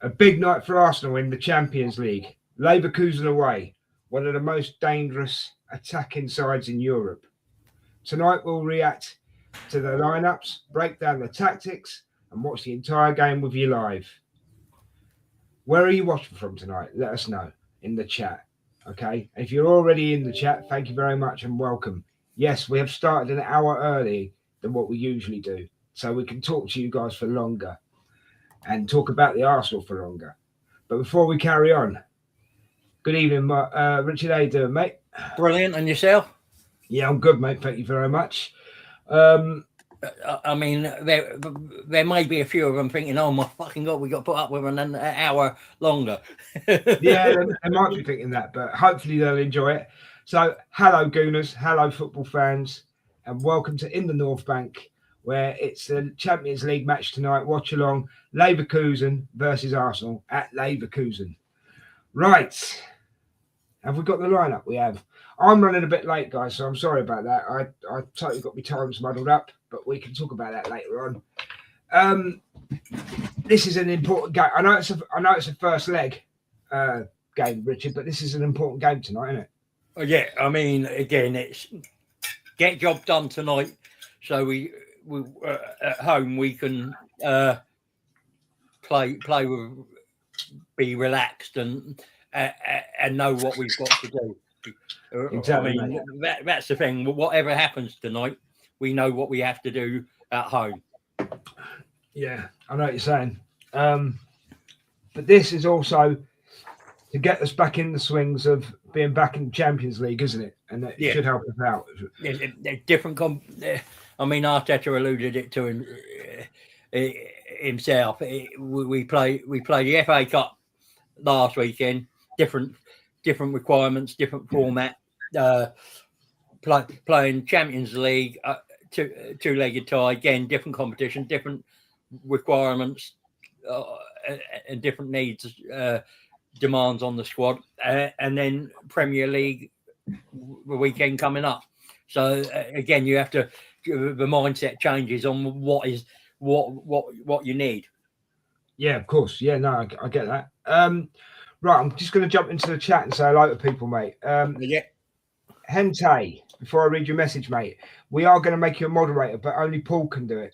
A big night for Arsenal in the Champions League. Leverkusen away, one of the most dangerous attacking sides in Europe. Tonight we'll react to the lineups, break down the tactics, and watch the entire game with you live. Where are you watching from tonight? Let us know in the chat. Okay. If you're already in the chat, thank you very much and welcome. Yes, we have started an hour early than what we usually do, so we can talk to you guys for longer and talk about the Arsenal for longer. But before we carry on, good evening, Richard. How you doing, mate? Brilliant. And yourself? Yeah, I'm good, mate. Thank you very much. I mean, there may be a few of them thinking, "Oh my fucking god, we got put up with an hour longer." Yeah, they might be thinking that, but hopefully they'll enjoy it. So, hello, Gooners, hello, football fans, and welcome to In the North Bank, where it's the Champions League match tonight. Watchalong, Leverkusen versus Arsenal at Leverkusen. Right. Have we got the lineup? We have. I'm running a bit late, guys, so I'm sorry about that. I totally got my times muddled up, but we can talk about that later on. This is an important game. I know it's a first leg game, Richard, but this is an important game tonight, isn't it? Yeah, I mean, again, it's get job done tonight, so we at home we can play with, be relaxed and know what we've got to do. Exactly. I mean, that's the thing. Whatever happens tonight, we know what we have to do at home. Yeah, I know what you're saying. But this is also to get us back in the swings of being back in the Champions League, isn't it? And it should help us out. Different. I mean, Arteta alluded it to himself. We play the FA Cup last weekend. Different requirements, different format. Playing Champions League, two-legged tie again, different competition, different requirements, and different needs, demands on the squad, and then Premier League the weekend coming up. So again, you have to the mindset changes on what you need. Yeah, of course. Yeah, no, I get that. Right, I'm just going to jump into the chat and say hello to people, mate. Yeah. Hente, before I read your message, mate, we are going to make you a moderator, but only Paul can do it.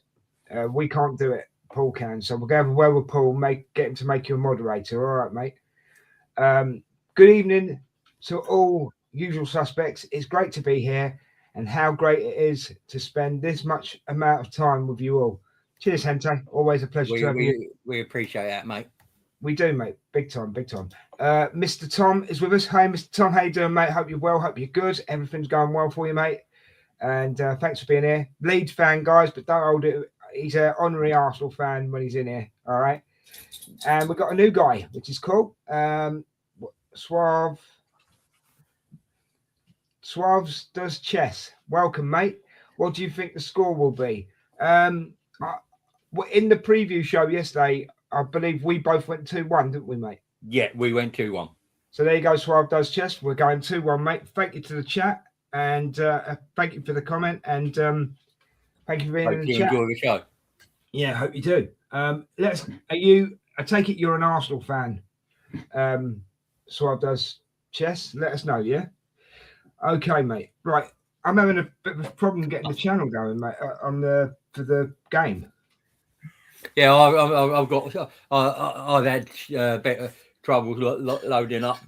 We can't do it. Paul can. So we'll go over where with Paul, get him to make you a moderator. All right, mate. Good evening to all usual suspects. It's great to be here, and how great it is to spend this much amount of time with you all. Cheers, Hente. Always a pleasure to have you. We appreciate that, mate. We do, mate. Big time, big time. Mr. Tom is with us. Hey, Mr. Tom, how you doing, mate? Hope you're well. Hope you're good. Everything's going well for you, mate. And thanks for being here. Leeds fan, guys, but don't hold it. He's an honorary Arsenal fan when he's in here. All right. And we've got a new guy, which is cool. Suaves does chess. Welcome, mate. What do you think the score will be? In the preview show yesterday, I believe we both went 2-1, didn't we, mate? Yeah, we went 2-1. So there you go, Suave does chess. We're going 2-1, mate. Thank you to the chat, and thank you for the comment, and thank you for being in the chat. Enjoy the show. Yeah, hope you do. I take it you're an Arsenal fan. Suave does chess. Let us know, yeah? Okay, mate. Right. I'm having a bit of a problem getting the channel going, mate, for the game. Yeah, I've had a bit of trouble loading up.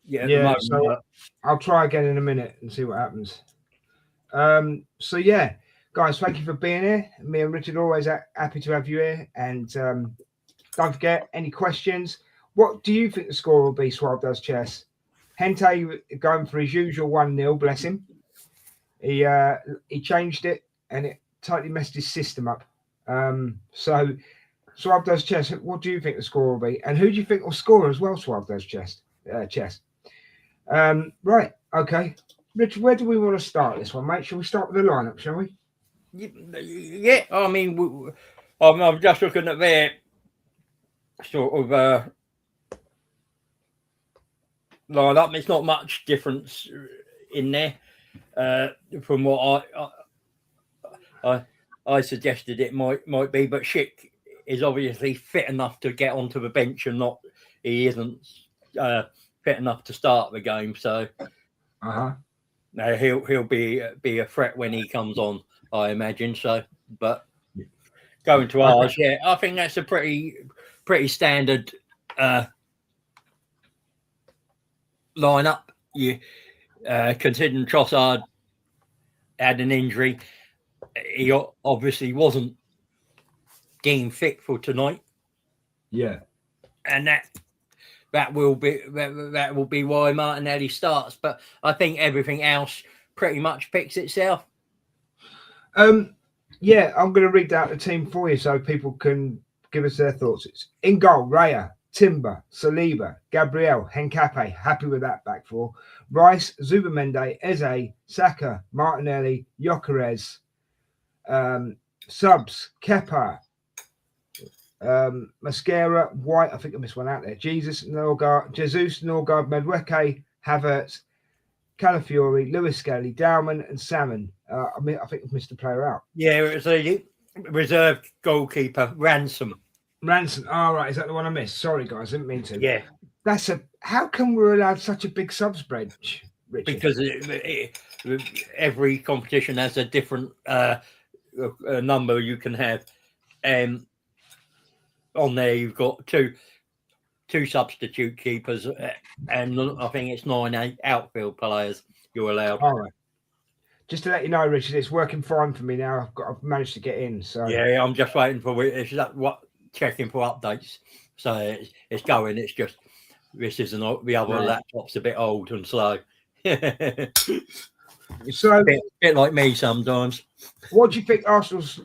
Yeah, so I'll try again in a minute and see what happens. So yeah, guys, thank you for being here. Me and Richard are always happy to have you here. And don't forget, any questions? What do you think the score will be? Suave does chess. Hente going for his usual 1-0. Bless him. He changed it and it totally messed his system up. So Suave does chess. What do you think the score will be? And who do you think will score as well? Suave does chess. Right. Okay. Richard, where do we want to start this one, mate? Shall we start with the lineup, shall we? Yeah. I mean, I'm just looking at their sort of lineup. It's not much difference in there from what I suggested it might be, but Schick is obviously fit enough to get onto the bench, and he isn't fit enough to start the game. So he'll be a threat when he comes on, I imagine. So, but going to ours, yeah, I think that's a pretty standard lineup. You considering Trossard had an injury, he obviously wasn't deemed fit for tonight. Yeah, and that will be why Martinelli starts. But I think everything else pretty much picks itself. Yeah, I'm going to read out the team for you so people can give us their thoughts. It's in goal: Raya, Timber, Saliba, Gabriel, Hencape. Happy with that back four. Rice, Zubimende, Eze, Saka, Martinelli, Gyökeres. Subs: Kepa, Mascara, White. I think I missed one out there. Jesus, Norgard, Medweke, Havertz, Calafiori, Lewis Skelly, Dowman, and Salmon. I think I've missed a player out. Yeah, it was a reserved goalkeeper, Ransom. Oh, right. Is that the one I missed? Sorry, guys. I didn't mean to. Yeah. How come we're allowed such a big subs bench, Richard? Because every competition has a different number you can have. On there, you've got two substitute keepers, and I think it's 9 outfield players you're allowed. All right. Just to let you know, Richard, it's working fine for me now. I've managed to get in. So yeah, I'm just waiting for checking for updates. So it's going. It's just this isn't the other laptop's a bit old and slow. So bit like me sometimes. What do you think Arsenal's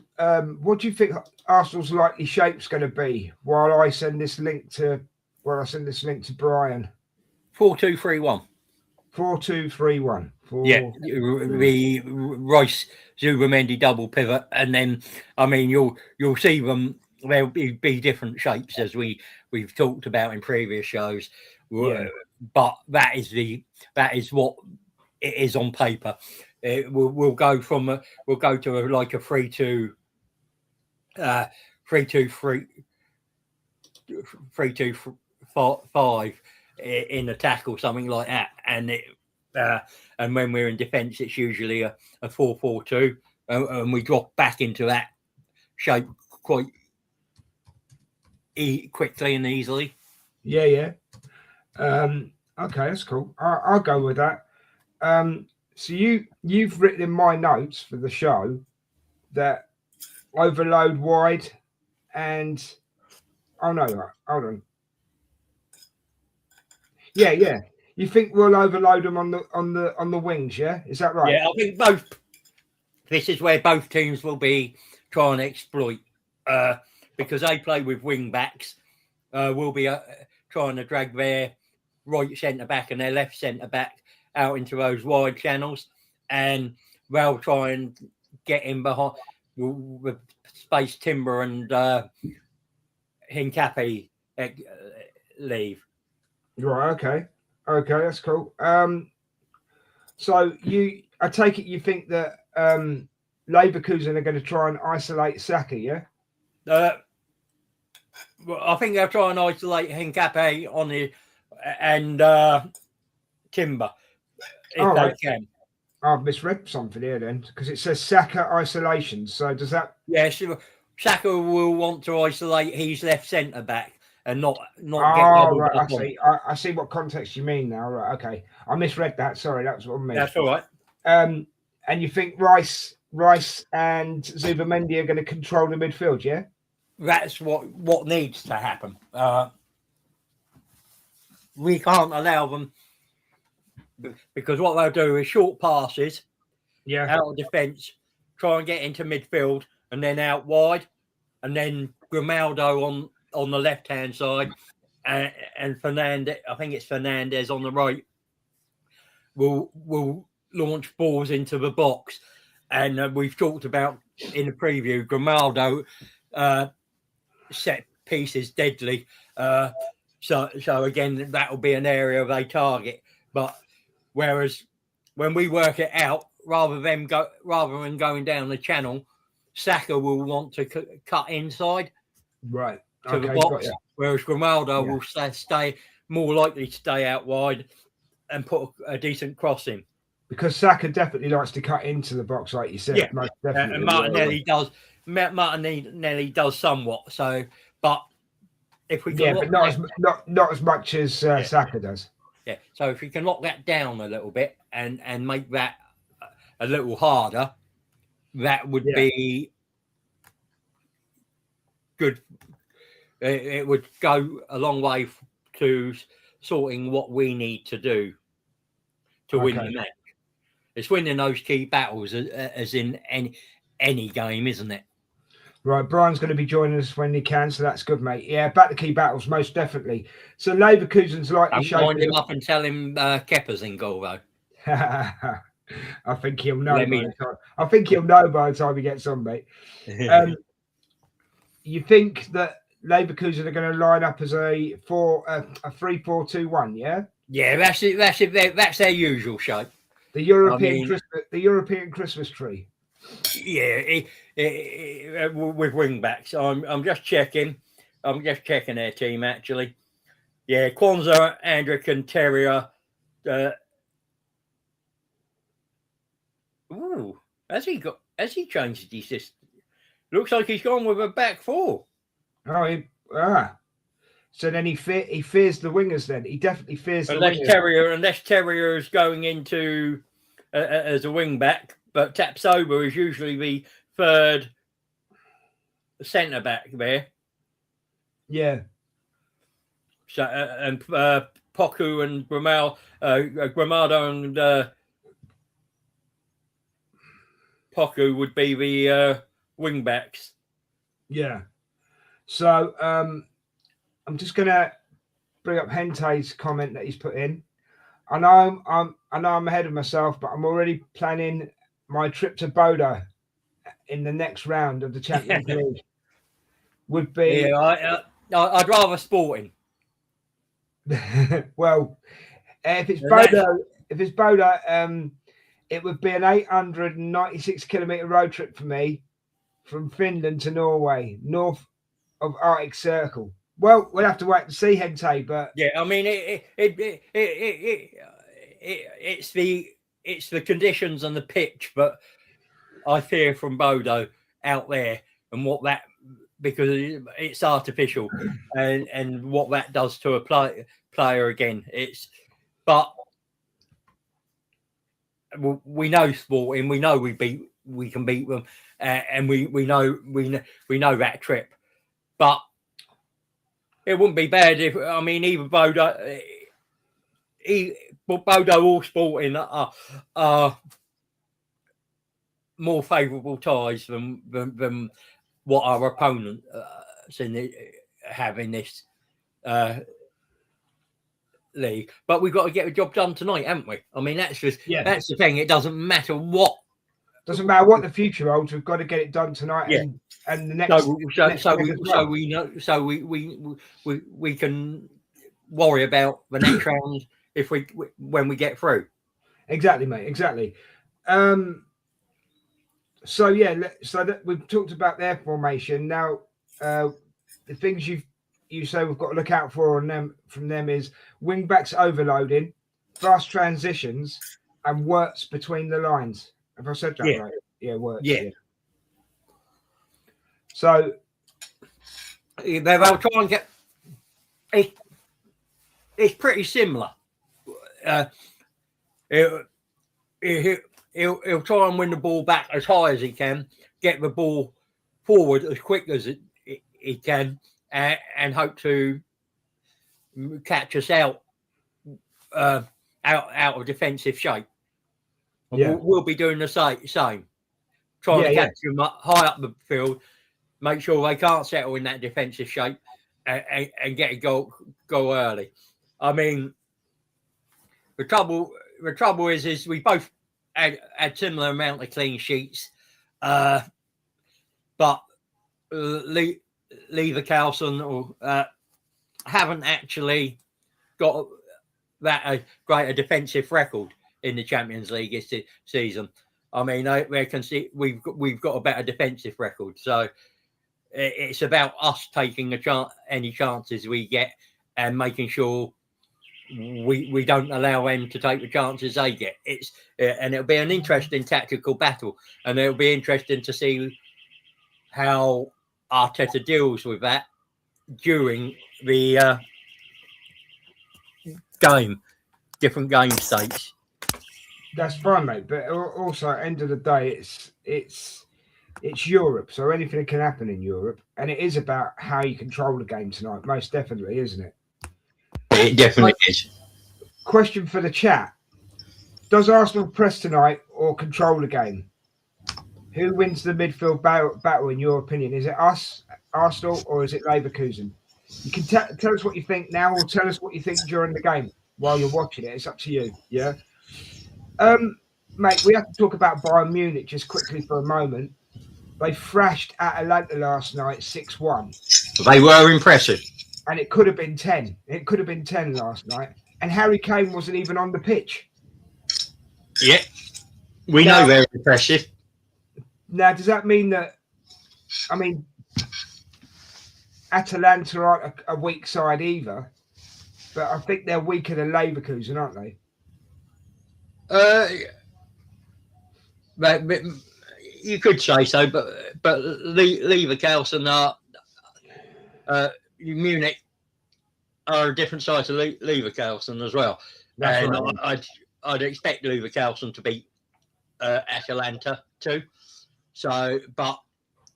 likely shape's going to be? While I send this link to Brian. 4-2-3-1. 4-2-3-1. Yeah, the Rice Zubamendi double pivot, and then you'll see them. There'll be different shapes as we've talked about in previous shows. Yeah. But that is what it is on paper. We'll go to like a 3-2-3-2-3 3-2-5 in attack or something like that, and when we're in defence, it's usually a 4-4-2, and we drop back into that shape quite quickly and easily. Yeah. Okay, that's cool. I'll go with that. So you've written in my notes for the show that overload wide and hold on. Yeah. You think we'll overload them on the wings, yeah? Is that right? Yeah, I think both. This is where both teams will be trying to exploit because they play with wing backs. We'll be trying to drag their right centre back and their left centre back out into those wide channels, and they'll try and get in behind with space. Timber and Hincapi leave. Right. Okay, that's cool. So I take it you think that Leverkusen are going to try and isolate Saka, yeah? Well, I think they'll try and isolate Hincapi and Timber if they can. I've misread something here then, because it says Saka isolation. So does that? Yes, Saka will want to isolate his left centre back and not get. Right. I see what context you mean now. Right. Okay. I misread that. Sorry, that was what I meant. That's all right. And you think Rice and Zubamendi are going to control the midfield? Yeah. That's what needs to happen. We can't allow them, because what they'll do is short passes, out of defence, try and get into midfield, and then out wide, and then Grimaldo on the left hand side, and Fernandez. I think it's Fernandez on the right. Will launch balls into the box, and we've talked about in the preview. Grimaldo set pieces deadly. So again, that will be an area they target. But whereas when we work it out, rather than going down the channel, Saka will want to cut inside Right. to the box, whereas Grimaldo will stay more likely to stay out wide and put a decent cross in. Because Saka definitely likes to cut into the box, like you said. Yeah, most definitely. and Martinelli does. Martinelli does somewhat. So, but if we can, but not as much as Saka does. Yeah. So if we can lock that down a little bit and make that a little harder, that would be good. It would go a long way to sorting what we need to do to win the match. It's winning those key battles, as in any game, isn't it? Right, Brian's going to be joining us when he can, so that's good, mate. Yeah, back to key battles, most definitely. So Leverkusen's likely shaping. Wind him up and tell him Kepa's in goal, though. I think he'll know. I think he'll know by the time he gets on, mate. You think that Leverkusen are going to line up as a 3-4-2-1? Yeah. Yeah, that's it. That's their usual shape. The European Christmas tree. Yeah, with wing backs. I'm just checking. I'm just checking their team actually. Yeah, Kwanzaa, Andrick, and Terrier. Has he changed his system? Looks like he's gone with a back four. So then he fears the wingers. Then he definitely fears the wingers. Unless Terrier is going into as a wing back. But Tapsoba is usually the third centre back there. Yeah. So and Poku and Gramado and Poku would be the wing backs. Yeah. So I'm just gonna bring up Hente's comment that he's put in. I know I'm ahead of myself, but I'm already planning my trip to Bodo in the next round of the Champions League. Would be I'd rather Sporting. Well, if it's Bodo, it would be an 896 kilometer road trip for me from Finland to Norway, north of Arctic Circle. Well, we'll have to wait and see, Hente. But yeah, I mean, it's the conditions and the pitch, but I fear from Bodo out there and what that, because it's artificial and what that does to a player again. But we know Sporting, we know we can beat them, and we know that trip. But it wouldn't be bad if, I mean, either Bodo or Sporting are more favourable ties than what our opponent have in this league. But we've got to get the job done tonight, haven't we? I mean, that's the thing. It doesn't matter what. Doesn't matter what the future holds. We've got to get it done tonight. Yeah. And the next. So we know. So we can worry about the next round when we get through. Exactly, mate. Exactly. So that we've talked about their formation. Now, the things you say we've got to look out for from them is wing backs overloading, fast transitions, and works between the lines. Have I said that right? Yeah, works. Yeah. So they'll try and get. It's pretty similar. He'll try and win the ball back as high as he can, get the ball forward as quick as he can, and hope to catch us out of defensive shape. Yeah. We'll be doing the same. Trying to catch them high up the field, make sure they can't settle in that defensive shape, and get a goal early. I mean, the trouble is we both had similar amount of clean sheets, but Leverkusen haven't actually got that great defensive record in the Champions League this season. I mean, they can see we've got a better defensive record, so It's about us taking any chances we get and making sure we don't allow them to take the chances they get. And it'll be an interesting tactical battle, and it'll be interesting to see how Arteta deals with that during the different game states. That's fine, mate. But also, at the end of the day, it's Europe, so anything can happen in Europe, and it is about how you control the game tonight. Most definitely, isn't it? It definitely is. Question for the chat: does Arsenal press tonight or control the game? Who wins the midfield battle in your opinion? Is it us, Arsenal, or is it Leverkusen? You can tell us what you think now, or tell us what you think during the game while you're watching it. It's up to you. Yeah. Mate, we have to talk about Bayern Munich just quickly for a moment. They thrashed Atalanta last night 6-1. They were impressive. And it could have been 10. It could have been 10 last night. And Harry Kane wasn't even on the pitch. Yeah. We know they're impressive. Now, does that mean that, I mean, Atalanta aren't a weak side either, but I think they're weaker than Leverkusen, aren't they? But you could say so, but Leverkusen are Munich are a different side to Leverkusen as well. That's and right. I'd expect Leverkusen to beat Atalanta too. So, but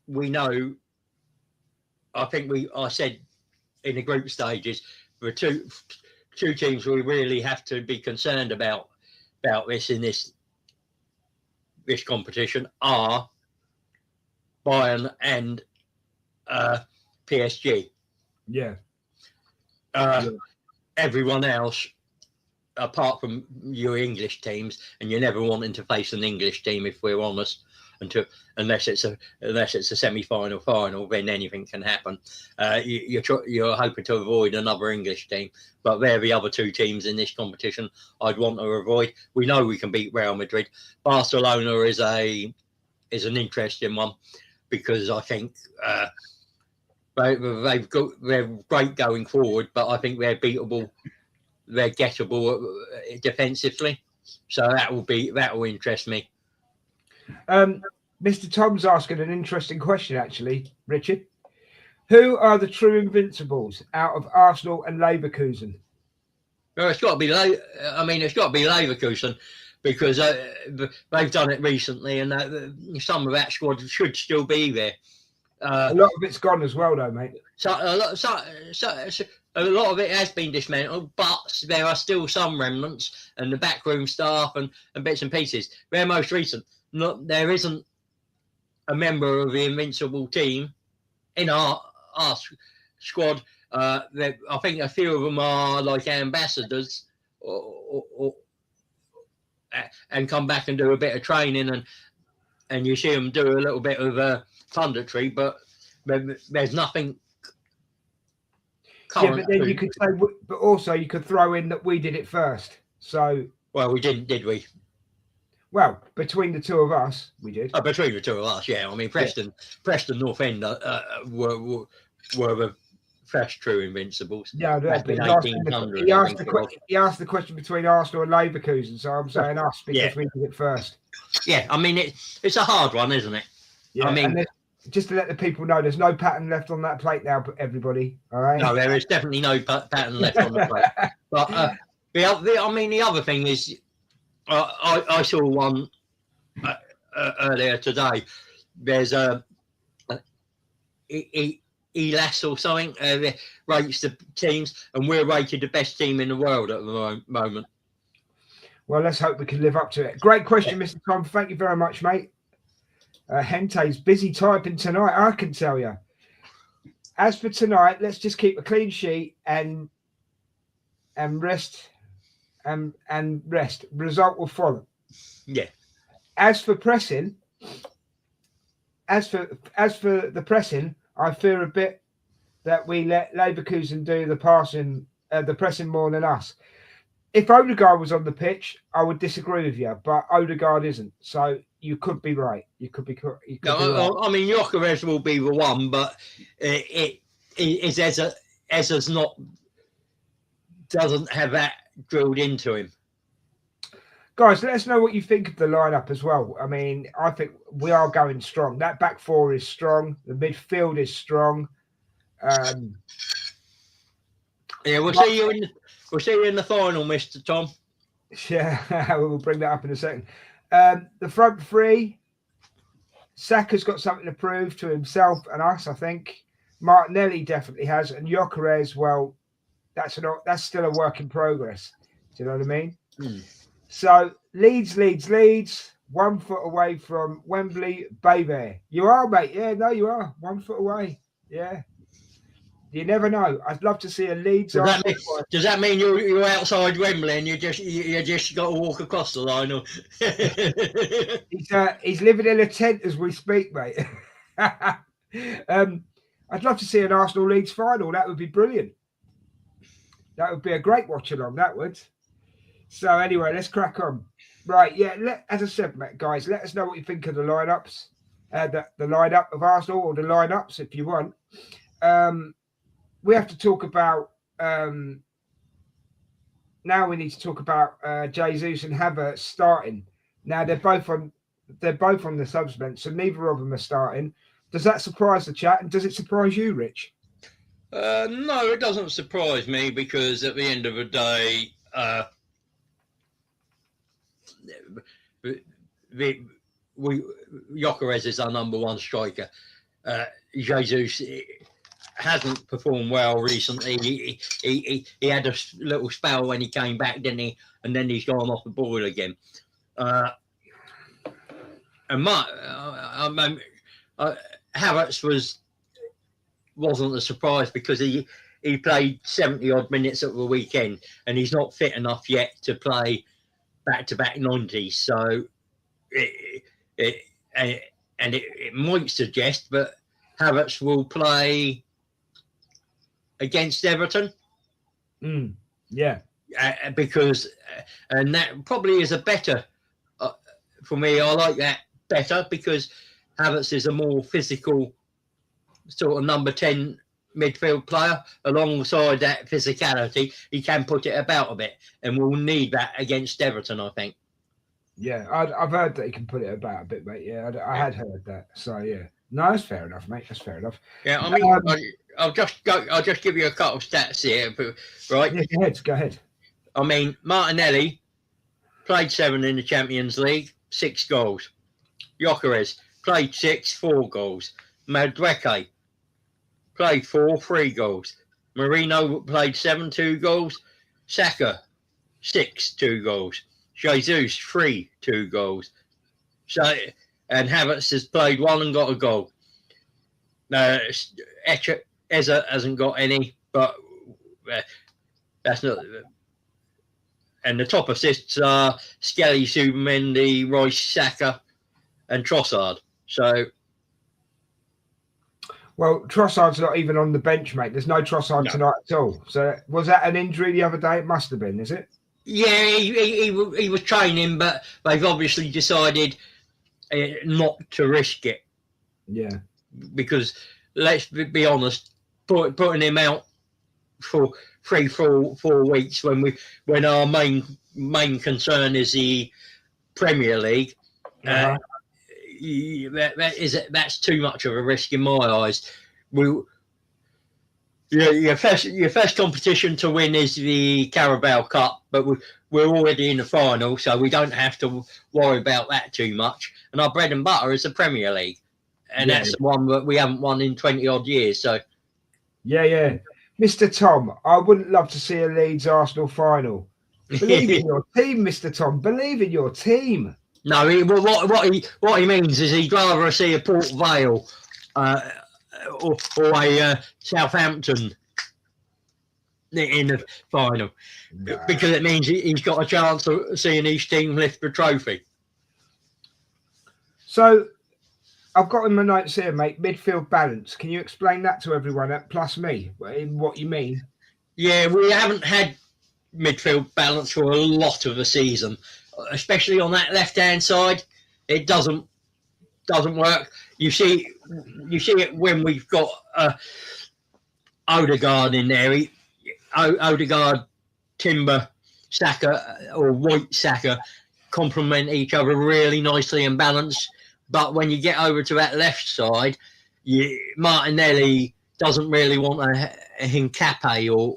we know. I said in the group stages, the two teams we really have to be concerned about this in this competition are Bayern and PSG. Yeah. Everyone else, apart from your English teams, and you're never wanting to face an English team, if we're honest, unless it's a semi-final final, then anything can happen. You're hoping to avoid another English team, but they're the other two teams in this competition I'd want to avoid. We know we can beat Real Madrid. Barcelona is an interesting one because I think they're great going forward, but I think they're beatable. They're gettable defensively, so that will interest me. Mr. Tom's asking an interesting question, actually, Richard. Who are the true invincibles out of Arsenal and Leverkusen? Well, it's got to be Leverkusen because they've done it recently, and some of that squad should still be there. A lot of it's gone as well, though, mate. So a lot of it has been dismantled, but there are still some remnants and the backroom staff and bits and pieces. Their most recent. There isn't a member of the invincible team in our squad. I think a few of them are like ambassadors and come back and do a bit of training and you see them do a little bit of punditry, but there's nothing current. Yeah, but then you could say, but also you could throw in that we did it first. So, well, we didn't, did we? Well, between the two of us, we did. Between the two of us, yeah. I mean, Preston North End were the fresh true invincibles. Yeah, he asked the question between Arsenal and Leverkusen, so I'm saying us because we did it first. Yeah, I mean it's a hard one, isn't it? Yeah, I mean, just to let the people know, there's no pattern left on that plate now, everybody. All right. No, there is definitely no pattern left on the plate. But the other thing is. I saw one earlier today. There's ELAS or something rates the teams, and we're rated the best team in the world at the moment. Well, let's hope we can live up to it. Great question, Mr. Tom. Thank you very much, mate. Hente's busy typing tonight, I can tell you. As for tonight, let's just keep a clean sheet and rest. And rest. Result will follow. Yeah. As for pressing, as for the pressing, I fear a bit that we let Leverkusen do the pressing more than us. If Odegaard was on the pitch, I would disagree with you, but Odegaard isn't. So you could be right. You could be right. I mean, Gyökeres will be the one, but it is Ezra's doesn't have that drilled into him. Guys, let us know what you think of the lineup as well. I mean, I think we are going strong. That back four is strong. The midfield is strong. Yeah, we'll see you in the final, Mr. Tom. Yeah, we'll bring that up in a second. The front three, Saka's got something to prove to himself and us, I think. Martinelli definitely has, and Gyökeres, well, that's still a work in progress. Do you know what I mean? So Leeds, 1 foot away from Wembley. Bayer, you are, mate. Yeah, no, you are 1 foot away. Yeah. You never know. I'd love to see a Leeds. Does that mean you're outside Wembley and you just got to walk across the line? Or... he's living in a tent as we speak, mate. I'd love to see an Arsenal Leeds final. That would be brilliant. That would be a great watch along. That would. So anyway, let's crack on. Right, yeah. As I said, guys, let us know what you think of the lineups, the lineup of Arsenal, or the lineups if you want. We have to talk about now. We need to talk about Jesus and Havertz starting. Now they're both on the subs bench, so neither of them are starting. Does that surprise the chat, and does it surprise you, Rich? No, it doesn't surprise me, because at the end of the day, Gyökeres is our number one striker. Jesus hasn't performed well recently. He had a little spell when he came back, didn't he? And then he's gone off the board again. Havertz wasn't a surprise, because he played 70 odd minutes at the weekend, and he's not fit enough yet to play back-to-back 90s. So it might suggest that Havertz will play against Everton. Yeah. Because and that probably is a better for me. I like that better, because Havertz is a more physical sort of number 10 midfield player. Alongside that physicality, he can put it about a bit, and we'll need that against Everton, I think. Yeah, I've heard that he can put it about a bit, mate. Yeah, I had heard that. So yeah, no, that's fair enough, mate. That's fair enough. Yeah, I mean, I'll just give you a couple of stats here, right? Yeah, go ahead. I mean, Martinelli played 7 in the Champions League, 6 goals. Gyökeres played 6, 4 goals. Madueke played 4, 3 goals. Marino played 7, 2 goals. Saka 6, 2 goals. Jesus 3, 2 goals. So, and Havertz has played 1 and got a goal. Eza hasn't got any, but that's not. And the top assists are Skelly, Subamendi, Royce, Saka, and Trossard. So, well, Trossard's not even on the bench, mate. There's no Trossard tonight at all. So, was that an injury the other day? It must have been, is it? Yeah, he was training, but they've obviously decided not to risk it. Yeah, because let's be honest, putting him out for 3-4 weeks when our main concern is the Premier League, that's too much of a risk in my eyes. Your first competition to win is the Carabao Cup, but we're already in the final, so we don't have to worry about that too much. And our bread and butter is the Premier League, and that's the one that we haven't won in 20 odd years. So, yeah. Mr. Tom, I wouldn't love to see a Leeds Arsenal final. Believe in your team, Mr. Tom. Believe in your team. No, what he means is he'd rather see a Port Vale or a Southampton in the final, because it means he's got a chance of seeing his team lift the trophy. So, I've got in my notes here, mate, midfield balance. Can you explain that to everyone, plus me, in what you mean? Yeah, we haven't had midfield balance for a lot of the season, especially on that left-hand side. it doesn't work. You see it when we've got Odegaard in there. Odegaard, Timber, Saka, or White Saka complement each other really nicely and balanced. But when you get over to that left side, Martinelli doesn't really want a Hincapié or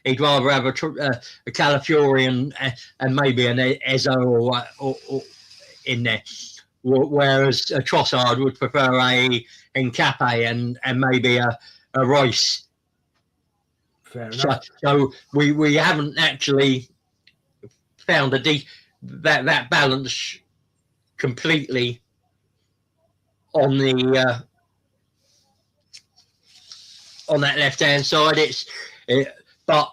he'd rather have a Calafiori and maybe an Ezo or in there. Whereas a Trossard would prefer a Hincapié and maybe a Rice. Fair enough. So we haven't actually found that balance completely on the on that left hand side. But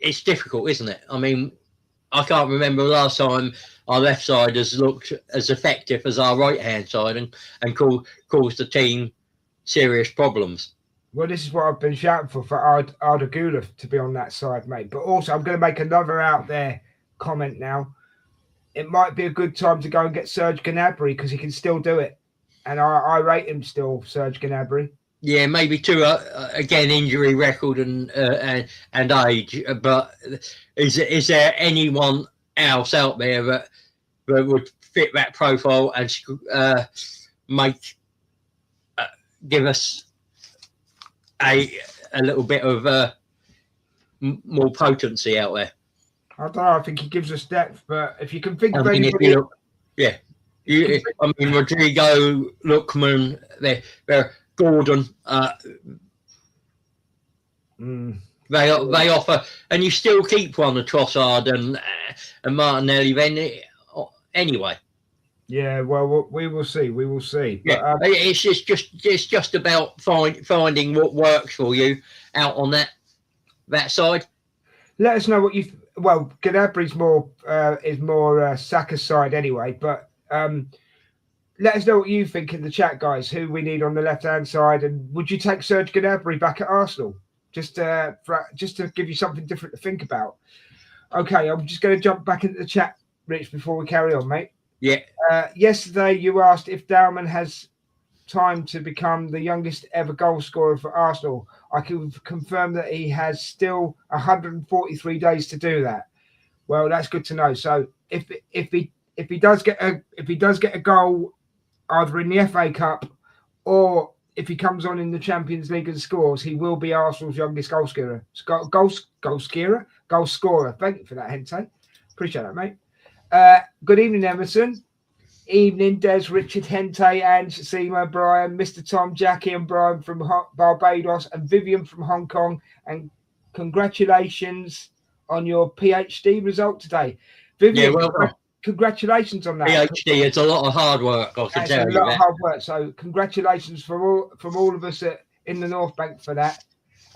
it's difficult, isn't it? I mean, I can't remember the last time our left side has looked as effective as our right hand side and caused the team serious problems. Well, this is what I've been shouting for Arda Güler to be on that side, mate. But also, I'm going to make another out there comment now. It might be a good time to go and get Serge Gnabry because he can still do it. And I rate him still, Serge Gnabry. Yeah, maybe too, again, injury record and age. But is there anyone else out there that would fit that profile and give us a little bit of more potency out there? I don't know. I think he gives us depth, but if you can think of anybody, Rodrigo, Lookman, they're Gordon. They offer, and you still keep one of Trossard and Martinelli. Then anyway. Yeah, well, we will see. We will see. Yeah, but, it's just about finding what works for you out on that side. Let us know what you. Well, Gnabry's is more Saka's side anyway. But let us know what you think in the chat, guys. Who we need on the left-hand side, and would you take Serge Gnabry back at Arsenal? Just to give you something different to think about. Okay, I'm just going to jump back into the chat, Rich, before we carry on, mate. Yeah. Yesterday, you asked if Dalman has time to become the youngest ever goal scorer for Arsenal. I can confirm that he has still 143 days to do that. Well, that's good to know. So if he does get a goal either in the FA Cup or if he comes on in the Champions League and scores, he will be Arsenal's youngest goal scorer. Goal scorer. Thank you for that, Hente. Appreciate that, mate. Good evening, Emerson. Evening, Des, Richard, Hente, Ange, Seema, Brian, Mr. Tom, Jackie and Brian from Barbados and Vivian from Hong Kong. And congratulations on your PhD result today. Vivian, congratulations on that. PhD, it's a lot of hard work, I can tell you. It's a lot of hard work. So congratulations from all of us in the North Bank for that.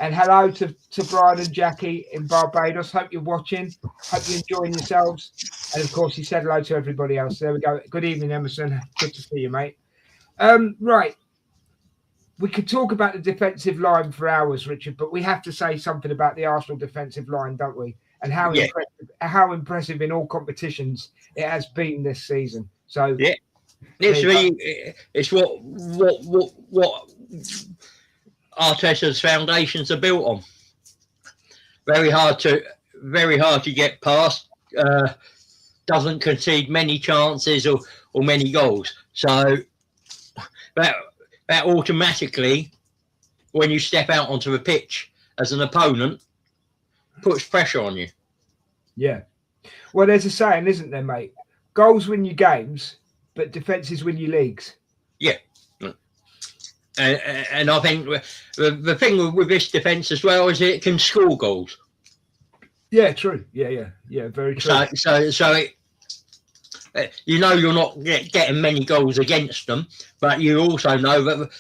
And hello to Brian and Jackie in Barbados. Hope you're watching. Hope you're enjoying yourselves. And of course, he said hello to everybody else. There we go. Good evening, Emerson. Good to see you, mate. Right. We could talk about the defensive line for hours, Richard, but we have to say something about the Arsenal defensive line, don't we? And how impressive in all competitions it has been this season. So yeah, it's what Arteta's foundations are built on. Very hard to get past. Doesn't concede many chances or many goals. So that automatically, when you step out onto the pitch as an opponent, puts pressure on you. Yeah. Well, there's a saying, isn't there, mate? Goals win you games, but defences win you leagues. Yeah. And I think the thing with this defence as well is it can score goals. Yeah, true. Yeah, very true. So you're not getting many goals against them, but you also know that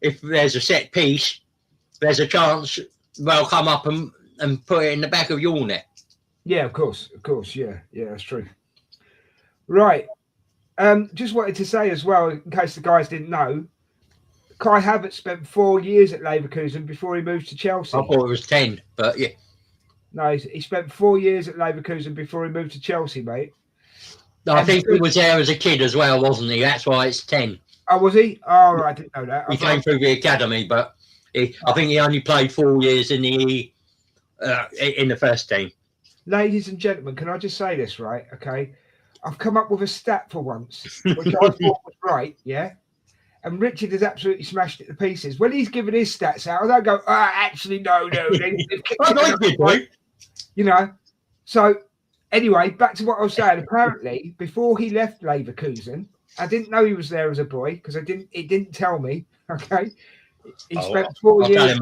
if there's a set piece, there's a chance they'll come up and put it in the back of your net. Yeah, of course. Yeah, that's true. Right. Just wanted to say as well, in case the guys didn't know, Kai Havertz spent 4 years at Leverkusen before he moved to Chelsea. I thought it was 10, but yeah. No, he spent 4 years at Leverkusen before he moved to Chelsea, mate. I think he was there as a kid as well, wasn't he? That's why it's 10. Oh, was he? Oh, right, I didn't know that. He came through the academy, but I think he only played 4 years in the first team. Ladies and gentlemen, can I just say this, right? Okay. I've come up with a stat for once, which I thought was right, yeah? And Richard has absolutely smashed it to pieces. When he's giving his stats out, I don't go, actually, no. You know? So, anyway, back to what I was saying. Apparently, before he left Leverkusen, I didn't know he was there as a boy because it didn't tell me, okay? He spent 4 years,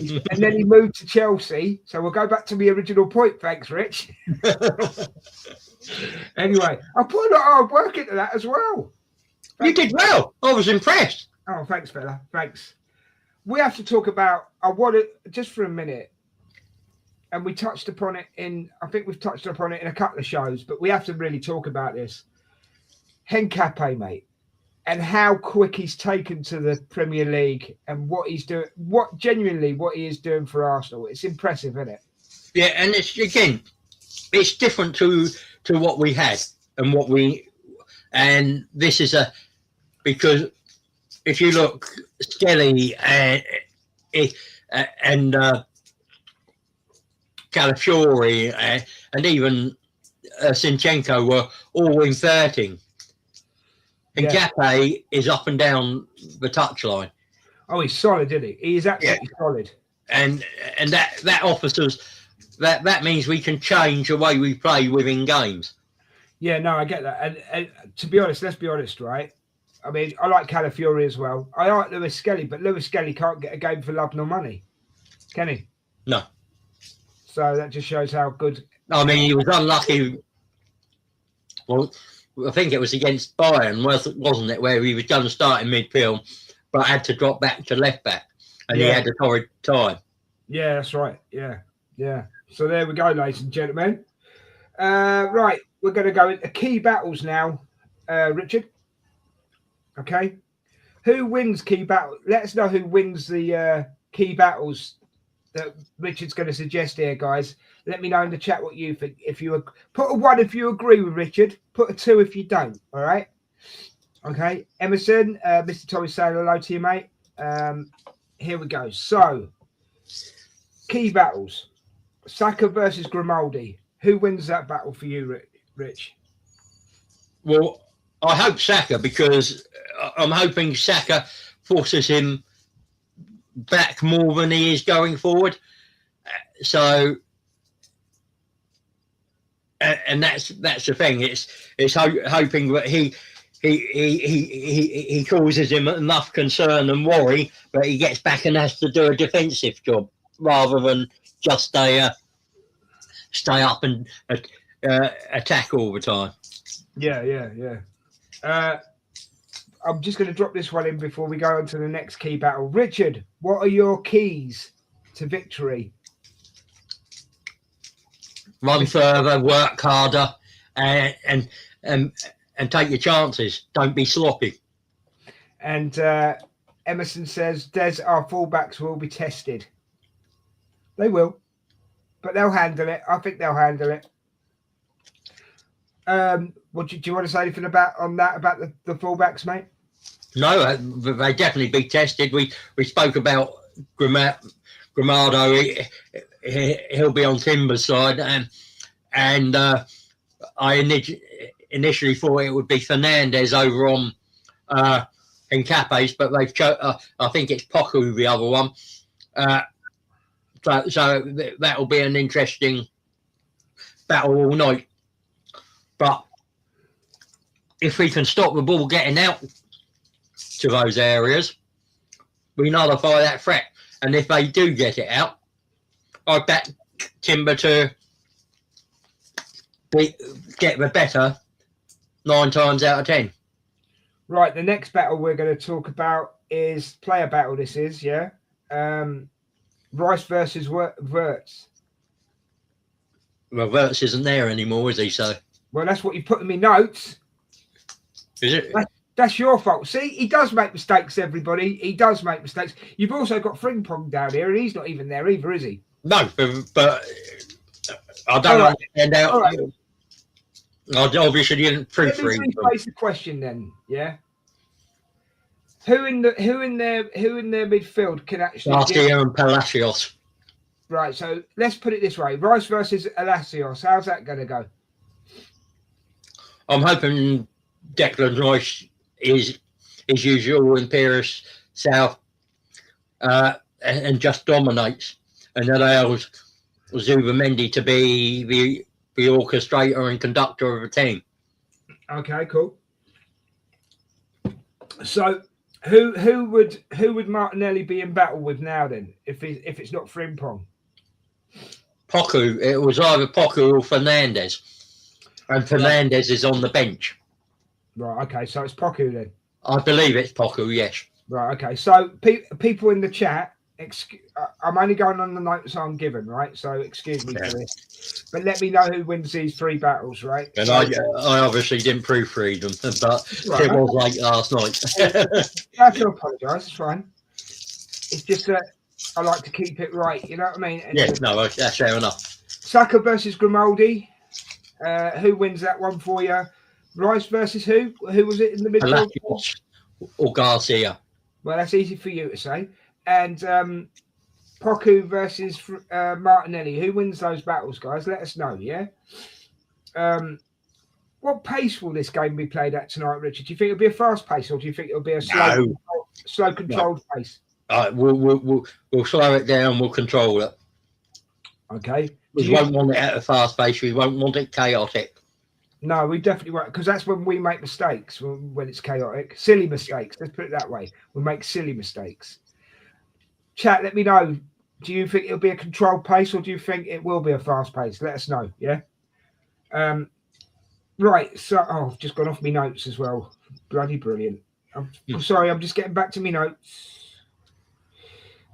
and then he moved to Chelsea. So we'll go back to the original point. Thanks, Rich. Anyway, I put a lot of hard work into that as well. You did well. I was impressed. Oh, thanks, fella. Thanks. We have to talk about, I want to, just for a minute, and we touched upon it I think we've touched upon it in a couple of shows, but we have to really talk about this. Henkape, mate, and how quick he's taken to the Premier League and what he's doing, what he is doing for Arsenal. It's impressive, isn't it? Yeah, and it's different to what we had and this is because if you look, Skelly and Calafiori and even Zinchenko were all in 13. And Henkape is up and down the touchline. Oh, he's solid, isn't he? He is absolutely solid. And that offers us that means we can change the way we play within games. Yeah, no, I get that. And to be honest, let's be honest, right? I mean, I like Calafiori as well. I like Lewis Skelly, but Lewis Skelly can't get a game for love nor money, can he? No. So that just shows how good. I mean, he was unlucky. Well, I think it was against Bayern, wasn't it, where he was going to start in midfield, but had to drop back to left back, and he had a torrid time. Yeah, that's right. Yeah. So there we go, ladies and gentlemen. Right, we're going to go into key battles now, Richard. Okay, who wins key battle? Let us know who wins the key battles that Richard's going to suggest here, guys. Let me know in the chat what you think. If you put a 1 if you agree with Richard, put a 2 if you don't. All right. Okay, Emerson, Mr. Tommy's saying hello to you, mate. Here we go. So, key battles: Saka versus Grimaldi. Who wins that battle for you, Rich? Well, I hope Saka, because I'm hoping Saka forces him back more than he is going forward. So, and that's the thing. It's hoping that he causes him enough concern and worry that he gets back and has to do a defensive job rather than just stay up and attack all the time. Yeah. I'm just going to drop this one in before we go on to the next key battle. Richard, what are your keys to victory? Run further, work harder, and take your chances. Don't be sloppy. And Emerson says, Des, our fullbacks will be tested. They will, but they'll handle it. I think they'll handle it. What do you want to say anything about the fullbacks, mate? No, they definitely be tested. We spoke about Gramado. He'll be on Timber's side, and I initially thought it would be Fernandez over on Henkape's, but they've I think it's Poku, the other one. So that will be an interesting battle all night. But if we can stop the ball getting out to those areas, we nullify that threat. And if they do get it out, I bet Timber to get the better 9 times out of 10. Right, the next battle we're going to talk about is player battle. This is, Rice versus Wirtz. Well, Wirtz isn't there anymore, is he? So. Well, that's what you put in me notes. Is it? That's your fault. See, he does make mistakes, everybody. He does make mistakes. You've also got Frimpong down here, and he's not even there either, is he? No, but I don't understand how. Right. Obviously, you didn't proofread. Let me rephrase the question then. Yeah. Who in their midfield can actually Garcia and Palacios. Right. So let's put it this way: Rice versus Palacios. How's that going to go? I'm hoping Declan Rice is as usual in Paris South and just dominates and allows Zubamendi to be the orchestrator and conductor of a team. Okay, cool. So who would Martinelli be in battle with now then if it's not Frimpong? Poku. It was either Poku or Fernandez. And Fernandez is on the bench. Right, okay, so it's Poku then. I believe it's Poku, yes. Right, okay. So people in the chat, I'm only going on the notes I'm given, right? So excuse me for this. But let me know who wins these 3 battles, right? And I obviously didn't proofread them, but right. It was late last night. I have to apologise, it's fine. It's just that I like to keep it right, you know what I mean? And yes, no, that's fair enough. Saka versus Grimaldi. Who wins that one for you? Rice versus who? Who was it in the middle? Or Garcia. Well, that's easy for you to say. And Poku versus Martinelli. Who wins those battles, guys? Let us know, yeah? What pace will this game be played at tonight, Richard? Do you think it'll be a fast pace or do you think it'll be a slow controlled pace? We'll slow it down. We'll control it. Okay. We won't want it at a fast pace. We won't want it chaotic. No, we definitely won't, because that's when we make mistakes, when it's chaotic. Silly mistakes. Let's put it that way. We make silly mistakes. Chat, let me know. Do you think it'll be a controlled pace or do you think it will be a fast pace? Let us know, yeah? Right, so I've just gone off my notes as well. Bloody brilliant. I'm sorry, I'm just getting back to my notes.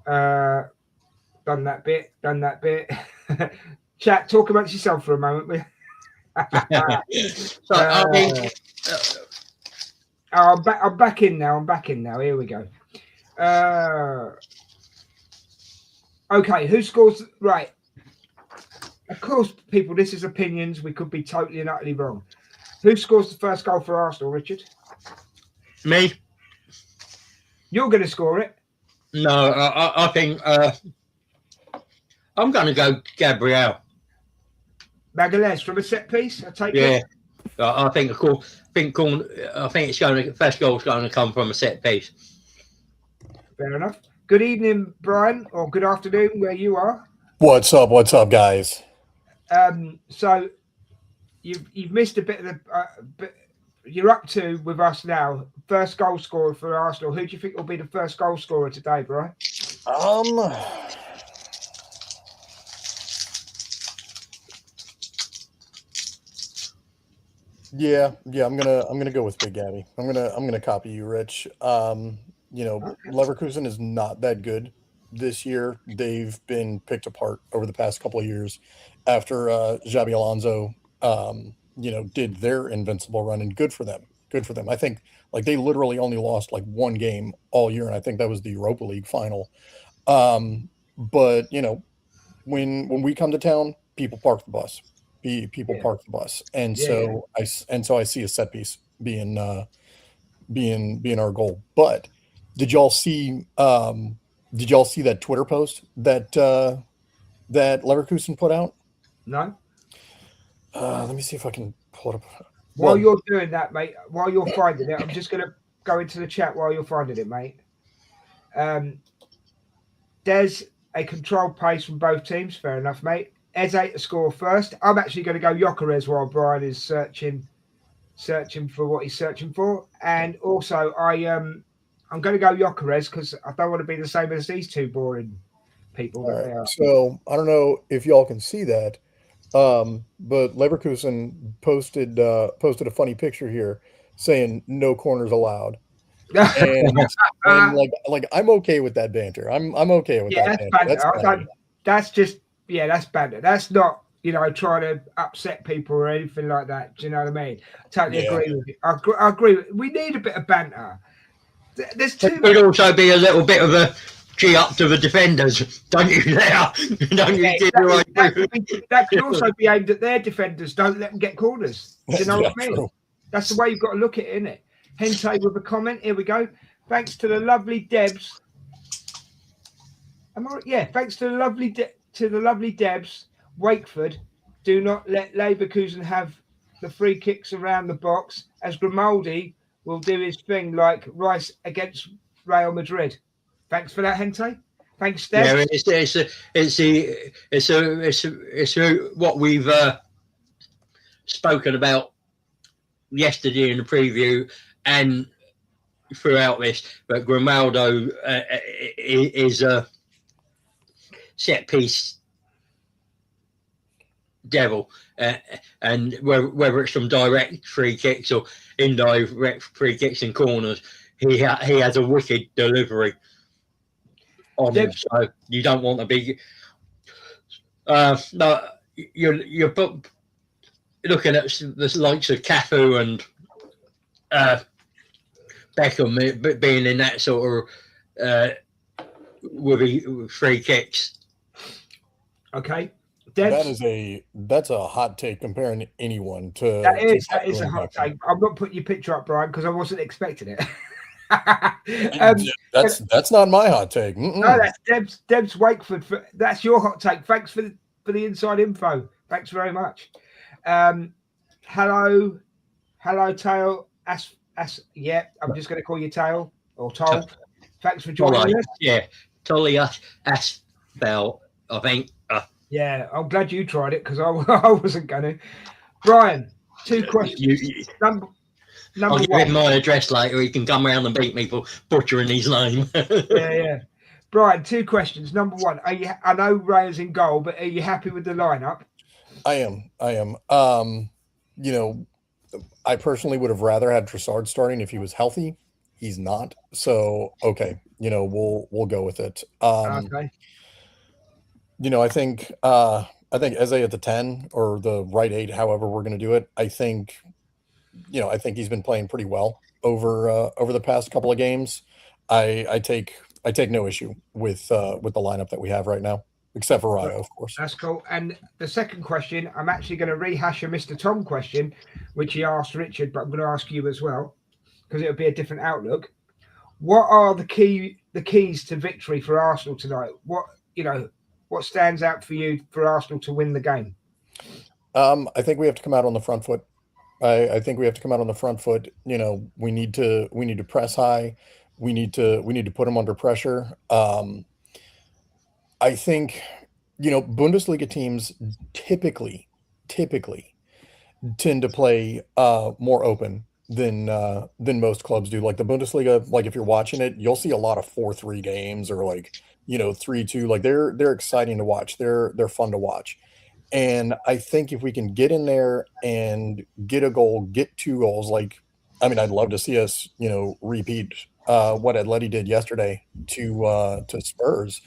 Done that bit. Chat, talk about yourself for a moment. I'm back in now. Here we go. Okay, who scores? Right. Of course, people, this is opinions. We could be totally and utterly wrong. Who scores the first goal for Arsenal, Richard? Me. You're going to score it? No, I think I'm going to go Gabriel. Magalhaes from a set piece, I take it. Yeah, I think it's going to first goal's going to come from a set piece. Fair enough. Good evening, Brian, or good afternoon, where you are. What's up, guys? So you've missed a bit of the. You're up to with us now. First goal scorer for Arsenal. Who do you think will be the first goal scorer today, Brian? Yeah. I'm gonna go with Big Gabby. I'm gonna copy you, Rich. Leverkusen is not that good this year. They've been picked apart over the past couple of years after Xabi Alonso, did their invincible run, and good for them. I think they literally only lost one game all year, and I think that was the Europa League final. But when we come to town, people park the bus. Park the bus, and so I see a set piece being our goal. But did y'all see that Twitter post that Leverkusen put out? No. Let me see if I can pull it up. While you're doing that, mate, while you're finding it, I'm just going to go into the chat while you're finding it, mate. There's a controlled pace from both teams. Fair enough, mate. Eze to score first. I'm actually going to go Gyökeres while Brian is searching for what he's searching for. And also, I'm going to go Gyökeres because I don't want to be the same as these two boring people. That they are. So I don't know if y'all can see that, but Leverkusen posted a funny picture here saying no corners allowed. And I'm okay with that banter. I'm okay with that banter. That's just. Yeah, that's banter. That's not, trying to upset people or anything like that. Do you know what I mean? I totally agree with you. I agree. We need a bit of banter. There's too. It could also be a little bit of Gee up to the defenders, don't you there? Don't you give your that could also be aimed at their defenders. Don't let them get corners. Do you know what I mean? True. That's the way you've got to look at it, isn't it? Hente with a comment. Here we go. Thanks to the lovely Debs. Thanks to the lovely Debs. Wakeford, do not let Leverkusen have the free kicks around the box, as Grimaldi will do his thing like Rice against Real Madrid. Thanks for that, Hente. Thanks, Debs. Yeah, it's what we've spoken about yesterday in the preview and throughout this, but Grimaldo is a set piece devil, and whether it's from direct free kicks or indirect free kicks and corners, he has a wicked delivery on him. So you don't want to be no, you're looking at the likes of Cafu and Beckham being in that sort of with free kicks. Okay. Debs? That's a hot take comparing anyone to. That is a hot take. I'm not putting your picture up, Brian, because I wasn't expecting it. That's not my hot take. Mm-mm. No, that's Debs Wakeford. That's your hot take. Thanks for the inside info. Thanks very much. Hello, Tail. Yeah, I'm just going to call you Tail or Tol. Thanks for joining us. Yeah, Tolly Asbel, I think. Yeah, I'm glad you tried it because I wasn't going to. Brian, 2 questions. Number I'll give him my address later. He can come around and beat me for butchering his name. Yeah. Brian, 2 questions. Number 1, I know Ray's in goal, but are you happy with the lineup? I am. You know, I personally would have rather had Trossard starting if he was healthy. He's not. So okay, you know, we'll go with it. Okay. You know, I think Eze at the 10 or the right 8, however we're going to do it. I think he's been playing pretty well over the past couple of games. I take no issue with the lineup that we have right now, except for Rayo, of course. That's cool. And the second question, I'm actually going to rehash a Mr. Tom question, which he asked Richard, but I'm going to ask you as well, because it'll be a different outlook. What are the keys to victory for Arsenal tonight? What stands out for you for Arsenal to win the game? I think we have to come out on the front foot. I think we have to come out on the front foot. You know, we need to press high. We need to put them under pressure. I think, you know, Bundesliga teams typically tend to play more open than most clubs do. Like the Bundesliga, like if you're watching it, you'll see a lot of 4-3 games or like, you know, 3-2. Like they're exciting to watch. They're fun to watch. And I think if we can get in there and get a goal, get 2 goals, like, I mean, I'd love to see us, you know, repeat what Atleti did yesterday to Spurs.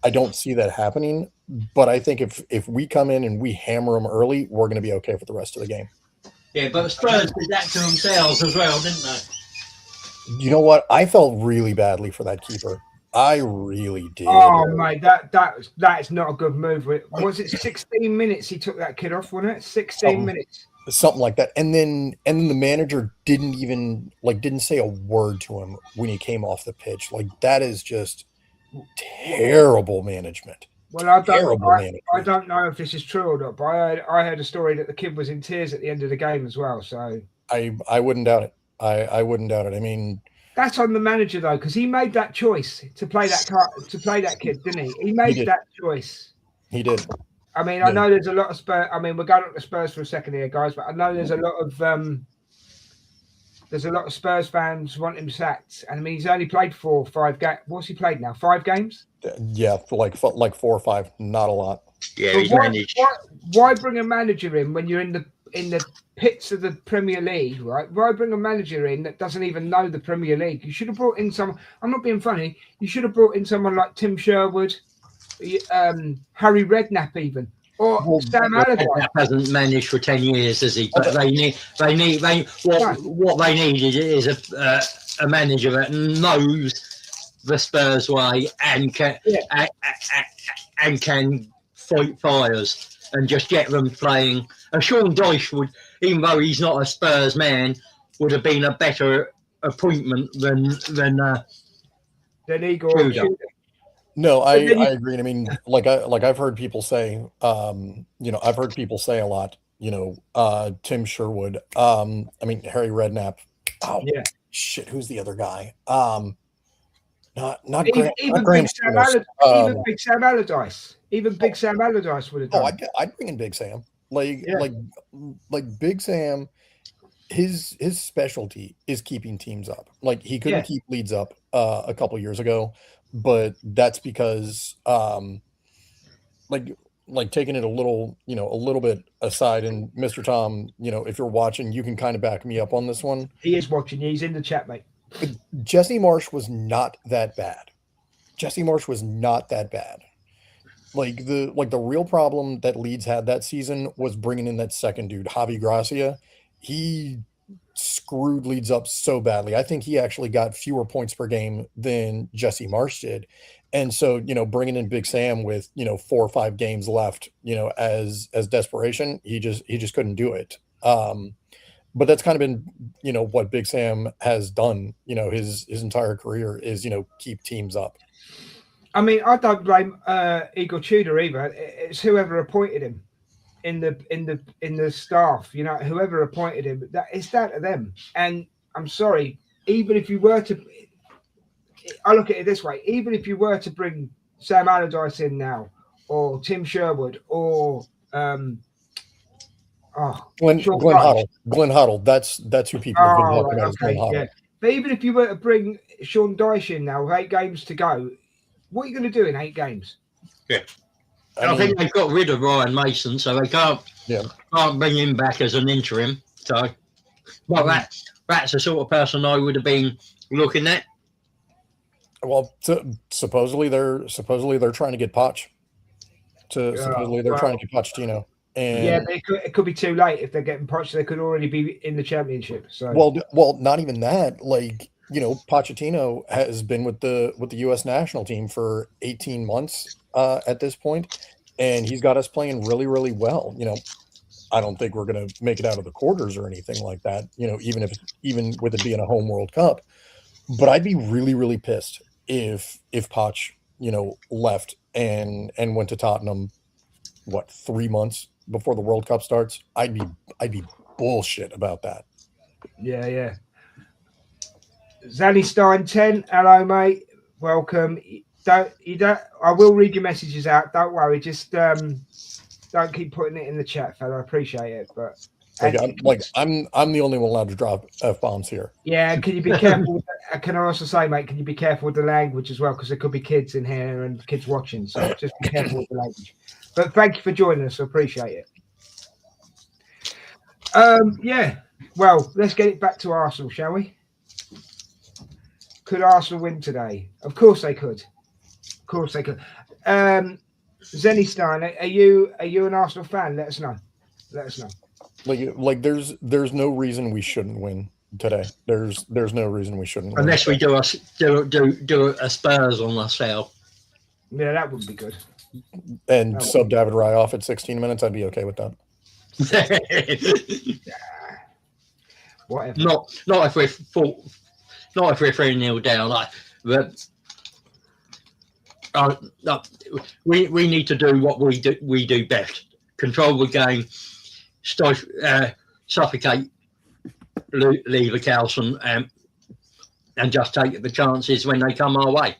I don't see that happening, but I think if we come in and we hammer them early, we're going to be okay for the rest of the game. Yeah, but Spurs did that to themselves as well, didn't they? You know what? I felt really badly for that keeper. I really did. Oh, mate, that is not a good move. Was it 16 minutes he took that kid off, wasn't it? 16 minutes. Something like that. And then the manager didn't say a word to him when he came off the pitch. Like, that is just terrible management. Well, I don't know if this is true or not, but I heard a story that the kid was in tears at the end of the game as well. So I wouldn't doubt it. I wouldn't doubt it. I mean, that's on the manager though, because he made that choice to play that kid, didn't he? He made that choice. He did. I mean, I know there's a lot of Spurs. I mean, we're going up to Spurs for a second here, guys, but I know there's a lot of Spurs fans want him sacked. And I mean, he's only played 4 or 5 games. What's he played now? 5 games? Yeah, like 4 or 5. Not a lot. Yeah, he's managed. Why bring a manager in when you're in the pits of the Premier League, right? Why bring a manager in that doesn't even know the Premier League? You should have brought in someone. I'm not being funny. You should have brought in someone like Tim Sherwood, Harry Redknapp, even, or Sam Allardyce. Redknapp hasn't managed for 10 years, has he? But what they need is a manager that knows the Spurs way and can and can fight fires and just get them playing. And Sean Dyche would, even though he's not a Spurs man, would have been a better appointment than Igor Tudor. No, I agree. I mean, I've heard people say, I've heard people say a lot, Tim Sherwood, I mean, Harry Redknapp. Oh, yeah. Shit, who's the other guy? Not even Graham Big Sam Allardyce. Big Sam Allardyce. Even Big Sam Allardyce would have done. I'd bring in Big Sam. Like Big Sam, his specialty is keeping teams up. Like he couldn't keep Leeds up a couple years ago, but that's because like taking it a little bit aside, and Mr. Tom, if you're watching, you can kind of back me up on this one. He is watching. He's in the chat, mate. Jesse Marsch was not that bad. Jesse Marsch was not that bad. Like the real problem that Leeds had that season was bringing in that second dude, Javi Gracia. He screwed Leeds up so badly. I think he actually got fewer points per game than Jesse Marsch did. And so, bringing in Big Sam with, 4 or 5 games left, as desperation, he just couldn't do it. But that's kind of been, what Big Sam has done, his entire career is, keep teams up. I mean, I don't blame Igor Tudor either. It's whoever appointed him in the staff, whoever appointed him, it's down to them. And I'm sorry, even if you were to, I look at it this way, even if you were to bring Sam Allardyce in now, or Tim Sherwood, or Glenn Hoddle. That's who people have been talking about. Okay, yeah. But even if you were to bring Sean Dyche in now with 8 games to go, what are you going to do in 8 games? Yeah. I think they've got rid of Ryan Mason, so they can't bring him back as an interim. So, well, that's the sort of person I would have been looking at. Well, supposedly they're trying to get Poch. Supposedly they're trying to get Pochettino. And it could be too late if they're getting Poch. They could already be in the Championship. So well, not even that. Like, Pochettino has been with the U.S. national team for 18 months at this point, and he's got us playing really, really well. I don't think we're going to make it out of the quarters or anything like that. Even with it being a home World Cup, but I'd be really, really pissed if Poch left and went to Tottenham. What, 3 months before the World Cup starts? I'd be bullshit about that. Yeah. Zanny Stein 10, hello mate, welcome. I will read your messages out. Don't worry, just don't keep putting it in the chat, fella. I appreciate it, but I'm the only one allowed to drop F-bombs here. Yeah, can you be careful? Can I also say, mate, can you be careful with the language as well? Because there could be kids in here and kids watching, so just be careful with the language. But thank you for joining us. I appreciate it. Yeah. Well, let's get it back to Arsenal, shall we? Could Arsenal win today? Of course they could. Of course they could. Zenny Stein, are you an Arsenal fan? Let us know. Like there's no reason we shouldn't win today. There's no reason we shouldn't win. Unless we do a Spurs on ourselves. Yeah, that would be good. And sub David Raya off at 16 minutes, I'd be okay with that. Whatever. Not if we're 3-0 down. We need to do what we do best: control the game, suffocate Leverkusen, and just take the chances when they come our way.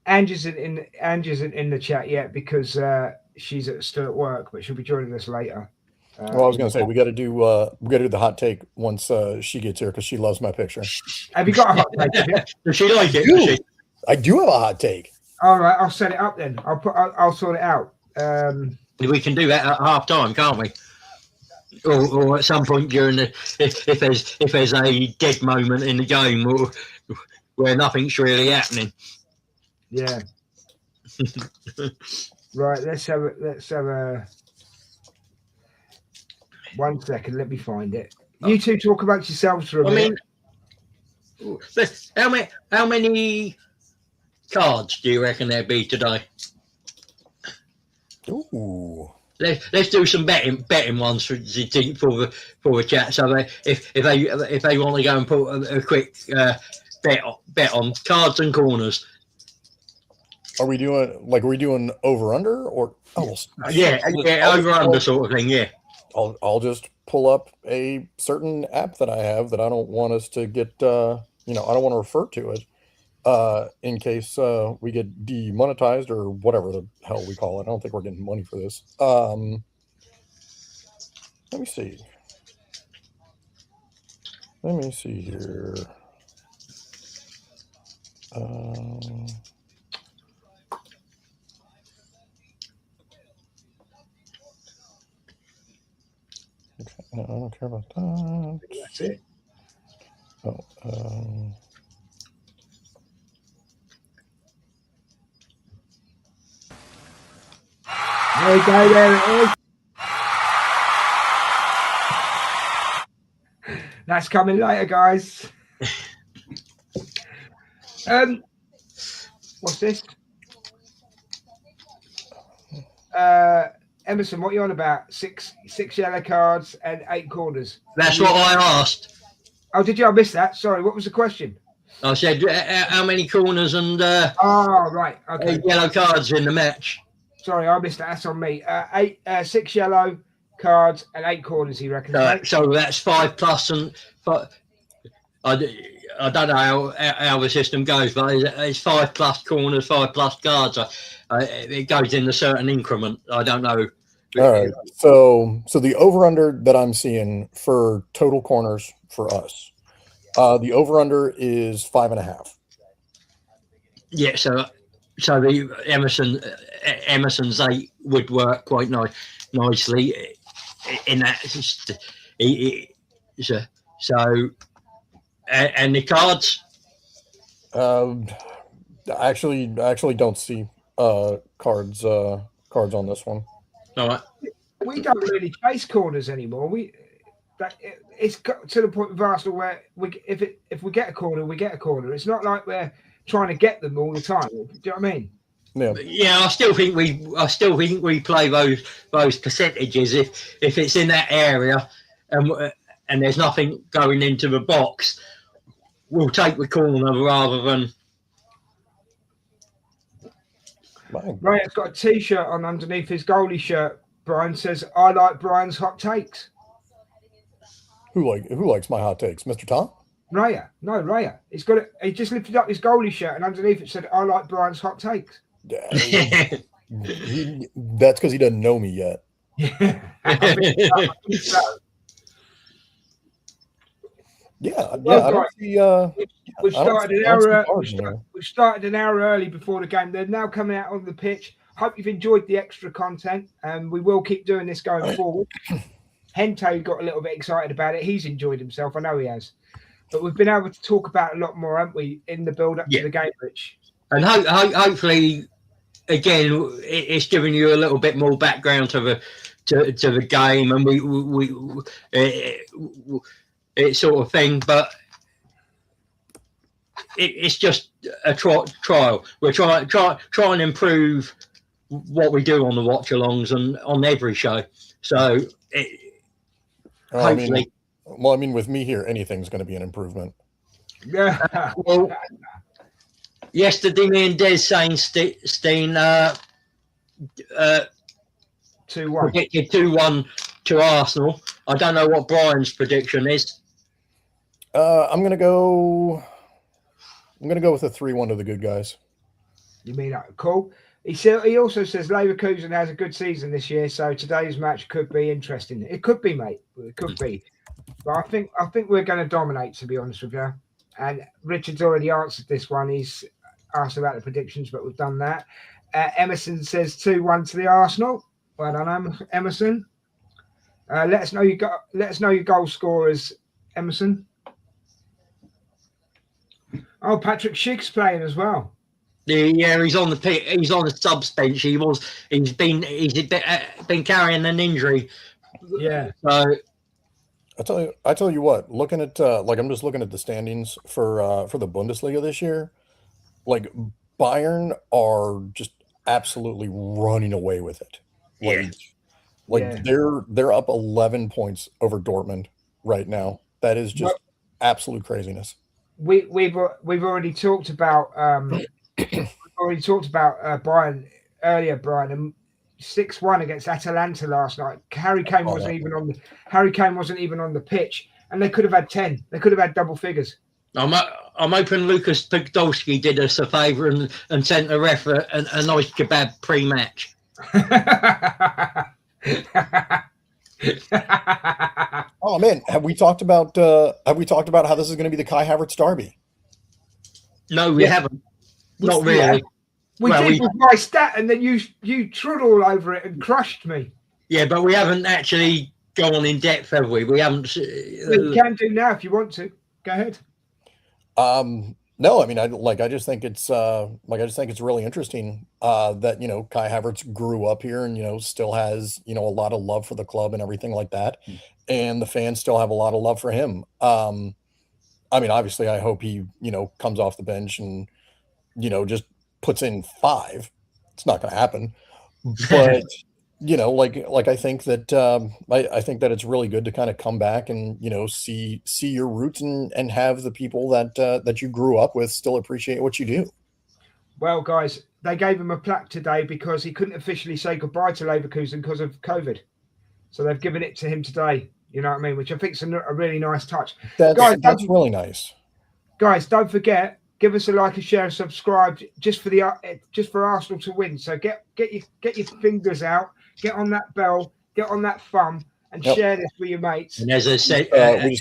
Ange isn't in the chat yet because she's still at work, but she'll be joining us later. Well, I was going to say we got to do the hot take once she gets here because she loves my picture. Have you got a hot take? Does she like it? I do have a hot take. All right, I'll set it up then. I'll sort it out. We can do that at half time, can't we? Or at some point during if there's a dead moment in the game where nothing's really happening. Yeah. Right. Let's have a. 1 second. Let me find it. You two talk about yourselves for a minute. How many cards do you reckon there'd be today? Ooh. Let's do some betting ones for the chat. So if they want to go and put a quick bet on cards and corners. Are we doing over under or yeah over under sort of thing? Yeah. I'll just pull up a certain app that I have that I don't want us to get. I don't want to refer to it in case we get demonetized or whatever the hell we call it. I don't think we're getting money for this. Let me see. Let me see here. I don't care about that. That's it. Oh, There you go, there it is. That's coming later, guys. What's this? Emerson, what are you on about? Six yellow cards and 8 corners. That's what I asked. Oh, did you? I missed that. Sorry, what was the question? I said how many corners and oh, right. Okay. yellow cards in the match. Sorry, I missed that. That's on me. 6 yellow cards and 8 corners, he reckons. Right? So that's 5 plus and 5. I don't know how the system goes, but it's 5 plus corners, 5 plus cards. It goes in a certain increment. I don't know. All right. So the over under that I'm seeing for total corners for us, the over under is 5.5. Yeah. So the Emerson's 8 would work quite nicely in that. So and the cards. I actually don't see cards on this one. All right. We don't really chase corners anymore. It's got to the point with Arsenal where if we get a corner, we get a corner. It's not like we're trying to get them all the time. Do you know what I mean? Yeah. I still think we play those percentages if it's in that area and there's nothing going into the box. We'll take the corner rather than. Right, it's got a T-shirt on underneath his goalie shirt. Brian says, "I like Brian's hot takes." Who likes my hot takes, Mr. Tom? Raya. No, Raya. He just lifted up his goalie shirt and underneath it said, "I like Brian's hot takes." That's because he doesn't know me yet. Yeah. We started an hour early before the game. They're now coming out on the pitch. Hope you've enjoyed the extra content, and we will keep doing this going forward. Hento got a little bit excited about it. He's enjoyed himself. I know he has. But we've been able to talk about a lot more, haven't we, in the build-up to the game, Rich? And hopefully, again, it's giving you a little bit more background to the game, and we it's sort of thing. But it's just a trial. We're trying and improve what we do on the watch-alongs and on every show. So hopefully. I mean, with me here, anything's going to be an improvement. Yeah. Well, yesterday, me and Des saying Steen 2-1 predicted 2-1 to Arsenal. I don't know what Brian's prediction is. I'm going to go with a 3-1 to the good guys. You mean that? Cool. He also says Leverkusen has a good season this year, so today's match could be interesting. It could be, mate. It could be. But I think we're going to dominate, to be honest with you. And Richard's already answered this one. He's asked about the predictions, but we've done that. Emerson says 2-1 to the Arsenal. Well done, Emerson. Let us know your goal scorers, Emerson. Oh, Patrick Schick's playing as well. Yeah, he's on the subs bench. He's been carrying an injury. Yeah. So I tell you what, looking at like I'm just looking at the standings for the Bundesliga this year. Like Bayern are just absolutely running away with it. Yeah. Like they're up 11 points over Dortmund right now. That is just absolute craziness. We've already talked about Bayern earlier, Brian, and 6-1 against Atalanta last night. Harry Kane wasn't even on the pitch, and they could have had 10. They could have had double figures. I'm hoping Lucas Podolski did us a favour and sent the ref a nice kebab pre-match. Oh man, have we talked about how this is going to be the Kai Havertz derby? No, we haven't. Not really. We did with my stat, and then you trod all over it and crushed me. Yeah, but we haven't actually gone in depth, have we? We haven't. You can do now if you want to. Go ahead. No, I mean, I just think it's really interesting that Kai Havertz grew up here and still has a lot of love for the club and everything like that, and the fans still have a lot of love for him. I mean, obviously, I hope he comes off the bench and just puts in 5. It's not going to happen, but I think that I think that it's really good to kind of come back and see your roots and have the people that you grew up with still appreciate what you do. Well, guys, they gave him a plaque today because he couldn't officially say goodbye to Leverkusen because of COVID, so they've given it to him today. You know what I mean? Which I think is a really nice touch. That's really nice. Guys, don't forget, give us a like, a share, and subscribe just for Arsenal to win. So get your fingers out. Get on that bell, get on that thumb, and share this with your mates. And as I said,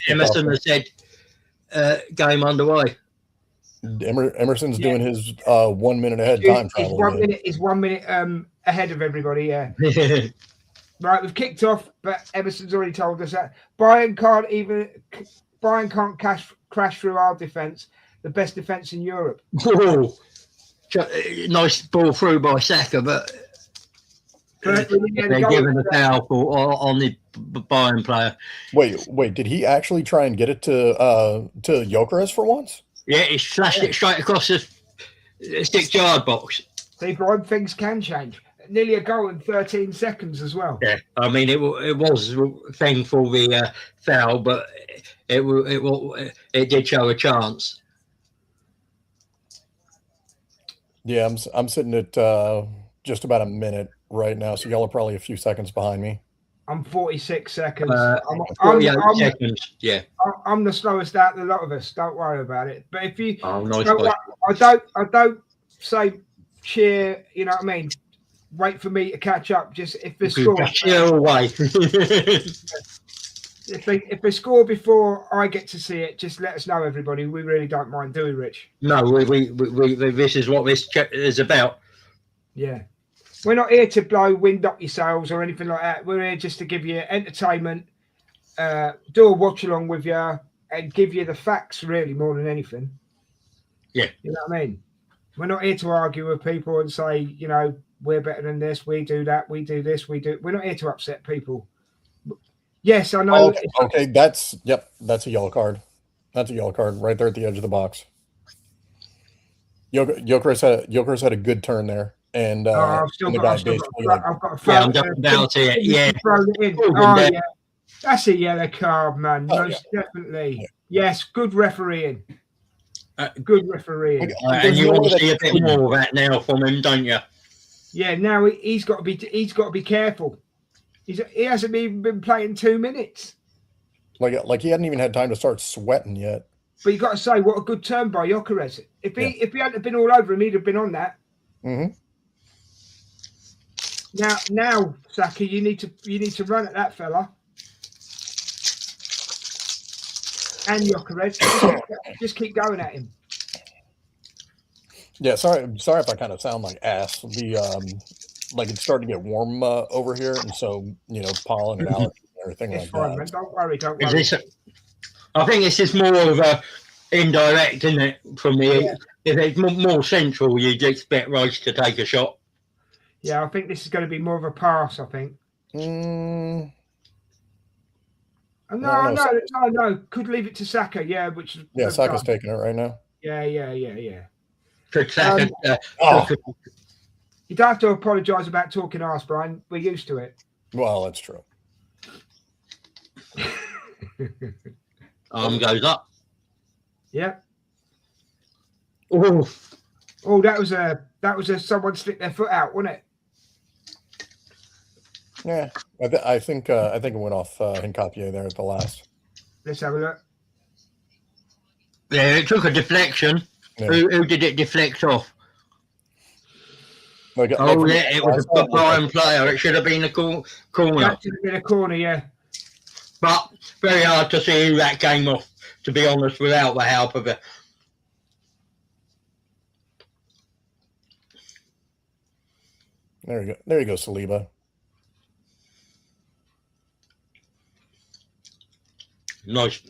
Emerson has said, game underway. Emerson's doing his 1 minute ahead time travel. He's 1 minute ahead of everybody. Yeah. Right, we've kicked off, but Emerson's already told us that Bayern can't crash through our defence, the best defence in Europe. Oh, nice ball through by Saka, but. They're giving a foul on the Bayern player. Wait! Did he actually try and get it to Gyökeres for once? Yeah, he slashed it straight across the 6-yard box. See, Brian, things can change. Nearly a goal in 13 seconds as well. Yeah, I mean it was a thing for the foul, but it did show a chance. Yeah, I'm sitting at just about a minute right now, so y'all are probably a few seconds behind me. I'm 46 seconds. Seconds. Yeah. I'm the slowest out of the lot of us. Don't worry about it. But if you, nice I don't say cheer. You know what I mean? Wait for me to catch up. Just if they score, away. if they score before I get to see it, just let us know, everybody. We really don't mind, do we, Rich? No, we this is what this is about. Yeah. We're not here to blow wind up your sails or anything like that. We're here just to give you entertainment, do a watch along with you, and give you the facts, really, more than anything. Yeah. You know what I mean? We're not here to argue with people and say, we're better than this, we do that, we do this, we do. We're not here to upset people. Yes, I know. Okay, that's a yellow card. That's a yellow card right there at the edge of the box. Gyökeres had a good turn there. And I've got a I'm down to it. Yeah. Yeah. That's a yellow card, man. Most definitely. Yeah. Yes, good refereeing. Good refereeing. And you want to see a bit more of that now from him, don't you? Yeah. Now he's got to be careful. He hasn't even been playing 2 minutes. Like he hadn't even had time to start sweating yet. But you got to say, what a good turn by Gyökeres. If he hadn't been all over him, he'd have been on that. Mm-hmm. Now, Saka, you need to run at that fella. And Gyökeres, just keep going at him. Yeah, sorry if I kind of sound like ass. It's starting to get warm over here, and so pollen and allergies and everything like fine, that. Man. Don't worry. I think this is more of a indirect, isn't it? From the if it's more central, you'd expect Rice to take a shot. Yeah, I think this is going to be more of a pass. I think. No. Could leave it to Saka. Yeah, which Saka's taking it right now. Yeah. You don't have to apologise about talking arse, Brian. We're used to it. Well, that's true. Arm goes up. Yeah. Oh, that was a someone slipped their foot out, wasn't it? Yeah, I think it went off Hincapié there at the last. Let's have a look. Yeah, it took a deflection. Yeah. Who did it deflect off? It was a Bayern player. It should have been a corner. That should have been a corner, yeah. But very hard to see who that came off, to be honest, without the help of it. There you go, Saliba. Nice.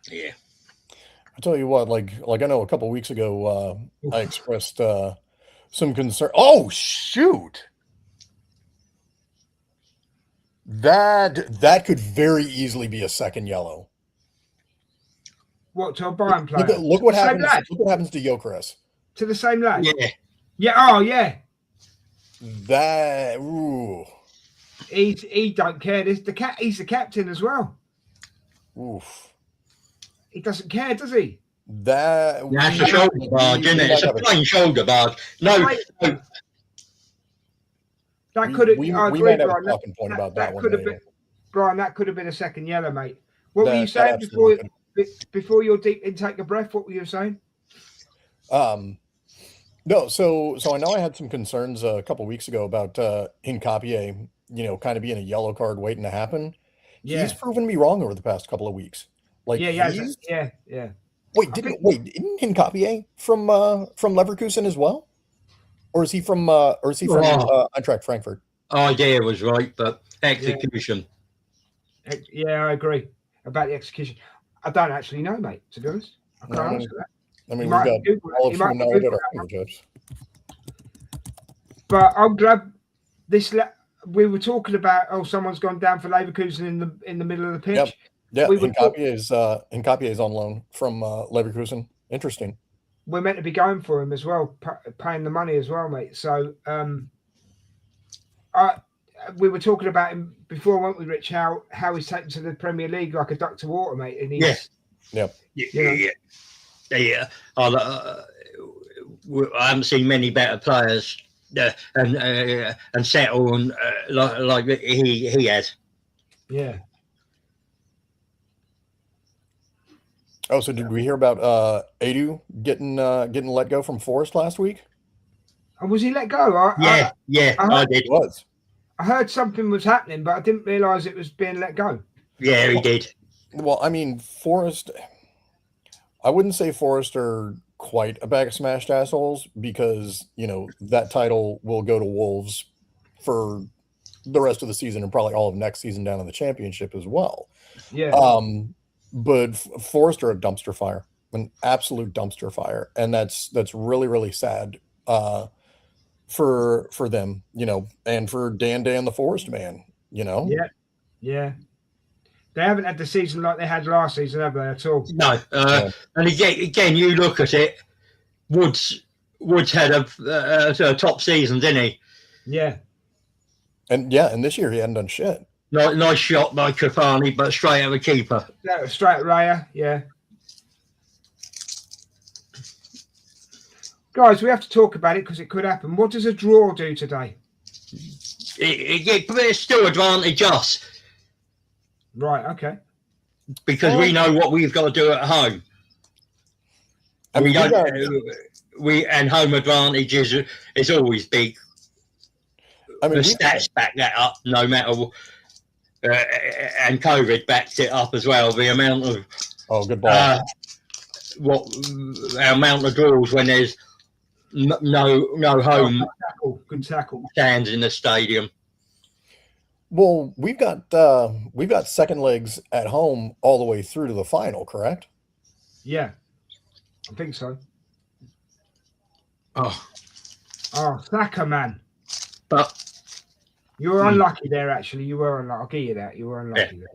Yeah. I tell you what, like I know a couple of weeks ago, I expressed some concern. Oh shoot! That could very easily be a second yellow. What, to a Bayern player? Look what happens. Look what happens to Gyökeres. To the same lad. Yeah. Yeah. Oh yeah. That. Ooh. He don't care. He's the captain as well. Oof. He doesn't care, does he? That's a shoulder barge, isn't it? It's a plain shoulder barge. No. That could have. We might have a talking point about that one. Brian, that could have been a second yellow, mate. What were you saying before your deep intake of breath? What were you saying? No, so I know I had some concerns a couple of weeks ago about Hincapié, kind of being a yellow card waiting to happen. Yeah. He's proven me wrong over the past couple of weeks. Like, yeah. Wait, isn't Hincapié from Leverkusen as well? Or is he from Eintracht Frankfurt? Idea was right, but execution. Yeah, I agree about the execution. I don't actually know, mate, to be honest. I can't answer that. I mean, we've got all of human knowledge at our fingertips. But I'm glad this. We were talking about someone's gone down for Leverkusen in the middle of the pitch. Yep. Hincapié is on loan from Leverkusen. Interesting. We're meant to be going for him as well, paying the money as well, mate. So, we were talking about him before, weren't we, Rich? How he's taken to the Premier League like a duck to water, mate. And he's, Yeah. I haven't seen many better players and settle and like he has. Yeah. Oh, so did we hear about Edu getting let go from Forest last week? Oh, was he let go? I did. It was. I heard something was happening, but I didn't realise it was being let go. Yeah, he did. Well, I mean, Forest. I wouldn't say Forest are quite a bag of smashed assholes because, that title will go to Wolves for the rest of the season and probably all of next season down in the championship as well. Yeah. But Forest are a dumpster fire, an absolute dumpster fire. And that's really, really sad for them, and for Dan, the Forest man, Yeah. Yeah. They haven't had the season like they had last season, have they, at all? No. And again, you look at it, Woods had a top season, didn't he? Yeah. And this year he hadn't done shit. Nice shot by Cavani, but straight at the keeper. Yeah, straight at Raya, yeah. Guys, we have to talk about it because it could happen. What does a draw do today? It's still advantage us. Right, okay. Because we know what we've got to do at home. And and home advantage is always big. I mean, the stats back that up, no matter what. And COVID backs it up as well. The amount of good ball. Our amount of draws when there's no home good tackle stands in the stadium. Well, we've got second legs at home all the way through to the final, correct? Yeah, I think so. Oh, Saka, man. But you were unlucky there. Actually, you were unlucky. I'll give you that. You were unlucky there.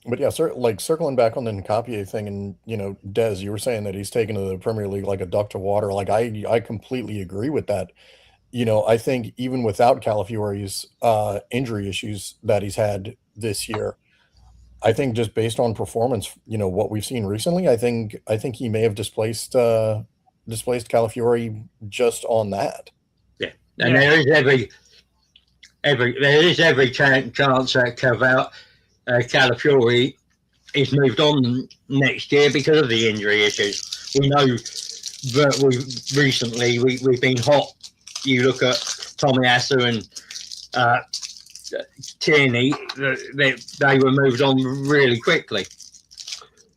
But yeah, like circling back on the Nkapie thing, and Des, you were saying that he's taken to the Premier League like a duck to water. Like I completely agree with that. I think even without Calafiori's injury issues that he's had this year, I think just based on performance, what we've seen recently, I think he may have displaced Calafiori just on that. Yeah, and there is every chance that Calafiori is moved on next year because of the injury issues. We know that we've been hot. You look at Tomiyasu and Tierney; they were moved on really quickly.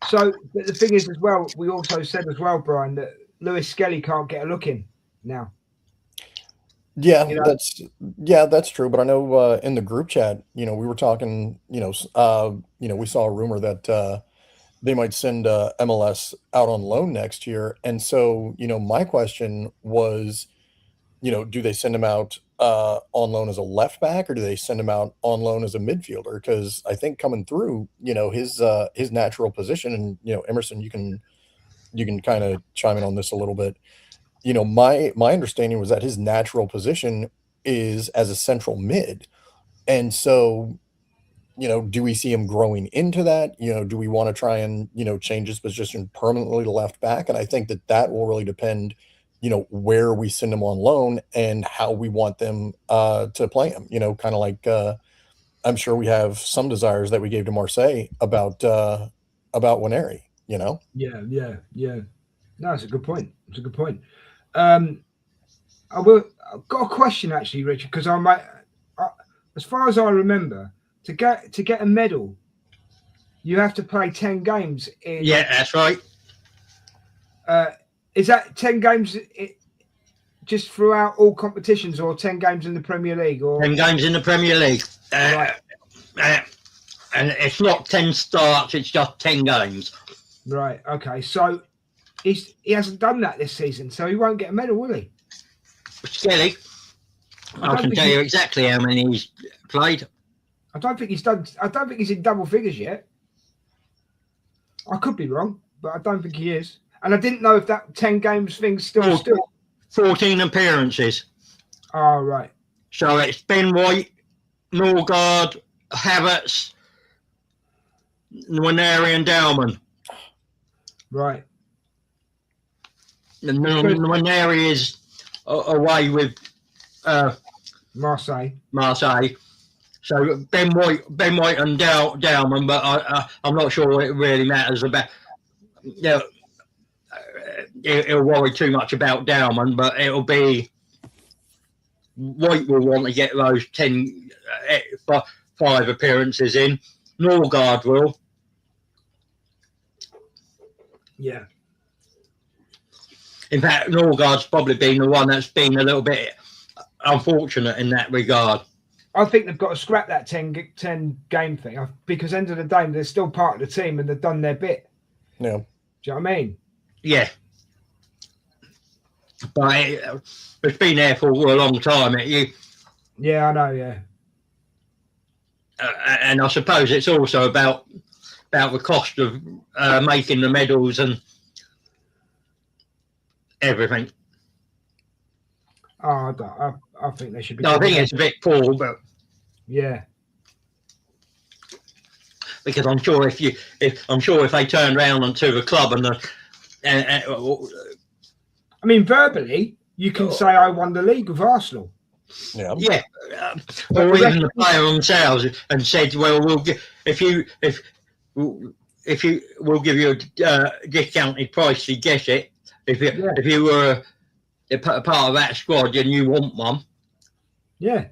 So, but the thing is, as well, we also said as well, Brian, that Lewis Skelly can't get a look in now. Yeah, that's true. But I know in the group chat, we were talking, we saw a rumor that they might send MLS out on loan next year. And so, my question was, do they send him out on loan as a left back, or do they send him out on loan as a midfielder? Because I think coming through, his natural position, and Emerson, you can kind of chime in on this a little bit. My understanding was that his natural position is as a central mid. And so, do we see him growing into that? Do we want to try and, change his position permanently to left back? And I think that will really depend, where we send him on loan and how we want them to play him, kind of like I'm sure we have some desires that we gave to Marseille about Waneri, Yeah. No, it's a good point. I've got a question actually, Richard, because as far as I remember, to get a medal, you have to play 10 games in. Yeah, that's right. Is that 10 games just throughout all competitions, or 10 games in the Premier League? Or 10 games in the Premier League. Right. And it's not 10 starts, it's just 10 games. Right, okay. So he hasn't done that this season, so he won't get a medal, will he? Skelly, I can tell you exactly how many he's played. I don't think he's in double figures yet. I could be wrong, but I don't think he is. And I didn't know if that 10 games thing still 14 appearances. Oh, right. So it's Ben White, Norgard, Havertz, Nwaneri and Dowman. Right. And Nwaneri is away with Marseille. So Ben White and Dowman, but I'm not sure it really matters about. It'll worry too much about Dowman, but it'll be White will want to get those 5 appearances in. Norgard will. Yeah. In fact, Norgard's probably been the one that's been a little bit unfortunate in that regard. I think they've got to scrap that 10 game thing, because end of the day, they're still part of the team and they've done their bit. Yeah. Do you know what I mean? Yeah. But it's been there for a long time. Yeah, I know, yeah. And I suppose it's also about the cost of making the medals and everything. Oh, I think they should be. I think it's a bit poor, but yeah. Because I'm sure if they turn around to the club I mean, verbally, you can say I won the league with Arsenal. Yeah. Yeah. Or even the player themselves and said, "Well, we'll give we'll give you a discounted price to get it if you were a part of that squad and you want one." Yeah,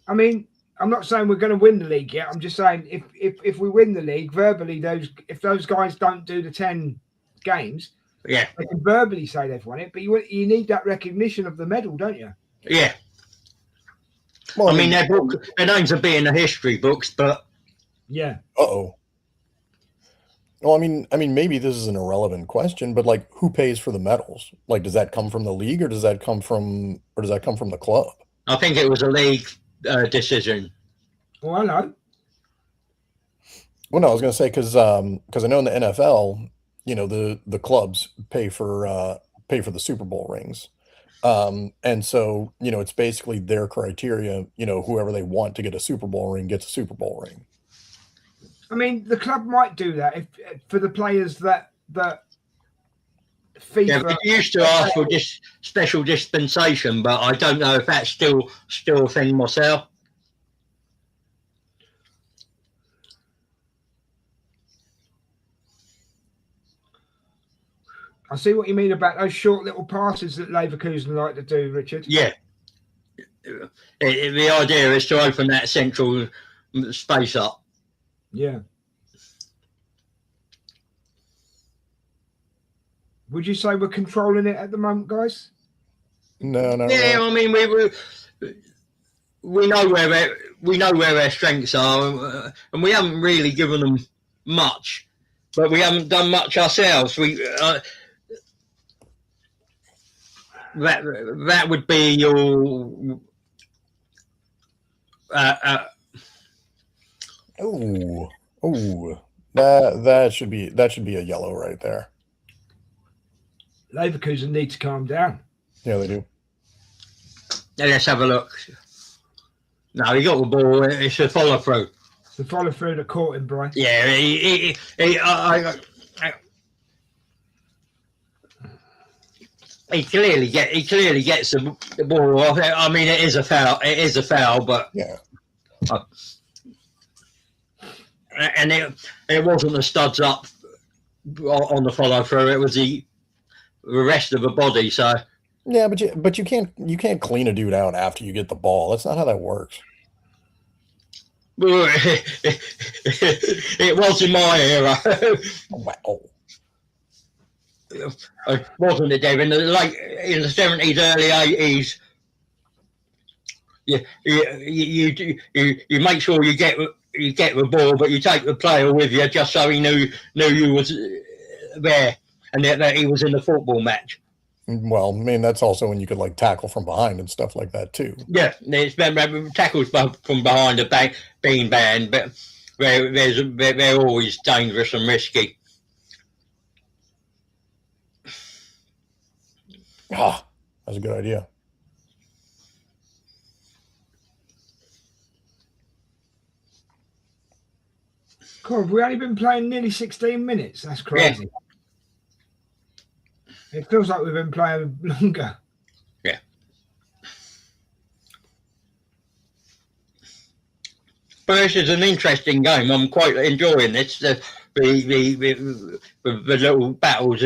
I mean, I'm not saying we're going to win the league yet. I'm just saying if we win the league, verbally, if those guys don't do the 10 games, yeah, they can verbally say they've won it, but you need that recognition of the medal, don't you? Yeah. Well, I mean, their names will be in the history books, but yeah. Uh-oh. Well, maybe this is an irrelevant question, but like, who pays for the medals? Like, does that come from the league, or does that come from the club? I think it was a league decision. Oh, hello. Well, no, I was going to say because I know in the NFL, the clubs pay for the Super Bowl rings, and so it's basically their criteria. Whoever they want to get a Super Bowl ring gets a Super Bowl ring. I mean, the club might do that if for the players that FIFA. Yeah, they used to ask for this special dispensation, but I don't know if that's still a thing myself. I see what you mean about those short little passes that Leverkusen like to do, Richard. Yeah. The idea is to open that central space up. Yeah. Would you say we're controlling it at the moment, guys? No. Yeah, I mean we know where their strengths are, and we haven't really given them much, but we haven't done much ourselves. That would be your. That should be a yellow right there. Leverkusen need to calm down. Yeah, they do. Let's have a look. No, he got the ball. It's a follow through. The follow through that caught him, Brian. Yeah, he clearly gets the ball off. I mean, it is a foul. It is a foul, but yeah. And it wasn't the studs up on the follow through. It was the rest of the body. So yeah, but you can't clean a dude out after you get the ball. That's not how that works. It was in my era. Wow. Wasn't it, Dave? In the 70s, early 80s, you make sure you get the ball, but you take the player with you just so he knew you was there and that he was in the football match. Well, I mean, that's also when you could like tackle from behind and stuff like that too. Yeah, tackles from behind are being banned, but they're always dangerous and risky. Ah, that's a good idea. God, we've only been playing nearly 16 minutes. That's crazy. Yeah. It feels like we've been playing longer. Yeah. But this is an interesting game. I'm quite enjoying this. The little battles.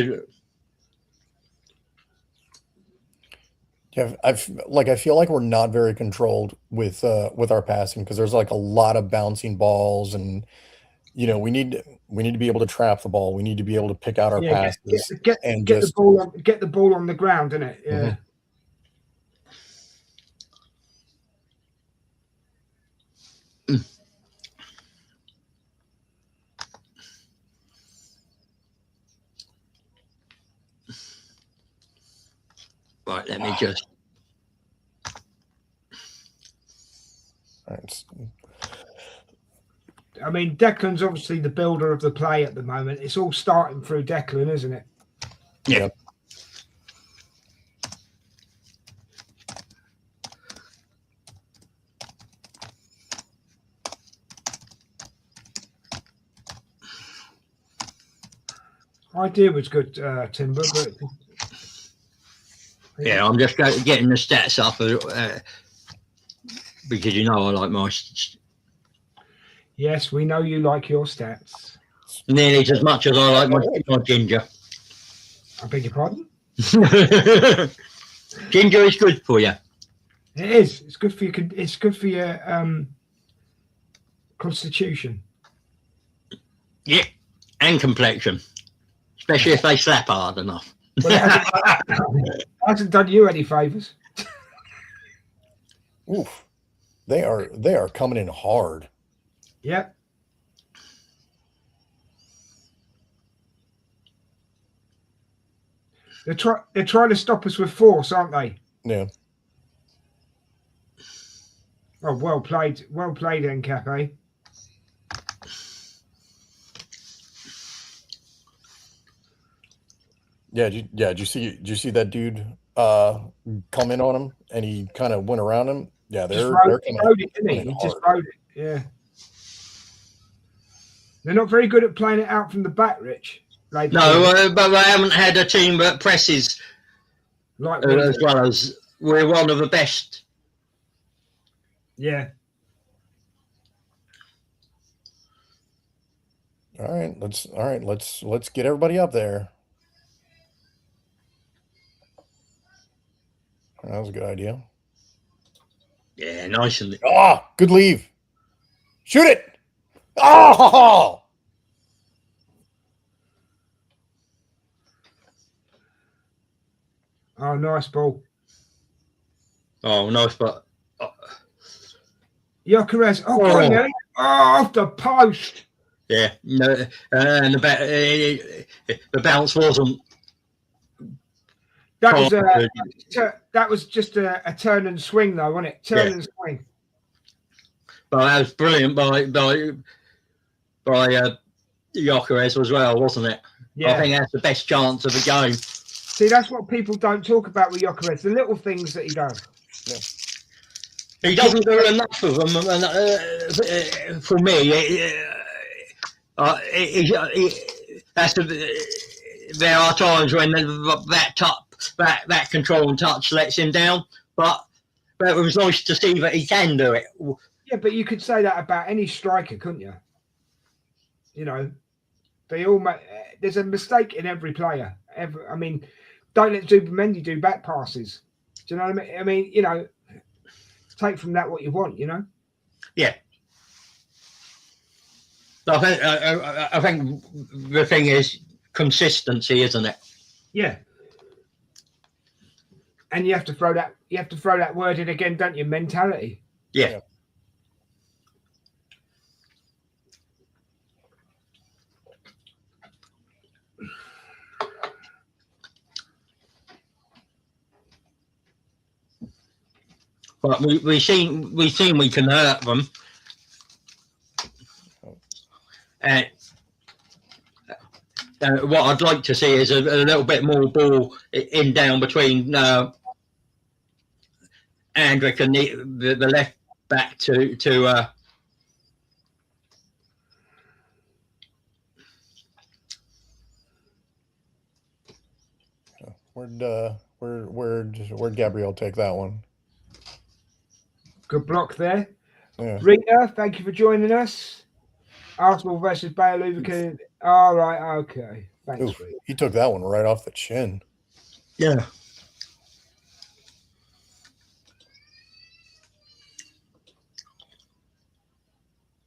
Yeah, I feel like we're not very controlled with our passing because there's like a lot of bouncing balls, and we need to be able to trap the ball. We need to be able to pick out our passes get the ball on the ground, innit? Yeah. Mm-hmm. Right, let me just. I mean, Declan's obviously the builder of the play at the moment. It's all starting through Declan, isn't it? Yeah. Idea was good, Timber, but. Yeah, I'm just getting the stats up because I like my. Yes, we know you like your stats. Nearly as much as I like my ginger. I beg your pardon? Ginger is good for you. It is. It's good for you. It's good for your constitution. Yeah, and complexion, especially if they slap hard enough. Well, it hasn't done you any favors. Oof, they are coming in hard. Yep. They're trying to stop us with force, aren't they? Yeah. Oh, well played, Nkape. Yeah, did you see that dude come in on him and he kind of went around him? Yeah, Just they're rode coming it, didn't he? in He just hard. rode it. Yeah. They're not very good at playing it out from the back, Rich. Like, No, but they haven't had a team that presses like as well as we're one of the best. Yeah. All right, let's get everybody up there. That was a good idea. Yeah, nice. Ah, good leave. Shoot it. Oh! Oh, nice ball. Oh, nice, but Gyökeres. Oh, go on, Nelly. Oh, off the post. yeah, no, and the bounce wasn't. That was just a turn and swing, though, wasn't it? Turn and swing. But that was brilliant by Gyökeres as well, wasn't it? Yeah. I think that's the best chance of the game. See, that's what people don't talk about with Gyökeres, the little things that he does. Yeah. He doesn't do enough of them, and for me, there are times when that control and touch lets him down, but it was nice to see that he can do it. Yeah, but you could say that about any striker, couldn't you? You know, they all there's a mistake in every player. I mean, don't let Zubimendi do back passes. Do you know what I mean? I mean, you know, take from that what you want, you know? Yeah. I think the thing is consistency, isn't it? Yeah. And you have to throw that word in again, don't you? Mentality. Yeah. But we seen we can hurt them, and what I'd like to see is a little bit more ball in down between Andrick and the left back to Where'd Gabriel take that one? Good block there. Yeah. Rita, thank you for joining us. Arsenal versus Bayer Leverkusen. All right, okay. Thanks, Rita. He took that one right off the chin. Yeah.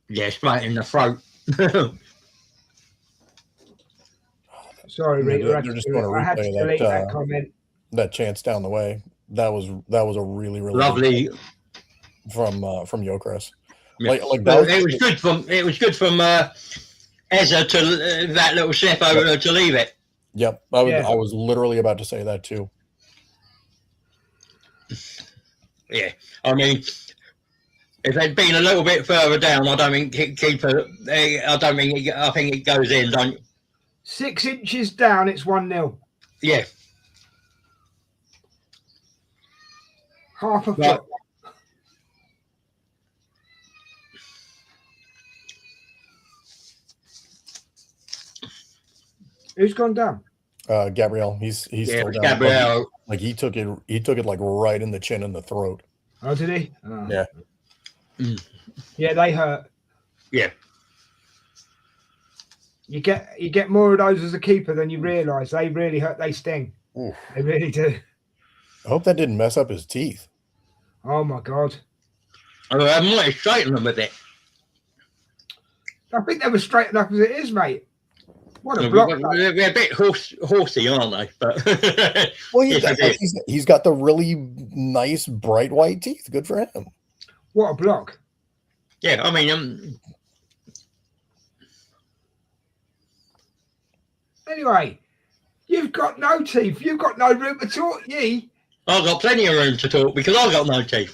Yes, right in the throat. Sorry, Rita. They're just going to I had to delete that comment. That chance down the way. That was a really Lovely from Gyökeres. Yeah. Like that it was good from Eza to that little step over to leave it. Yep, I was literally about to say that too. Yeah, I mean, if they'd been a little bit further down, I don't think keeper. I think it goes in. Don't 6 inches down, it's 1-0. Yeah. Half a foot. Who's gone down? Gabriel. He's still down. Gabriel. Like he took it like right in the chin and the throat. Oh, did he? Oh. Yeah. Yeah, they hurt. Yeah. You get more of those as a keeper than you realise. They really hurt. They sting. Oof. They really do. I hope that didn't mess up his teeth. Oh my God. I might have straightened them with it. I think they were straight enough as it is, mate. What a block! They're a bit horsey, aren't they? But well, he's got the really nice bright white teeth. Good for him. What a block! Yeah, I mean, anyway, You've got no teeth. You've got no room to talk, ye. I've got plenty of room to talk because I've got no teeth.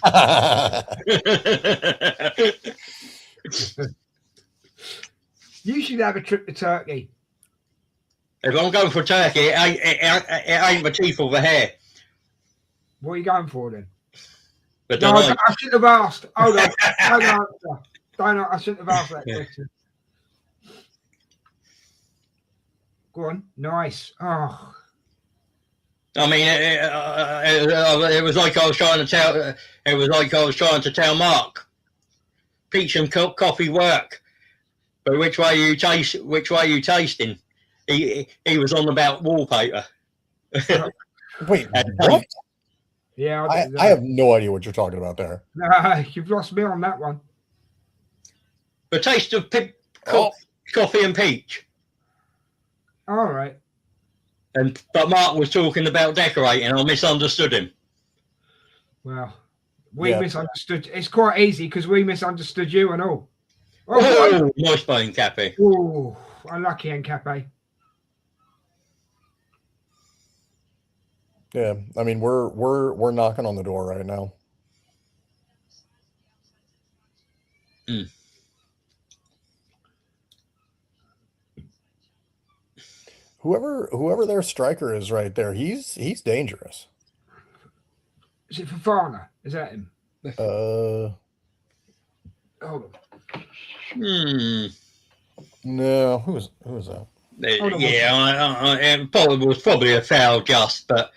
You should have a trip to Turkey. If I'm going for Turkey, it ain't my teeth or the hair. What are you going for then? But No, I shouldn't have asked. Hold on. Don't answer. I shouldn't have asked that question. Go on. Nice. Oh. I mean, it was like I was trying to tell. It was like I was trying to tell Mark. Peach and coffee work, but which way you tasting? He was on about wallpaper. Wait, what? Yeah, I have no idea what you're talking about there. No, you've lost me on that one. The taste of coffee and peach. All right. But Mark was talking about decorating. I misunderstood him. Well, we misunderstood. It's quite easy because we misunderstood you and all. Oh, nice bone, Cappy. Oh, unlucky, Cappy. Yeah, I mean we're knocking on the door right now. Mm. Whoever their striker is right there, he's dangerous. Is it Fofana? Is that him? Hold on. No, who was that? Yeah, it was probably a foul, just, but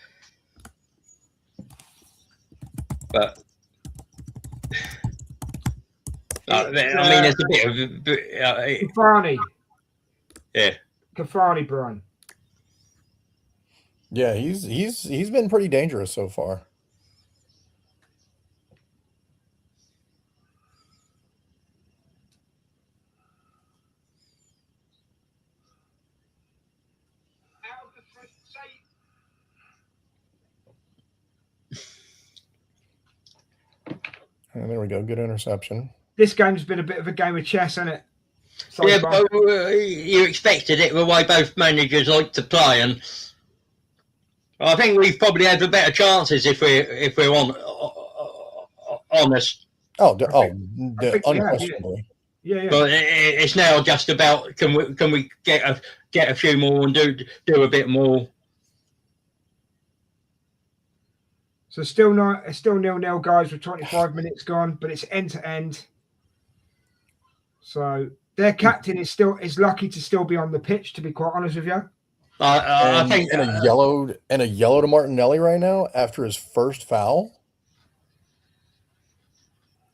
I mean, it's a bit of Cafani. Yeah, Cafani, Brian. Yeah, he's been pretty dangerous so far. And there we go. Good interception. This game's been a bit of a game of chess, hasn't it? So yeah, but you expected it the way both managers like to play, and I think we've probably had the better chances if we're honest. Unquestionably. Yeah. But it's now just about can we get a few more and do a bit more. So still 0-0, guys, with 25 minutes gone, but it's end to end. So their captain is lucky to still be on the pitch, to be quite honest with you. I think a yellow to Martinelli right now after his first foul.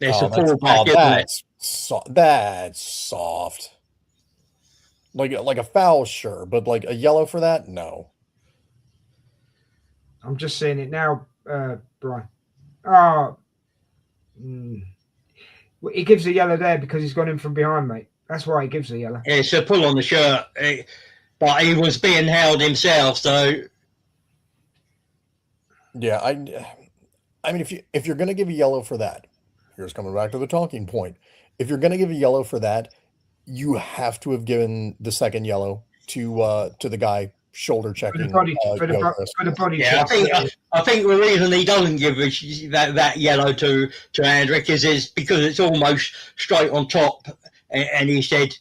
It's a fullback, that's soft. Like a foul, sure, but like a yellow for that, no. I'm just seeing it now, Brian. He gives a yellow there because he's gone in from behind, mate. That's why he gives a yellow. It's a pull on the shirt, but he was being held himself, so. Yeah, I mean, if you're going to give a yellow for that, here's coming back to the talking point. If you're going to give a yellow for that, you have to have given the second yellow to the guy shoulder checking. For the body yeah, I think the reason he doesn't give that yellow to Andrick is because it's almost straight on top, and he said,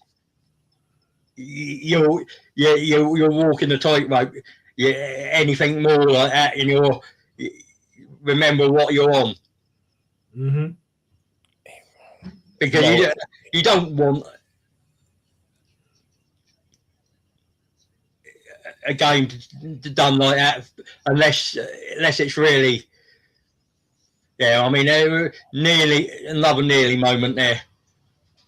"You're walking the tightrope. Yeah, anything more like that, and remember what you're on." Mm-hmm. Because you don't want a game done like that unless it's really. Yeah, I mean, another nearly moment there.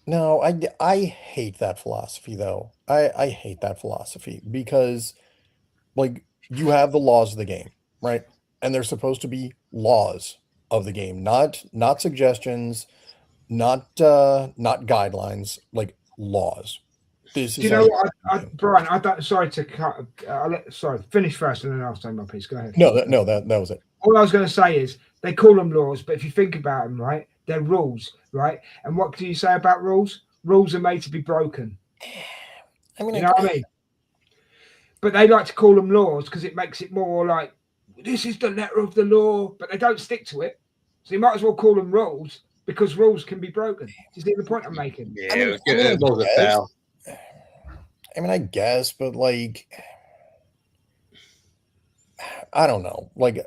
No, I hate that philosophy though. I hate that philosophy because, like, you have the laws of the game, right? And they're supposed to be laws of the game, not suggestions, not guidelines, like laws. This is. Do you know what, Brian? I don't. Sorry to cut. Finish first, and then I'll say my piece. Go ahead. No, that was it. All I was going to say is they call them laws, but if you think about them, right, they're rules, right? And what do you say about rules? Rules are made to be broken. I mean, you know what I mean? but they like to call them laws because it makes it more like this is the letter of the law, but they don't stick to it. So you might as well call them rules because rules can be broken. Do you see the point I'm making? Yeah, I mean, it was a foul. I mean, I guess, but like, I don't know. Like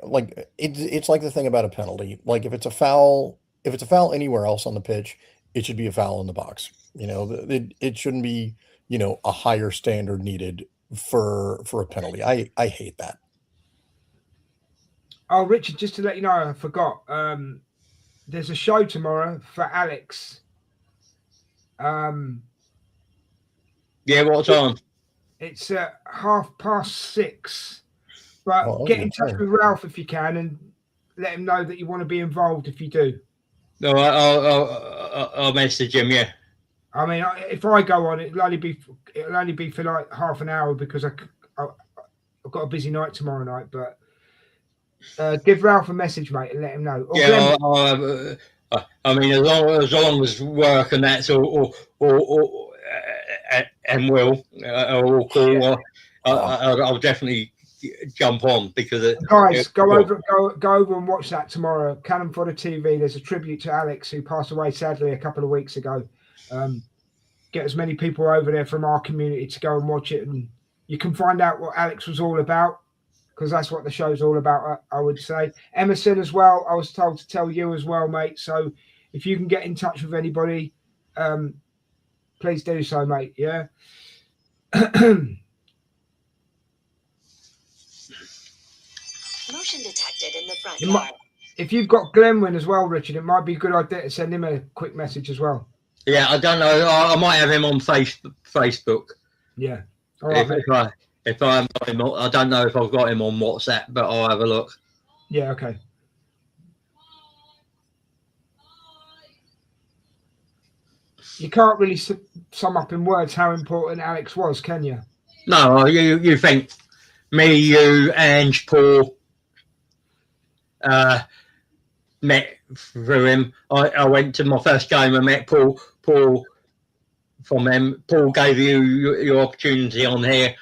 it's like the thing about a penalty. Like if it's a foul anywhere else on the pitch, it should be a foul in the box. You know, it shouldn't be, you know, a higher standard needed for a penalty. I hate that. Oh, Richard, just to let you know, I forgot. There's a show tomorrow for Alex. Yeah, what time? It's at 6:30. But Oh, get in touch with Ralph if you can and let him know that you want to be involved if you do. No, I'll message him. Yeah. I mean, if I go on, it'll only be for like half an hour because I've got a busy night tomorrow night. But give Ralph a message, mate, and let him know. Or Yeah, I mean, as long as work and that's all and will all cool, I'll definitely jump on because guys, go over and watch that tomorrow. Cannon Fodder TV. There's a tribute to Alex who passed away sadly a couple of weeks ago. Get as many people over there from our community to go and watch it, and you can find out what Alex was all about because that's what the show's all about. I would say Emerson as well. I was told to tell you as well, mate. So if you can get in touch with anybody, please do so, mate. Yeah. Motion detected in the front yard. If you've got Glenwyn as well, Richard, it might be a good idea to send him a quick message as well. Yeah, I don't know. I might have him on Facebook. Yeah. All right, if I haven't got him, I don't know if I've got him on WhatsApp, but I'll have a look. Yeah. Okay. You can't really sum up in words how important Alex was, can you? No, you think me, you, Ange, Paul met through him. I went to my first game and met Paul from them. Paul gave you your opportunity on here.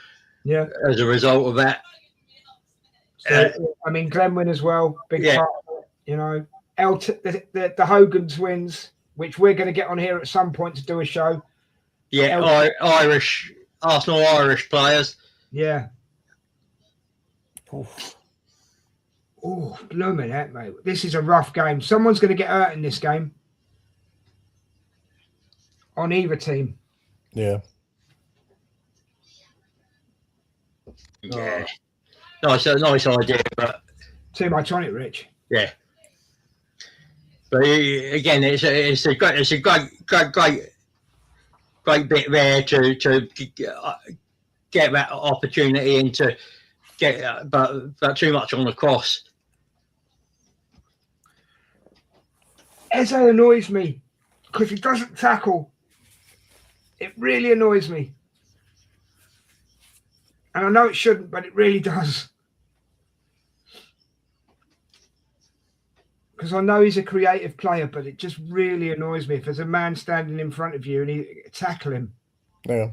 Yeah. As a result of that. So, I mean, Glenwyn as well, big part of it, you know. The Hogan twins, which we're going to get on here at some point to do a show. Yeah, Arsenal Irish players. Yeah. Oh, blooming heck, mate. This is a rough game. Someone's going to get hurt in this game. On either team. Yeah. Yeah. Nice idea, but too much on it, Rich. Yeah. But again, it's a great bit there to get that opportunity and to get, but too much on the cross. Eze annoys me because he doesn't tackle. It really annoys me. And I know it shouldn't, but it really does. Because I know he's a creative player, but it just really annoys me if there's a man standing in front of you and you tackle him. Yeah.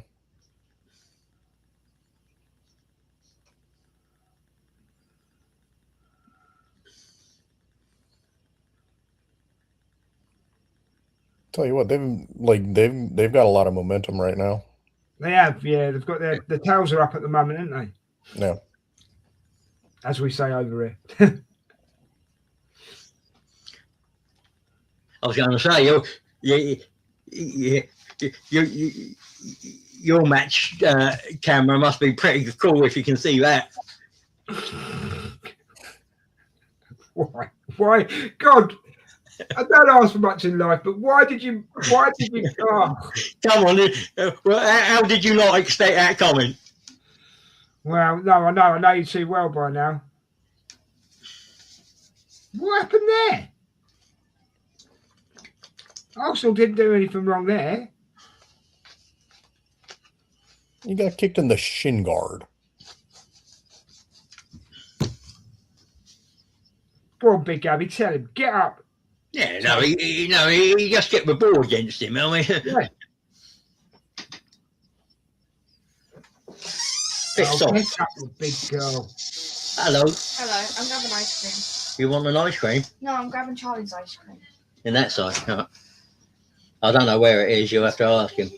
Tell you what, they've got a lot of momentum right now. They have, yeah. They've got the tails are up at the moment, aren't they? Yeah. As we say over here. I was going to say your match camera must be pretty cool if you can see that. Why? God, I don't ask for much in life, but why did you? Oh. Come on, how did you not expect that comment? Well, no, I know you too well by now. What happened there? Arsenal didn't do anything wrong there. You got kicked in the shin guard. Go on, Big Gabby, tell him, get up. Yeah, no, he just get the ball against him. I mean, yeah. Bit Oh, soft. get up, you big girl. Hello. Hello, I'm grabbing ice You want an ice cream? cream. No, I'm grabbing Charlie's ice cream. In that side. Right. I don't know where it is. You'll have to ask him.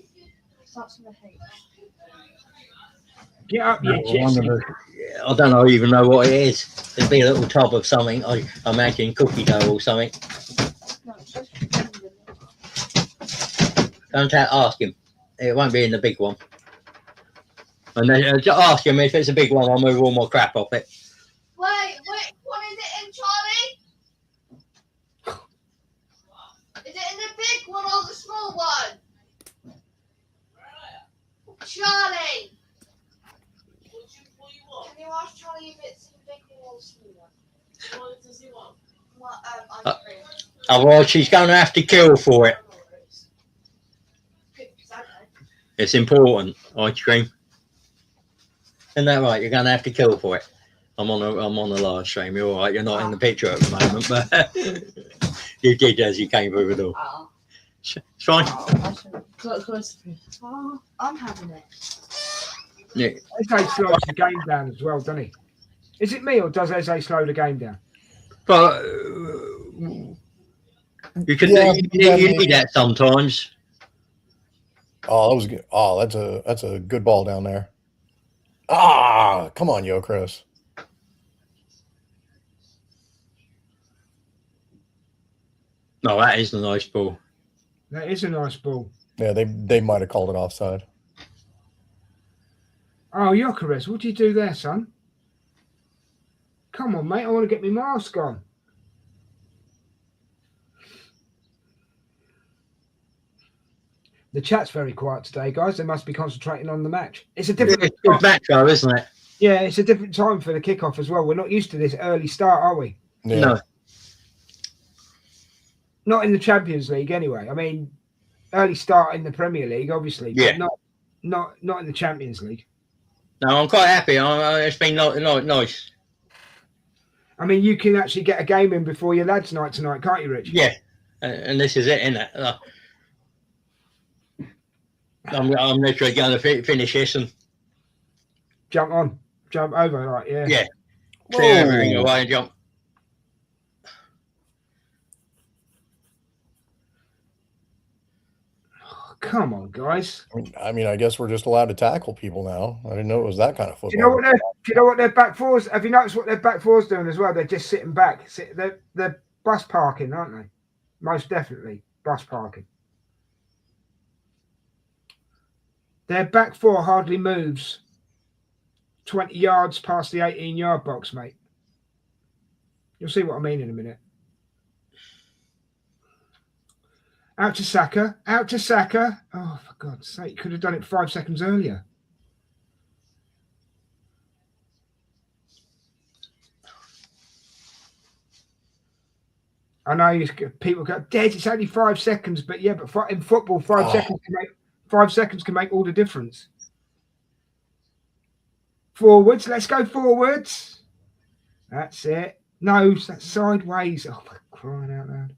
Starts with a H. Get up, you Jesse. I don't even know what it is. There'd be a little tub of something. I imagine cookie dough or something. No, it's just Don't ask him. It won't be in the big one. And then just ask him if it's a big one. I'll move all my crap off it. Wait, which one is it in, Charlie? Is it in the big one or the small one? Charlie! Can you ask Charlie if it's in the big one or the small one? What does he want? Ice cream. Otherwise, she's going to have to kill for it. It's important, ice cream. Isn't that right? You're going to have to kill for it. I'm on a live stream. You're all right. You're not in the picture at the moment, but you did as you came through the door. It's fine. I'm having it. Yeah. Eze slows the game down as well, doesn't he? Is it me or does Eze slow the game down? But you can you need that sometimes. Oh, that was good. Oh, that's a good ball down there. Ah, come on, yo, Chris. No, that is a nice ball. That is a nice ball. Yeah, they might have called it offside. Oh, Jokeres, what do you do there, son? Come on, mate. I want to get my mask on. The chat's very quiet today, guys. They must be concentrating on the match. It's a different It's a good match, though, isn't it? Yeah, it's a different time for the kickoff as well. We're not used to this early start, are we? Yeah. No. Not in the Champions League, anyway. I mean, early start in the Premier League, obviously, Yeah. but not in the Champions League. No, I'm quite happy. It's been nice. I mean, you can actually get a game in before your lads' night tonight, can't you, Rich? Yeah, and this is it, isn't it? I'm literally going to finish this and Jump over, right? Yeah. yeah, clear everything away and jump. Oh, come on, guys. I mean, I guess we're just allowed to tackle people now. I didn't know it was that kind of football. Do you know what their back fours? Have you noticed what their back fours doing as well? They're just sitting back. They're bus parking, aren't they? Most definitely bus parking. Their back four hardly moves 20 yards past the 18-yard box, mate. You'll see what I mean in a minute. Out to Saka. Out to Saka. Oh, for God's sake. You could have done it 5 seconds earlier. I know people go, Dad, it's only 5 seconds. But yeah, but in football, 5 seconds can make all the difference. Forwards. Let's go forwards. That's it. No, that's sideways. Oh, for crying out loud.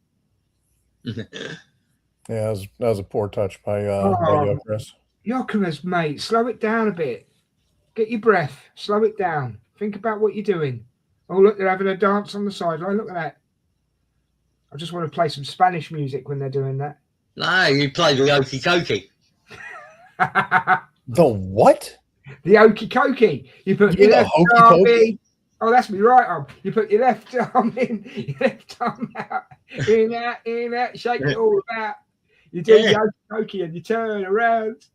Yeah, that was a poor touch by Jokeres. Jokeres, mate, slow it down a bit. Get your breath. Slow it down. Think about what you're doing. Oh, look, they're having a dance on the sideline. Look at that. I just want to play some Spanish music when they're doing that. No, you play the Okie Kokie. The what? The Okie Kokie. You put your left arm in. Oh, that's me right arm. You put your left arm in, your left arm out, in, out, shake it all about. You do the Okie Kokie and you turn around.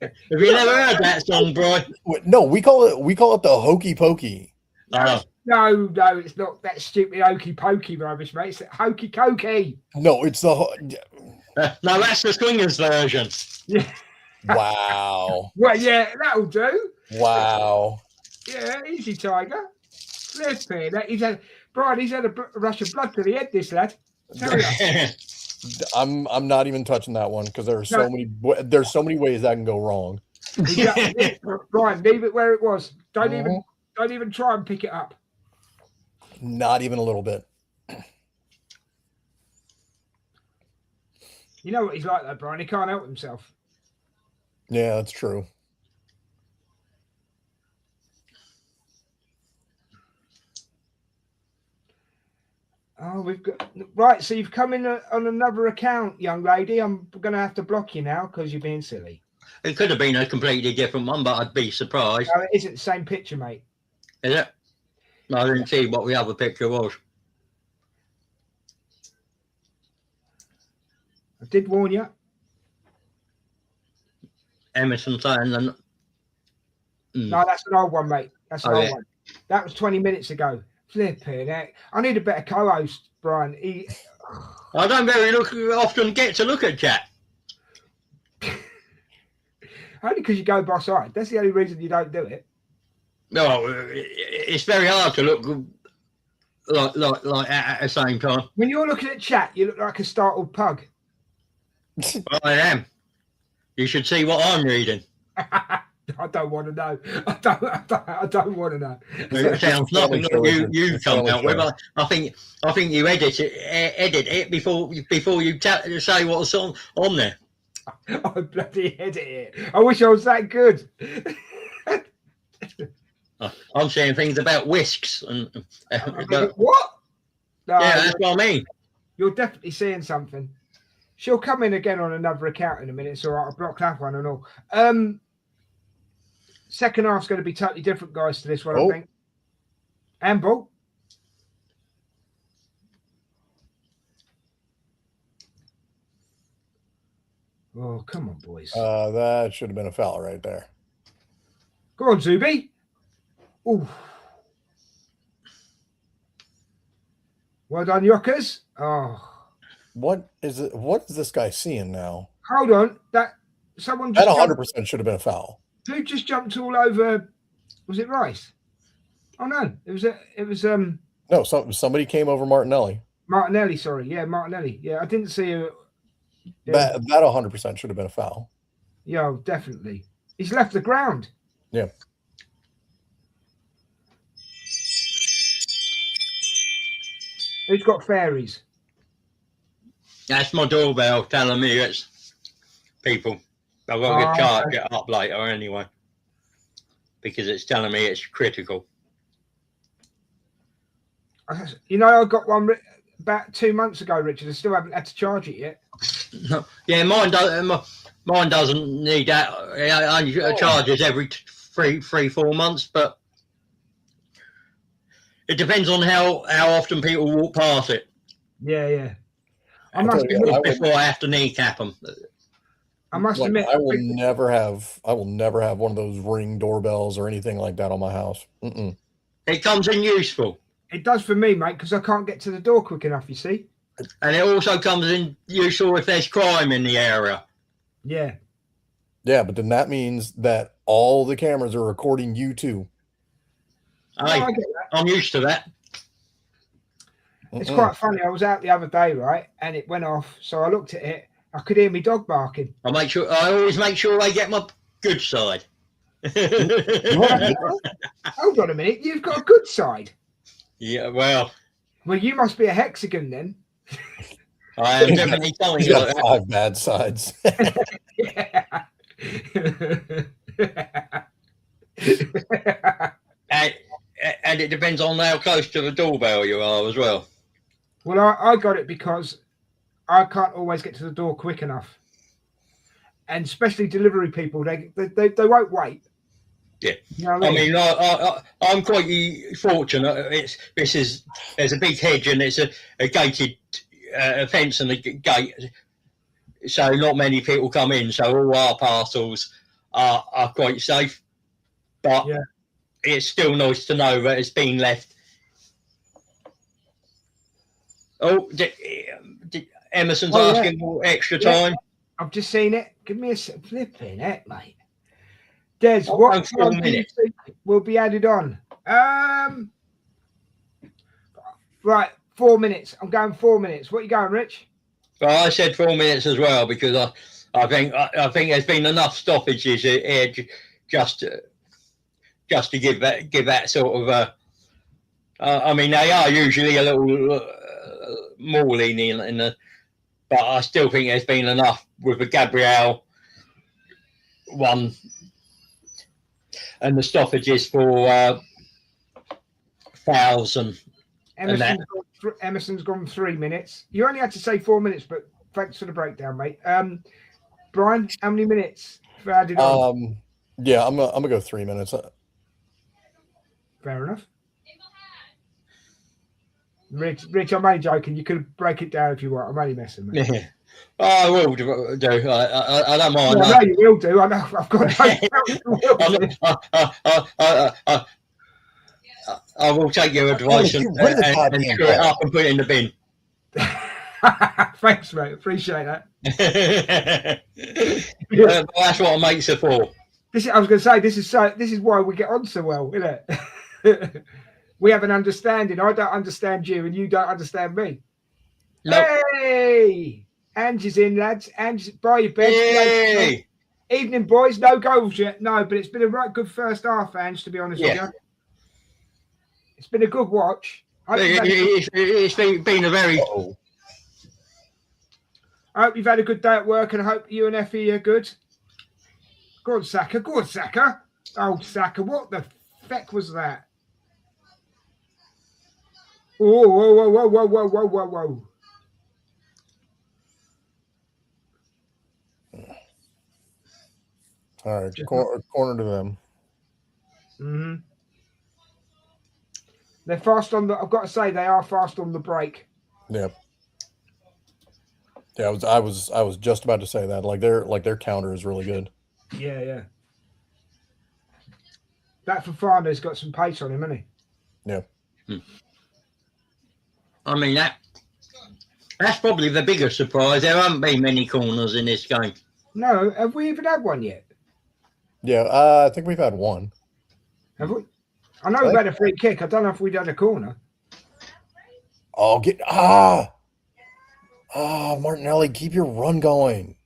Have you never heard that song, bro? No, we call it the hokey pokey. No, it's not that stupid Okie Pokey rubbish, mate. It's Hokey Kokie. No, it's the no, that's the swingers version. Yeah. Wow. Well, yeah, that'll do. Wow. Yeah, easy, Tiger. Flipping. He's had a rush of blood to the head, this lad. I'm not even touching that one because there's so many ways that can go wrong. Brian, leave it where it was. Don't even try and pick it up. Not even a little bit. You know what he's like, though, Brian. He can't help himself. Yeah, that's true. Oh, we've got right. So you've come in on another account, young lady. I'm going to have to block you now because you're being silly. It could have been a completely different one, but I'd be surprised. No, it isn't the same picture, mate. Is it? I didn't see what the other picture was. I did warn you. Emerson saying then. No, that's an old one, mate. That's an Oh, old yeah. one. That was 20 minutes ago. Flipping heck. I need a better co-host, Brian. I don't very often get to look at chat. Only because you go by side. That's the only reason you don't do it. No, it's very hard to look like at the same time. When you're looking at chat, you look like a startled pug. Well, I am. You should see what I'm reading. I don't want to know. I don't want to know. It sounds nothing like you come out with. I think you edit it before you say what's on there. I bloody edit it. I wish I was that good. I'm saying things about whisks and what? No, yeah, that's what I mean. You're definitely seeing something. She'll come in again on another account in a minute, so I'll block that one and all. Second half's going to be totally different, guys, to this one, I think. Handball. Oh, come on, boys. That should have been a foul right there. Go on, Zuby. Ooh. Well done, Yockers. Oh. What is it? What is this guy seeing now? Hold on. Someone just That 100% should have been a foul. Who just jumped all over? Was it Rice? Oh no, it was No, somebody came over Martinelli. Martinelli, sorry. Yeah, Martinelli. Yeah, I didn't see who. Yeah. That 100% should have been a foul. Yeah, definitely. He's left the ground. Yeah. Who's got fairies? That's my doorbell telling me it's people. I've got to get charged it up later anyway, because it's telling me it's critical. You know, I got one about 2 months ago, Richard. I still haven't had to charge it yet. Yeah, mine doesn't need that. It only charges every 3-4 months, but it depends on how often people walk past it. Yeah. I Before I have to kneecap them. I must admit, I will never have one of those Ring doorbells or anything like that on my house. It comes in useful. It does for me, mate, because I can't get to the door quick enough, you see. And it also comes in useful if there's crime in the area. Yeah. Yeah, but then that means that all the cameras are recording you too. I get that. I'm used to that. It's quite funny. I was out the other day, right, and it went off. So I looked at it. I could hear my dog barking. I always make sure I get my good side. Hold on a minute. You've got a good side. Yeah, well, you must be a hexagon then. I am definitely telling you got 5 bad sides. Yeah. And it depends on how close to the doorbell you are as well. Well, I got it because I can't always get to the door quick enough, and especially delivery people, they won't wait. Yeah, you know what I mean? I'm quite fortunate. There's a big hedge and it's a gated fence and a gate, so not many people come in. So all our parcels are quite safe, but it's still nice to know that it's been left. Oh, Emerson's asking for extra time. I've just seen it. Give me a flipping heck, mate. Des, what time do you think will be added on? Right, 4 minutes. I'm going 4 minutes. What are you going, Rich? Well, I said 4 minutes as well because I think there's been enough stoppages here just to give that sort of. I mean, they are usually a little more lenient but I still think there's been enough with the Gabriel one and the stoppages for fouls and Emerson's gone 3 minutes. You only had to say 4 minutes, but thanks for the breakdown, mate. Brian, how many minutes for added on? Yeah, I'm gonna go 3 minutes. Fair enough. Rich, I'm only joking. You could break it down if you want. I'm only messing, mate. Yeah. Oh, I will do. I don't mind. Yeah, I know you will do. I know. I've got I will take your advice and screw it up and put it in the bin. Thanks, mate. Appreciate that. That's what mates are for. I was going to say this is why we get on so well, isn't it? We have an understanding. I don't understand you, and you don't understand me. Nope. Hey, Angie's in, lads. Angie, buy your bed. Hey. Evening, boys. No goals yet. No, but it's been a right good first half, Ange, to be honest with you. It's been a good watch. It's been a very. I hope you've had a good day at work, and I hope you and Effie are good. Go on, Saka. Go on, Saka. Oh, Saka. What the feck was that? Whoa, whoa, whoa, whoa, whoa, whoa, whoa, whoa, whoa. All right, corner to them. Mm-hmm. They're fast on the. I've got to say, they are fast on the break. Yeah. Yeah, I was just about to say that. Like their counter is really good. Yeah, yeah. That Fofana's got some pace on him, hasn't he? Yeah. I mean that's probably the biggest surprise. There haven't been many corners in this game. No, have we even had one yet? Yeah, I think we've had one. Have we? I know we've had a free kick. I don't know if we'd had a corner. Oh, Martinelli, keep your run going.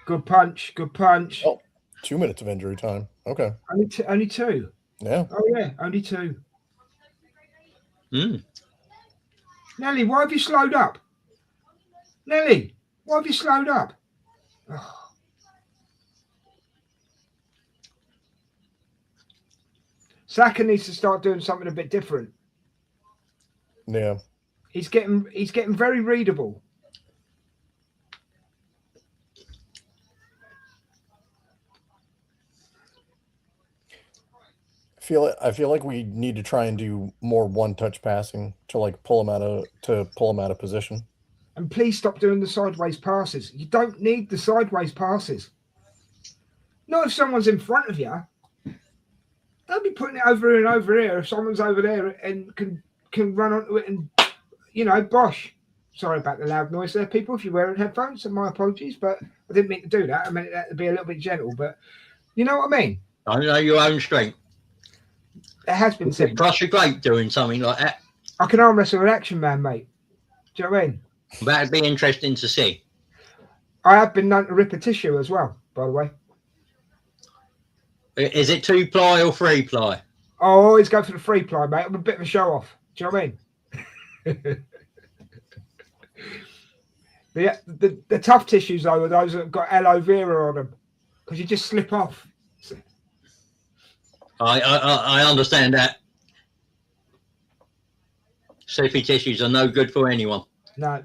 Good punch. Good punch. Oh, 2 minutes of injury time. Okay. Only two. Yeah. Oh yeah, only two. Mm. Nelly, why have you slowed up? Nelly, why have you slowed up? Oh. Saka needs to start doing something a bit different. Yeah. He's getting very readable. I feel like we need to try and do more one-touch passing to like pull him out of position. And please stop doing the sideways passes. You don't need the sideways passes. Not if someone's in front of you. Don't be putting it over and over here if someone's over there and can run onto it and, bosh. Sorry about the loud noise there, people. If you're wearing headphones, and my apologies, but I didn't mean to do that. I meant that to be a little bit gentle, but you know what I mean? I know your own strength. It has been said. Plus, you're great doing something like that. I can arm wrestle an action man, mate. Do you know what I mean? That'd be interesting to see. I have been known to rip a tissue as well, by the way. Is it 2-ply or 3-ply? I always go for the 3-ply, mate. I'm a bit of a show off. Do you know what I mean? The tough tissues, though, are those that have got aloe vera on them because you just slip off. I understand that. Slippy tissues are no good for anyone. No.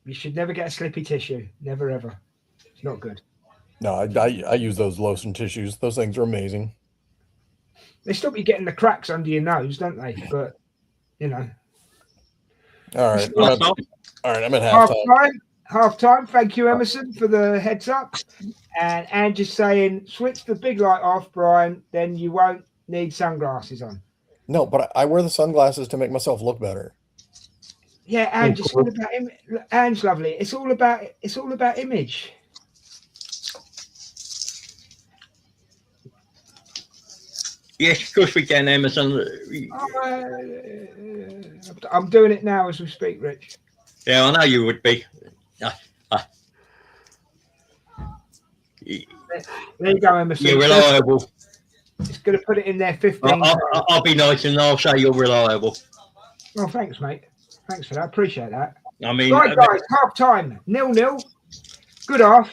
You should never get a slippy tissue. Never, ever. It's not good. No, I use those lotion tissues. Those things are amazing. They stop you getting the cracks under your nose, don't they? But, All right. I'm at halftime. Half time. Thank you, Emerson, for the heads up. And Andrew's saying, switch the big light off, Brian, then you won't need sunglasses on. No, but I wear the sunglasses to make myself look better. Yeah, Ange, it's all about Ange, lovely. It's all about image. Yes, of course we can, Emerson. I'm doing it now as we speak, Rich. Yeah, I know you would be. There you go, Emerson. You're reliable. It's going to put it in there 15. I'll be nice and I'll say you're reliable. Oh, thanks, mate. Thanks for that. Appreciate that. I mean, right, guys, half time. 0-0. Good half.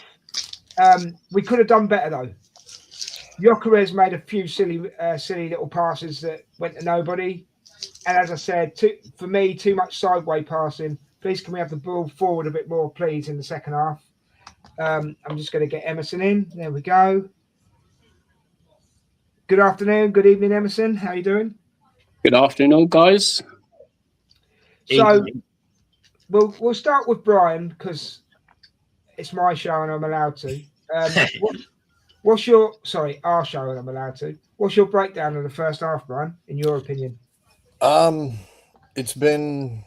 We could have done better, though. Gyökeres made a few silly little passes that went to nobody. And as I said, for me, too much sideway passing. Please, can we have the ball forward a bit more, please, in the second half? I'm just going to get Emerson in. There we go. Good afternoon, good evening, Emerson. How are you doing? Good afternoon, guys. So we'll start with Brian because it's my show and I'm allowed to. What's your our show and I'm allowed to. What's your breakdown of the first half, Brian, in your opinion? It's been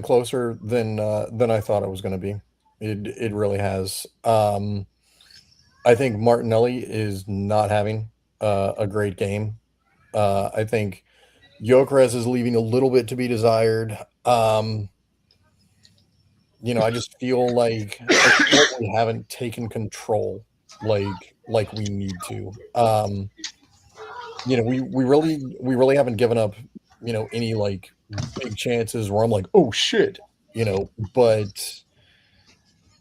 closer than I thought it was going to be. It really has. I think Martinelli is not having a great game. I think Gyökeres is leaving a little bit to be desired. I just feel like we haven't taken control like we need to. We really haven't given up, any like big chances where I'm like, oh shit, but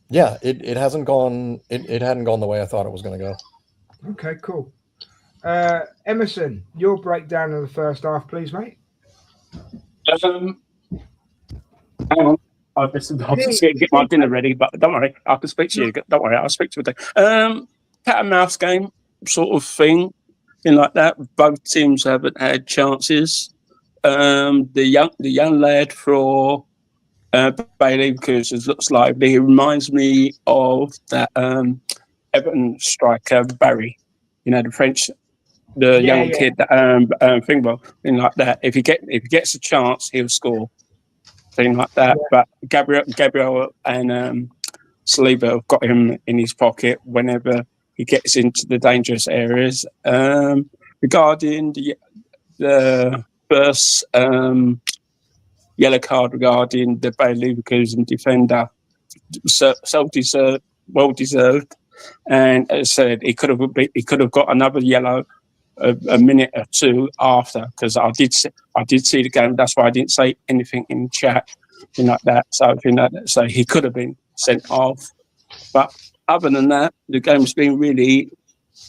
yeah, it hasn't gone it hadn't gone the way I thought it was going to go. Okay, cool. Emerson, your breakdown of the first half, please, mate. Hang on. I'll just get my dinner ready, but don't worry, I can speak to you. Don't worry, I'll speak to you. Cat and mouse game sort of thing like that. Both teams haven't had chances. The young lad for Bayer Leverkusen looks like he reminds me of that Everton striker Barry, the French, young kid that thing like that. If he gets a chance, he'll score. Thing like that. Yeah. But Gabriel and Saliba have got him in his pocket whenever he gets into the dangerous areas. Regarding the first yellow card regarding the Bayer Leverkusen defender, well deserved. And as I said, he could have got another yellow a minute or two after, because I did see the game. That's why I didn't say anything in chat, like that. So he could have been sent off. But other than that, the game's been really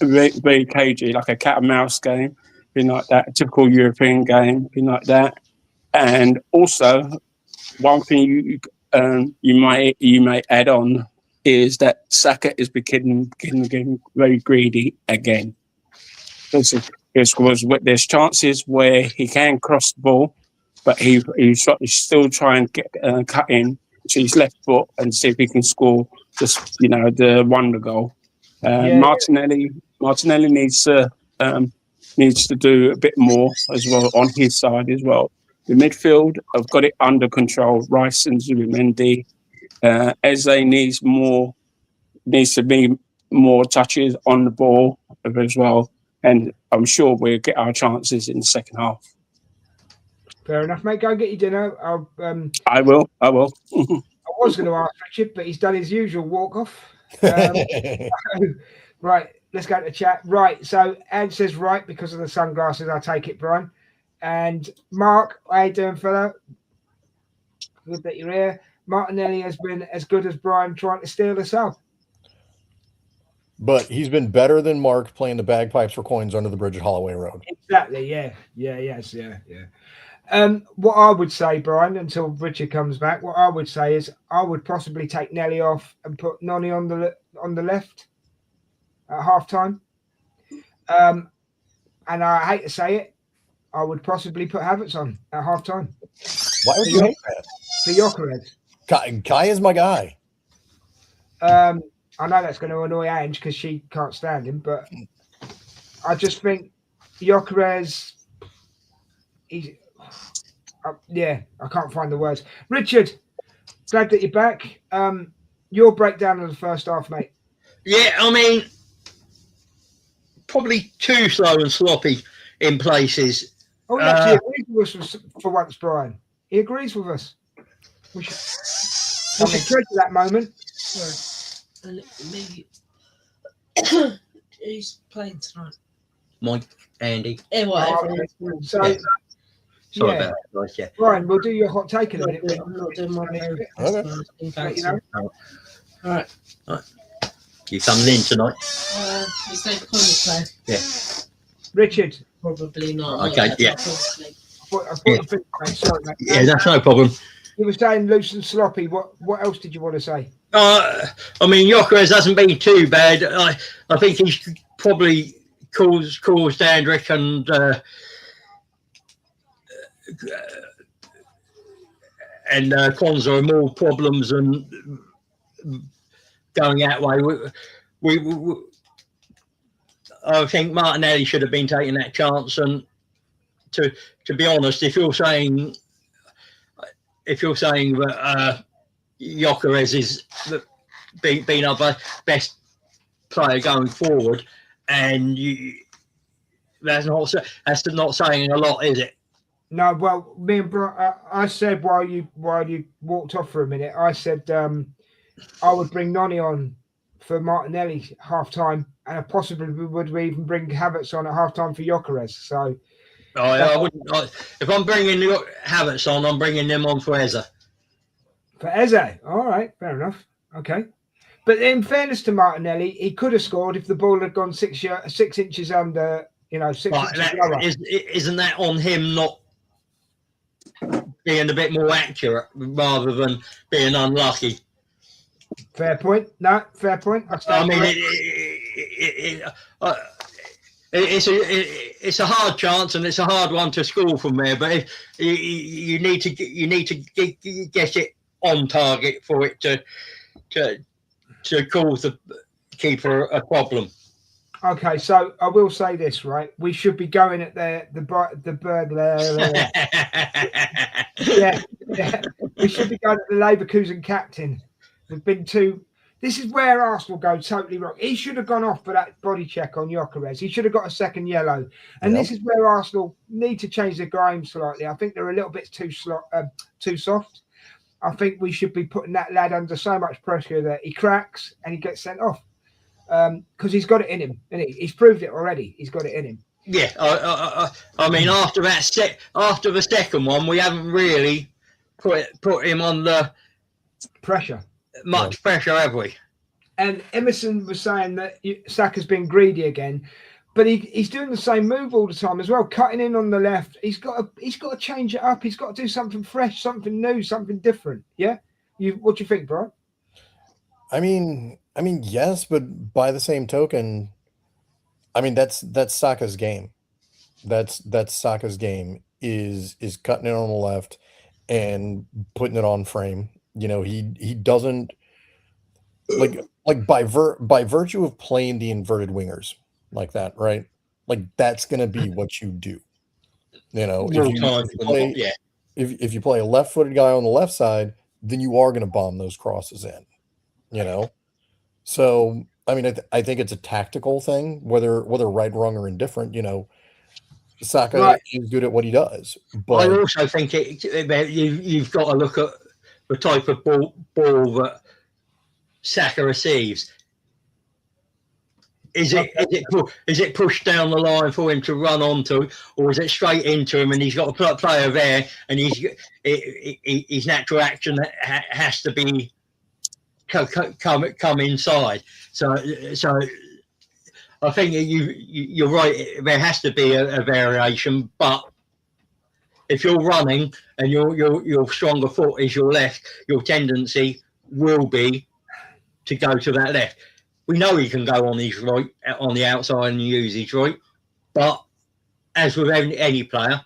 very, very cagey, like a cat and mouse game, like that, a typical European game, like that. And also, one thing you might add on is that Saka is becoming very greedy again. There's chances where he can cross the ball, but he's still trying to get cut in to his left foot and see if he can score just the wonder goal. Martinelli needs to do a bit more as well on his side as well. The midfield have got it under control. Rice and Zubimendi. Eze needs to be more touches on the ball as well. And I'm sure we'll get our chances in the second half. Fair enough, mate. Go and get your dinner. I will. I was going to ask Richard, but he's done his usual walk off. Right, let's go to chat. Right, so Ed says right because of the sunglasses. I take it, Brian. And Mark, how you doing, fella? Good that you're here. Martinelli has been as good as Brian trying to steal us up. But he's been better than Mark playing the bagpipes for coins under the bridge at Holloway Road. Exactly, yeah. What I would say, Brian, until Richard comes back, what I would say is I would possibly take Nelly off and put Noni on the left at half time. And I hate to say it, I would possibly put Havertz on at half time. Why would you hate that? For Gyökeres. Kai is my guy. I know that's going to annoy Ange because she can't stand him, but I just think Gyökeres, I can't find the words. Richard, glad that you're back. Your breakdown of the first half, mate. Yeah, I mean, probably too slow and sloppy in places. Oh, he actually agrees with us for once, Brian. He agrees with us. We should treasure that moment. Maybe he's playing tonight. Mike, Andy. Yeah, whatever. So, Sorry about that, guys. Yeah. Brian, we'll do your hot take in a minute. I'm not doing my Okay. All right. You coming in tonight? It's like Commentary. Yeah. Richard. Probably not. Okay, Not yeah. obviously. I thought you finished, mate. Sorry, mate. Yeah, that's no problem. You were saying loose and sloppy. What else did you want to say? I mean, Jokeres hasn't been too bad. I think he's probably caused Andrick and Kwanzaa more problems than going that way. I think Martinelli should have been taking that chance. And to be honest, if you're saying that Jokeres is being our best player going forward, and that's not saying a lot, is it? No, well, me and Brian, I said while you walked off for a minute, I said I would bring Noni on for Martinelli half time, and I possibly would even bring Havertz on at half time for Jokeres. So, I wouldn't. If I'm bringing Havertz on, I'm bringing them on for Eze. For Eze, all right, fair enough. Okay, but in fairness to Martinelli, he could have scored if the ball had gone 6 inches under. 6 inches lower. Isn't that on him not being a bit more accurate rather than being unlucky? Fair point. No, fair point. I mean, it's a hard chance and it's a hard one to score from there. But if you need to get it on target for it to cause the keeper a problem. Okay, so I will say this, right? We should be going at the burglar. yeah, we should be going at the Leverkusen captain. We've been too. This is where Arsenal go totally wrong. He should have gone off for that body check on Jokeres. He should have got a second yellow. And This is where Arsenal need to change their game slightly. I think they're a little bit too soft. I think we should be putting that lad under so much pressure that he cracks and he gets sent off. Because he's got it in him, and he's proved it already. He's got it in him. Yeah, I mean, after the second one, we haven't really put him under pressure. Much pressure, have we? And Emerson was saying that Saka's been greedy again, but he's doing the same move all the time as well, cutting in on the left. He's got to change it up. He's got to do something fresh, something new, something different. Yeah, what do you think, Brian? I mean, yes, but by the same token, I mean that's Saka's game. That's Saka's game is cutting it on the left and putting it on frame. He doesn't like by virtue of playing the inverted wingers like that, right? Like that's gonna be what you do. If you play a left-footed guy on the left side, then you are gonna bomb those crosses in. So I mean, I think it's a tactical thing, whether right, wrong, or indifferent. Saka is good at what he does. But I also think you've got to look at the type of ball that Saka receives. Is it pushed down the line for him to run onto, or is it straight into him and he's got a player there and his natural action has to be come inside? So I think you're right. There has to be a variation, but if you're running and your stronger foot is your left, your tendency will be to go to that left. We know he can go on his right, on the outside, and use his right, but as with any player,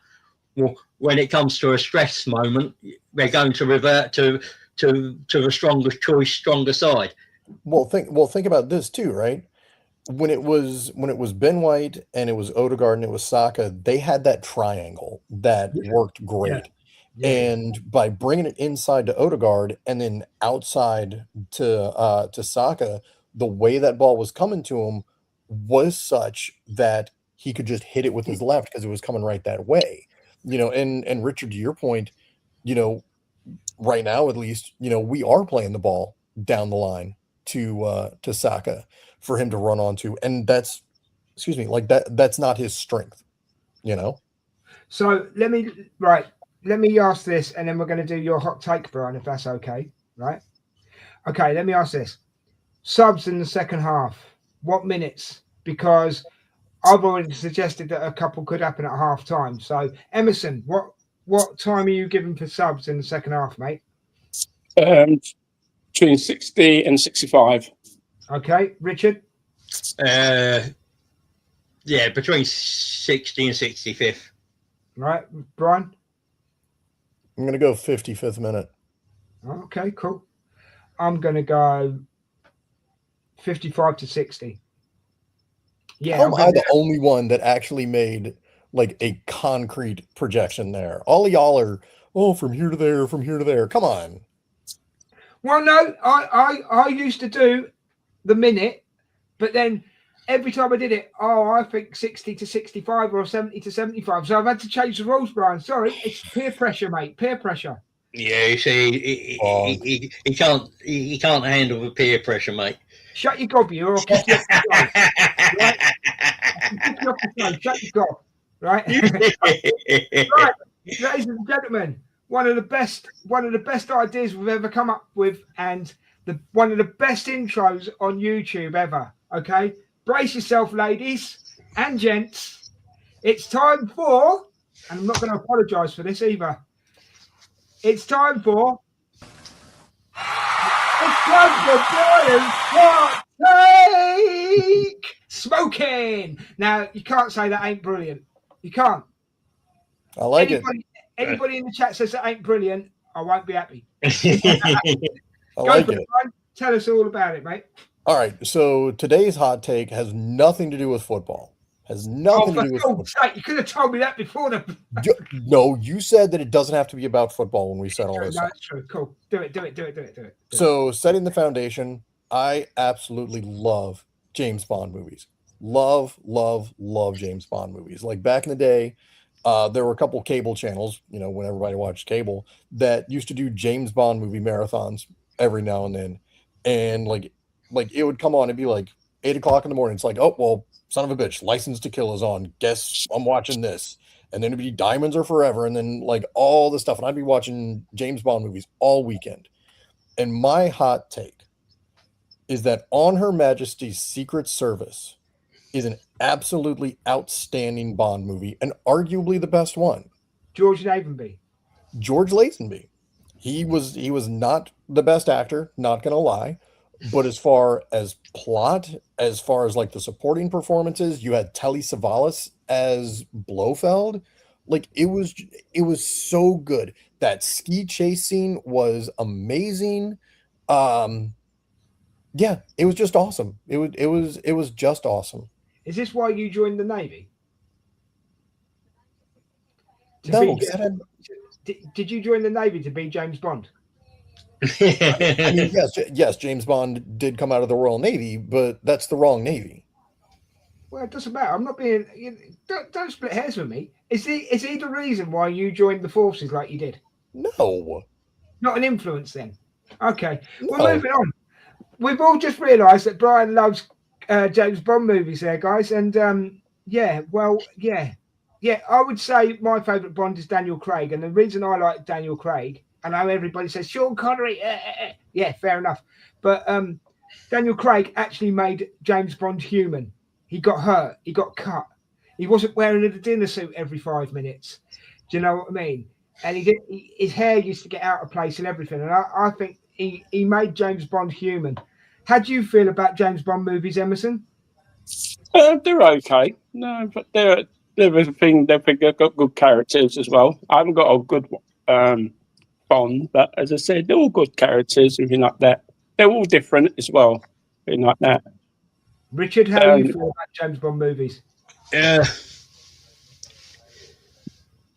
well, when it comes to a stress moment, they're going to revert to the strongest choice, stronger side. Well, think about this too, right? When it was Ben White and it was Odegaard and it was Saka, they had that triangle that worked great. Yeah. And by bringing it inside to Odegaard and then outside to Saka, the way that ball was coming to him was such that he could just hit it with his left because it was coming right that way. And Richard, to your point, right now at least, we are playing the ball down the line to Saka for him to run onto, and that's not his strength, So let me ask this, and then we're going to do your hot take, Brian, if that's okay, right? Okay, let me ask this. subs in the second half. What minutes? Because I've already suggested that a couple could happen at half time. So, Emerson, what time are you giving for subs in the second half, mate? Between 60 and 65. Okay, Richard? Yeah, between 60 and 65th. Right, Brian? I'm going to go 55th minute. Okay, cool. I'm going to go 55 to 60. Yeah, How am I the only one that actually made like a concrete projection there? All of y'all are, from here to there, from here to there. Come on. Well, no, I used to do the minute, but then every time I did it, I think 60 to 65 or 70 to 75. So I've had to change the rules, Brian. Sorry, it's peer pressure, mate. Peer pressure. Yeah, you see, he can't handle the peer pressure, mate. Shut your gob, you, or I'll kick you off the show. Right? I'll kick you off the show. Shut your gob. Right? Right, ladies and gentlemen, one of the best ideas we've ever come up with, and one of the best intros on YouTube ever. Okay, brace yourself, ladies and gents. It's time for, and I'm not going to apologise for this either. It's time for Brian's Hot Take Smoking. Now, you can't say that ain't brilliant. You can't. I like Anybody in the chat says that ain't brilliant, I won't be happy. I like it. Brian. Tell us all about it, mate. All right. So today's hot take has nothing to do with football. Has nothing to do with football. You could have told me that before. No, you said that it doesn't have to be about football when we set all this up. That's true. Cool. Do it. So setting the foundation, I absolutely love James Bond movies. Love James Bond movies. Like back in the day, there were a couple cable channels, when everybody watched cable, that used to do James Bond movie marathons every now and then. And like it would come on, it'd be like 8 o'clock in the morning. It's like, oh, well, son of a bitch, License to Kill is on. Guess I'm watching this. And then it'd be Diamonds Are Forever. And then like all the stuff. And I'd be watching James Bond movies all weekend. And my hot take is that On Her Majesty's Secret Service is an absolutely outstanding Bond movie and arguably the best one. George Lazenby. He was not the best actor, not gonna lie. But as far as plot, as far as like the supporting performances, you had Telly Savalas as Blofeld. Like it was so good. That ski chase scene was amazing. Yeah, it was just awesome. It was just awesome. Is this why you joined the Navy? Did you join the Navy to be James Bond? I mean, yes, James Bond did come out of the Royal Navy, but that's the wrong Navy. Well, it doesn't matter. I'm not being. Don't split hairs with me. Is he the reason why you joined the forces like you did? No. Not an influence then. Okay, we're moving on. We've all just realised that Brian loves James Bond movies, there, guys, and I would say my favourite Bond is Daniel Craig, and the reason I like Daniel Craig. I know everybody says Sean Connery. Yeah, fair enough. But Daniel Craig actually made James Bond human. He got hurt. He got cut. He wasn't wearing a dinner suit every 5 minutes. Do you know what I mean? And his hair used to get out of place and everything. And I think he made James Bond human. How do you feel about James Bond movies, Emerson? They're okay. No, but they're everything. They've got good characters as well. I haven't got a good Bond, but as I said, they're all good characters, everything like that. They're all different as well, everything like that. Richard, how do you feel about James Bond movies?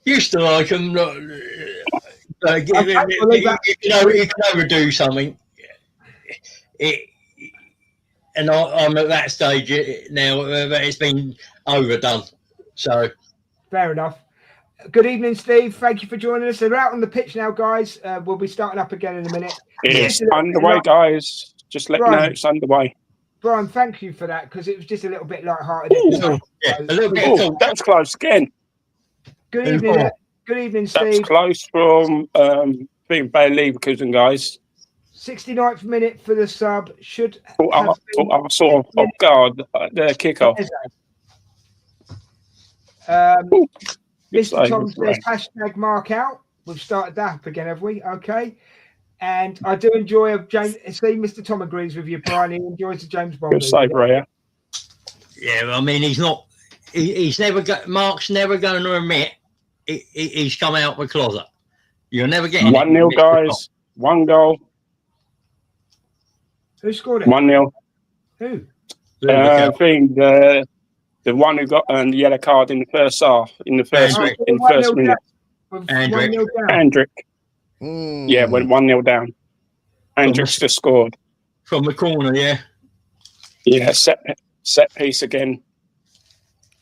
Used to like them. You can overdo something. And I'm at that stage now that it's been overdone. So fair enough. Good evening, Steve. Thank you for joining us. They're out on the pitch now, guys. We'll be starting up again in a minute. It's underway, guys. Just let me know it's underway. Brian, thank you for that, because it was just a little bit light-hearted. A little bit. That's close again. Good evening. Good evening, Steve. That's close from being Bayer Leverkusen, guys. 69th minute for the sub. Should I have been was sort of off guard at the kickoff. Mr. Tom says hashtag mark out. We've started that up again, have we? Okay. And I do enjoy James. See, Mr. Tom agrees with you, Brian. He enjoys the James Bond. Good save, Raya. Yeah, I mean, he's not. He's never got. Mark's never going to admit he's come out of the closet. You're never getting 1-0, guys. 1 goal. Who scored it? 1-0. Who? I think the one who got the yellow card in the first half, in the first minute. Andrick. Yeah, went 1-0 down. Andrick's just scored from the corner. Yeah. Yeah, set piece again.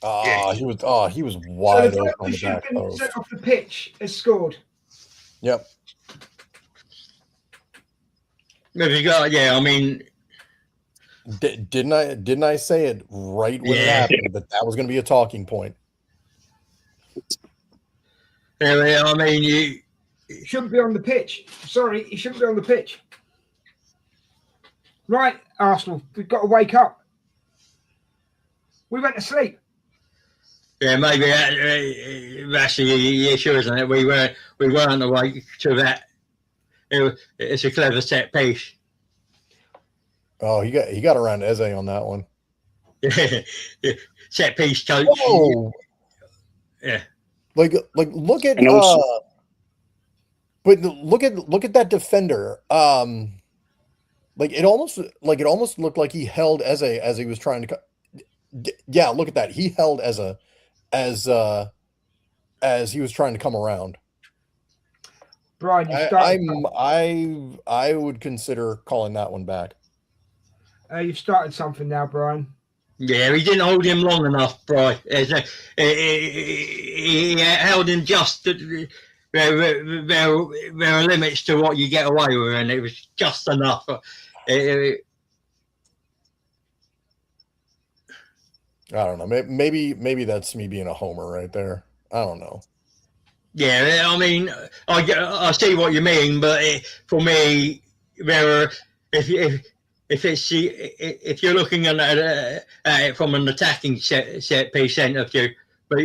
He was wide open on the back post. Set off the pitch has scored. Yep. There you go. Yeah, I mean, didn't I say it right when it happened that was going to be a talking point? Yeah, I mean, you shouldn't be on the pitch. Sorry, he shouldn't be on the pitch. Right, Arsenal, we've got to wake up. We went to sleep. Yeah, maybe that's the issue, isn't it? We weren't awake to that. It's a clever set piece. Oh, he got around Eze on that one. Yeah, set piece coach. Oh, yeah. Like look at but look at that defender. Like it almost looked like he held Eze as he was trying to. Yeah, look at that. He held Eze as he was trying to come around. Brian, I would consider calling that one back. You've started something now, Brian. Yeah, he didn't hold him long enough, Brian. He held him just. There are limits to what you get away with, and it was just enough. I don't know. Maybe that's me being a homer right there. I don't know. Yeah, I mean, I see what you mean, but for me, if you're looking at it from an attacking set piece point of view, but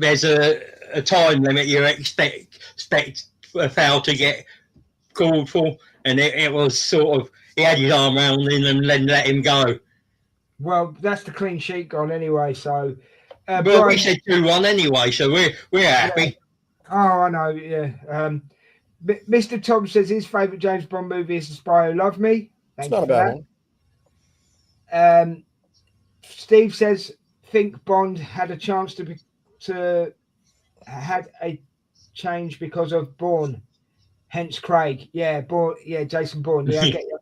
there's a time limit you expect a foul to get called for, and it was sort of he had his arm around him and then let him go. Well, that's the clean sheet gone anyway. So, well, Brian, we said 2-1 anyway, so we're happy. Oh, I know. Yeah. Mr. Tom says his favourite James Bond movie is The Spy Who Loved Me. It's not a bad one. Steve says think Bond had a chance to had a change because of Bourne, hence Craig. Yeah, Bourne. Yeah, Jason Bourne. Yeah, I get you.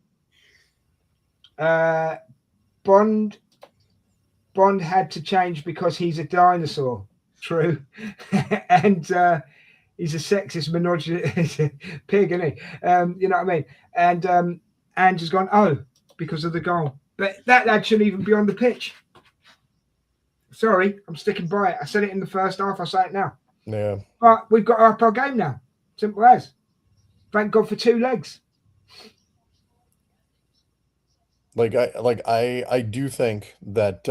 Bond had to change because he's a dinosaur. True. And he's a sexist misogynist pig, isn't he? You know what I mean? And Andrew's gone, because of the goal. But that lad shouldn't even be on the pitch. Sorry, I'm sticking by it. I said it in the first half, I say it now. Yeah. But we've got to up our game now. Simple as. Thank God for 2 legs. I do think that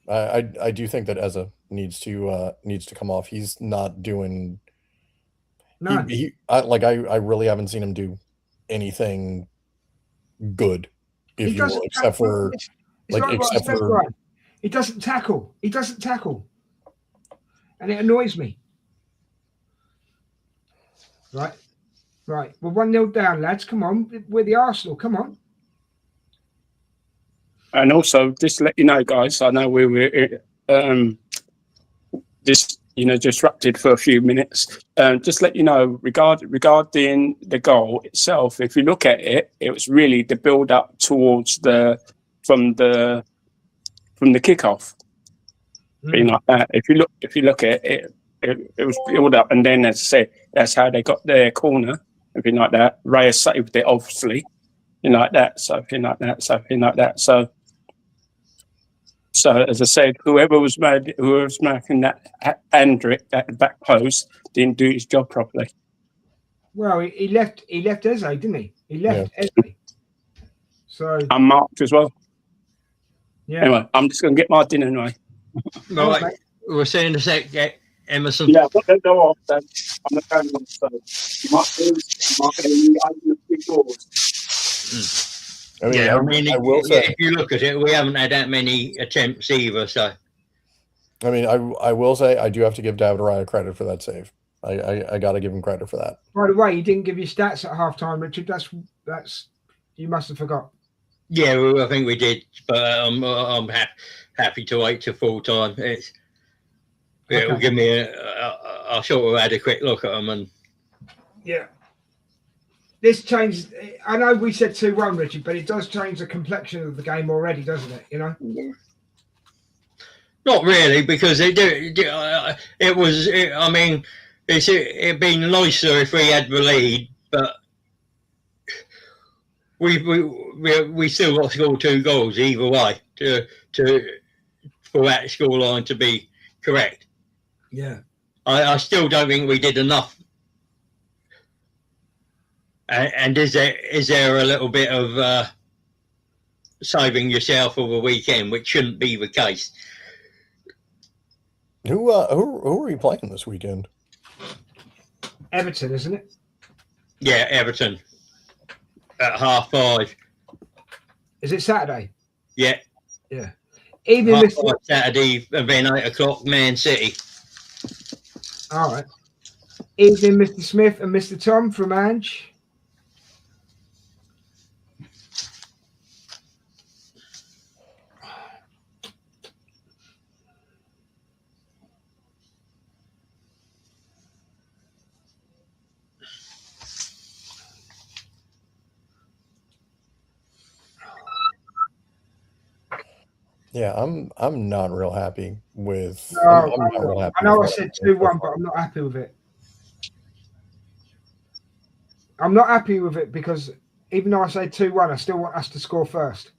I do think that Eze needs to come off. He's not doing. No. I really haven't seen him do anything good, if you will, except for he doesn't tackle. He doesn't tackle, and it annoys me. Right. We're 1-0 down, lads. Come on, we're the Arsenal. Come on. And also, just to let you know, guys, I know we were disrupted for a few minutes. Just let you know, regarding the goal itself, if you look at it, it was really the build up towards from the kickoff. Being like that. If you look at it, it was build up, and then, as I said, that's how they got their corner. Everything like that. Raya saved it, obviously. Like that. So. So, as I said, whoever was marking that Andrick at the back post didn't do his job properly. Well, he left Eze, didn't he? He left Eze. So I'm marked as well. yeah. Anyway, I'm just going to get my dinner anyway. Right, mate. we'll see in a sec, Emerson. Yeah, but don't go off then. I'm not going on, so you might lose, you might get a big doors. I mean, Yeah, I mean, I will say, if you look at it, we haven't had that many attempts either. So, I mean, I will say I do have to give David Raya credit for that save. I got to give him credit for that. By the way, you didn't give your stats at halftime, Richard. That's you must have forgot. yeah, I think we did, but I'm happy to wait till full time. It'll Okay. give me I'll sort of had a quick look at them and. Yeah. This changes. I know we said 2-1, Richard, but it does change the complexion of the game already, doesn't it? You know. Not really, because it was. I mean, it'd been nicer if we had the lead, but we still got to score 2 goals either way for that scoreline to be correct. Yeah. I still don't think we did enough. And is there a little bit of saving yourself for the weekend, which shouldn't be the case? Who are you playing this weekend? Everton, isn't it? Yeah, Everton at 5:30. Is it Saturday? Yeah, Yeah. Even if 5:30 Saturday, and then 8 o'clock, Man City. all right. Evening, Mr. Smith and Mr. Tom from Ange. Yeah, I'm not real happy with. No, I'm not real happy I know I with said what- 2-1, but I'm not happy with it. I'm not happy with it because even though I say 2-1, I still want us to score first.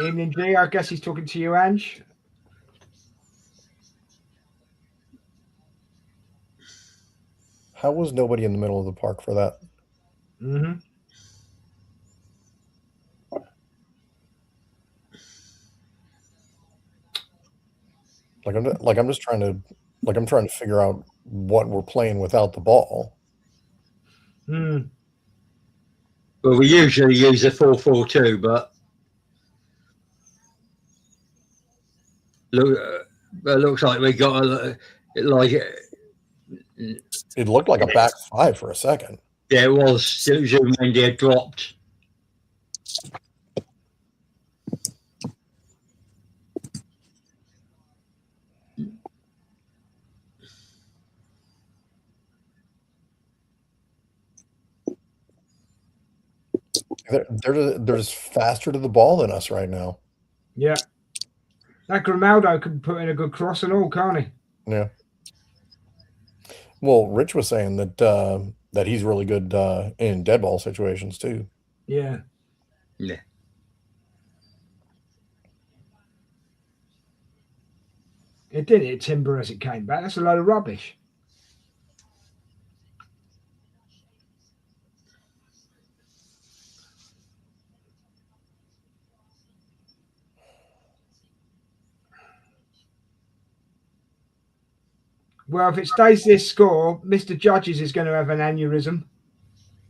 Evening, G. I guess he's talking to you, Ange. How was nobody in the middle of the park for that? Mm-hmm. I'm just trying to figure out what we're playing without the ball. Hmm. Well, we usually use a 4-4-2, but looks like we got like. It looked like a back 5 for a second. Yeah, it was. Zubimendi had dropped. They're just faster to the ball than us right now. Yeah. That Grimaldo can put in a good cross and all, can't he? Yeah. Well, Rich was saying that he's really good in dead ball situations too. Yeah. Yeah. It did hit Timber as it came back. That's a load of rubbish. Well, if it stays this score, Mr. Judges is going to have an aneurysm.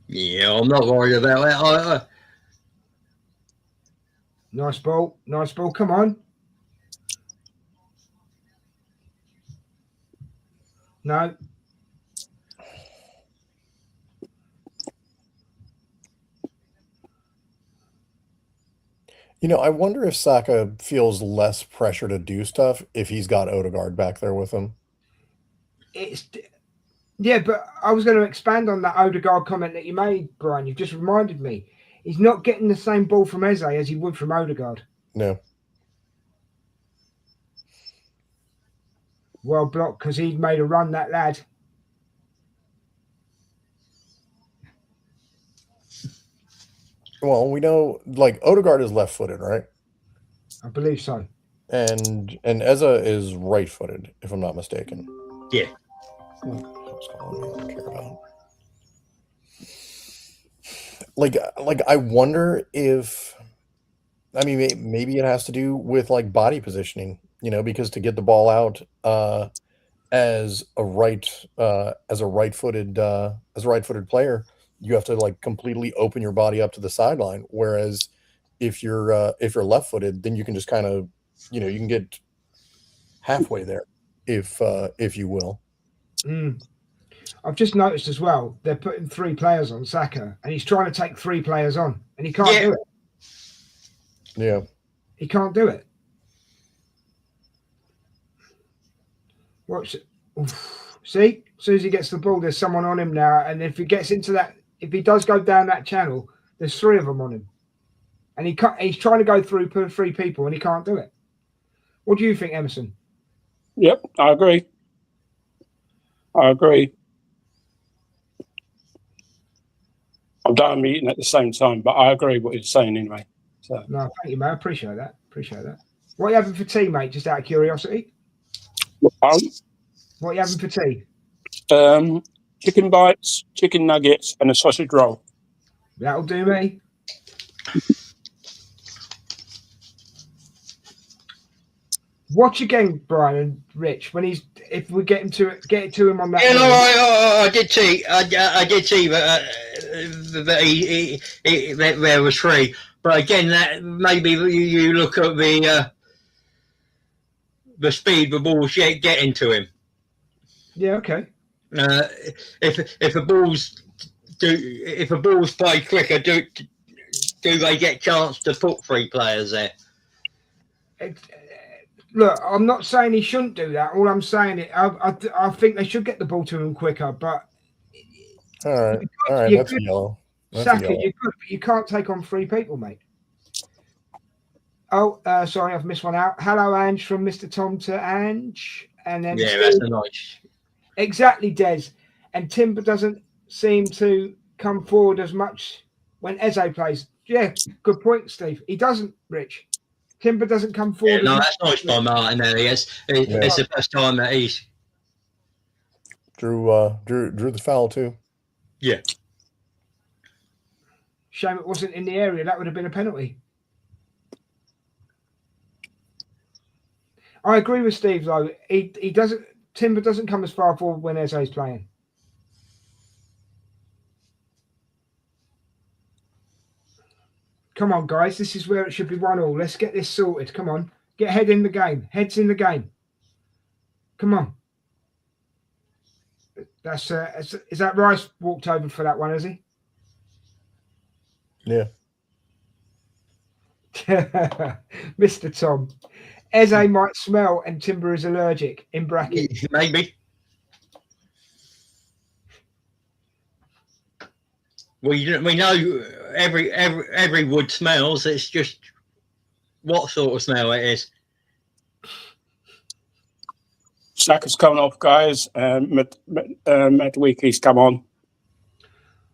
Yeah, I'm not worried about that. Nice ball. Nice ball. Come on. No. You know, I wonder if Saka feels less pressure to do stuff if he's got Odegaard back there with him. Yeah, but I was going to expand on that Odegaard comment that you made, Brian. You've just reminded me. He's not getting the same ball from Eze as he would from Odegaard. No. Well blocked because he'd made a run, that lad. Well, we know like Odegaard is left-footed, right? I believe so. And Eza is right-footed, if I'm not mistaken. Yeah. What's going on? I don't care about. Like I wonder if, I mean, maybe it has to do with like body positioning, you know, because to get the ball out as a right-footed player, you have to like completely open your body up to the sideline. Whereas if you're left-footed, then you can just kind of, you know, you can get halfway there, if you will. I've just noticed as well, they're putting 3 players on Saka, and he's trying to take 3 players on, and he can't do it. Yeah. He can't do it. Watch it. See? As soon as he gets the ball, there's someone on him now, and if he gets into that, if he does go down that channel, there's 3 of them on him. And he's trying to go through 3 people, and he can't do it. What do you think, Emerson? Yep, I agree. I'm done meeting at the same time, but I agree what he's saying anyway. So No, thank you, mate. I appreciate that. What are you having for tea, mate? Just out of curiosity. What are you having for tea? Chicken bites, chicken nuggets, and a sausage roll. That'll do me. Watch again, Brian and Rich, when if we get it to him on that. Yeah, no, I did see. I did see that there was 3. But again, that maybe you look at the speed the ball's getting to him. Yeah, okay. If the balls play quicker, do they get chance to put 3 players there? Look, I'm not saying he shouldn't do that. All I'm saying is I think they should get the ball to him quicker. But all right, that's a yellow. Saka, you could, but you can't take on 3 people, mate. Oh, sorry, I've missed one out. Hello, Ange, from Mr. Tom to Ange, and then that's a nice. Exactly, Des. And Timber doesn't seem to come forward as much when Eze plays. Yeah, good point, Steve. He doesn't, Rich. Timber doesn't come forward. Yeah, no, that's nice by Martin there. It's the first time that he's drew the foul too. Yeah. Shame it wasn't in the area. That would have been a penalty. I agree with Steve though. He doesn't. Timber doesn't come as far forward when Eze's playing. Come on, guys. This is where it should be 1-1. Let's get this sorted. Come on. Get head in the game. Head's in the game. Come on. That's is that Rice walked over for that one, has he? Yeah. Mr. Tom. Eze might smell and Timber is allergic, in brackets. Maybe. We know every wood smells. It's just what sort of smell it is. Saka's coming off, guys. Matuiki's come on.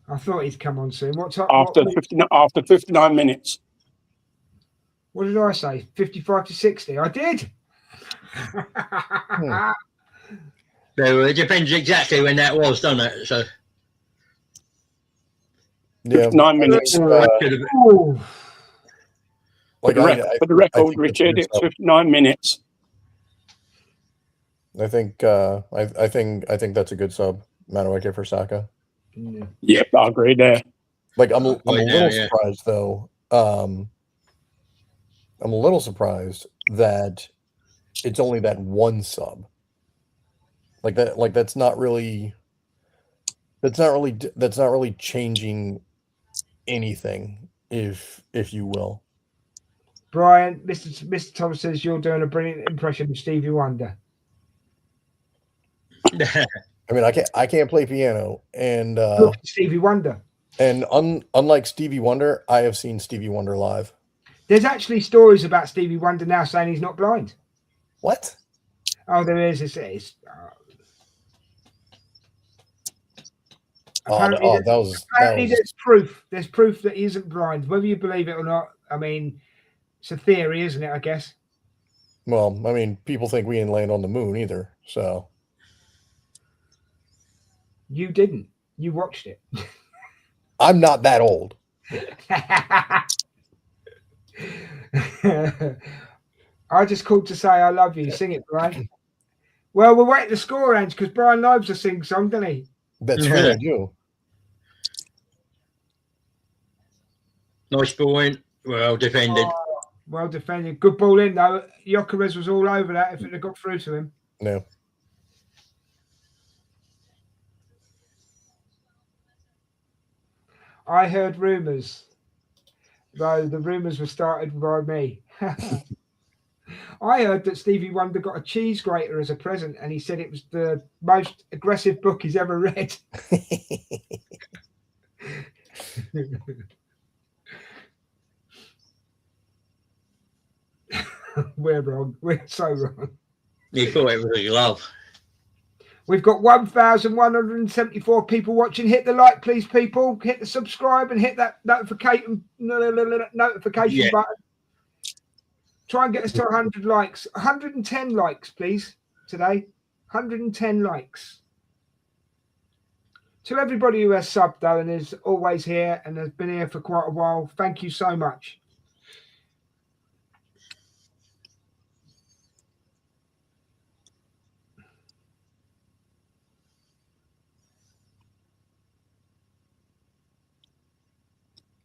I thought he'd come on soon. What time? After 59 minutes. What did I say? 55 to 60. I did. So it depends exactly when that was, doesn't it? So. Yeah, 9 minutes. like for the record, Richard, it's 59 minutes. I think that's a good sub, Madueke for Saka. Yeah, I agree there. Like I'm a little surprised though. I'm a little surprised that it's only that one sub. Like that. Like that's not really changing anything, if you will. Brian, Mr. Thomas says you're doing a brilliant impression of Stevie Wonder. I mean, I can't play piano, and Look, Stevie Wonder. And unlike Stevie Wonder, I have seen Stevie Wonder live. There's actually stories about Stevie Wonder now saying he's not blind. What? Oh, there is. Apparently, That was there's proof. There's proof that he isn't blind. Whether you believe it or not, I mean, it's a theory, isn't it? I guess. Well, I mean, people think we didn't land on the moon either. So You didn't. You watched it. I'm not that old. I just called to say I love you. Sing it, Brian. Well, we'll wait the score, Ange, because Brian loves to sing song, doesn't he? That's true. I do. Nice ball in. Well defended. Oh, well defended. Good ball in, though. Gyökeres was all over that if it had got through to him. No. I heard rumours, though the rumours were started by me. I heard that Stevie Wonder got a cheese grater as a present, and he said it was the most aggressive book he's ever read. We're wrong. We're so wrong. You thought it was a glove. We've got 1,174 people watching. Hit the like, please, people. Hit the subscribe and hit that notification button. Try and get us to 100 likes. 110 likes, please, today. 110 likes. To everybody who has subbed, though, and is always here and has been here for quite a while, thank you so much.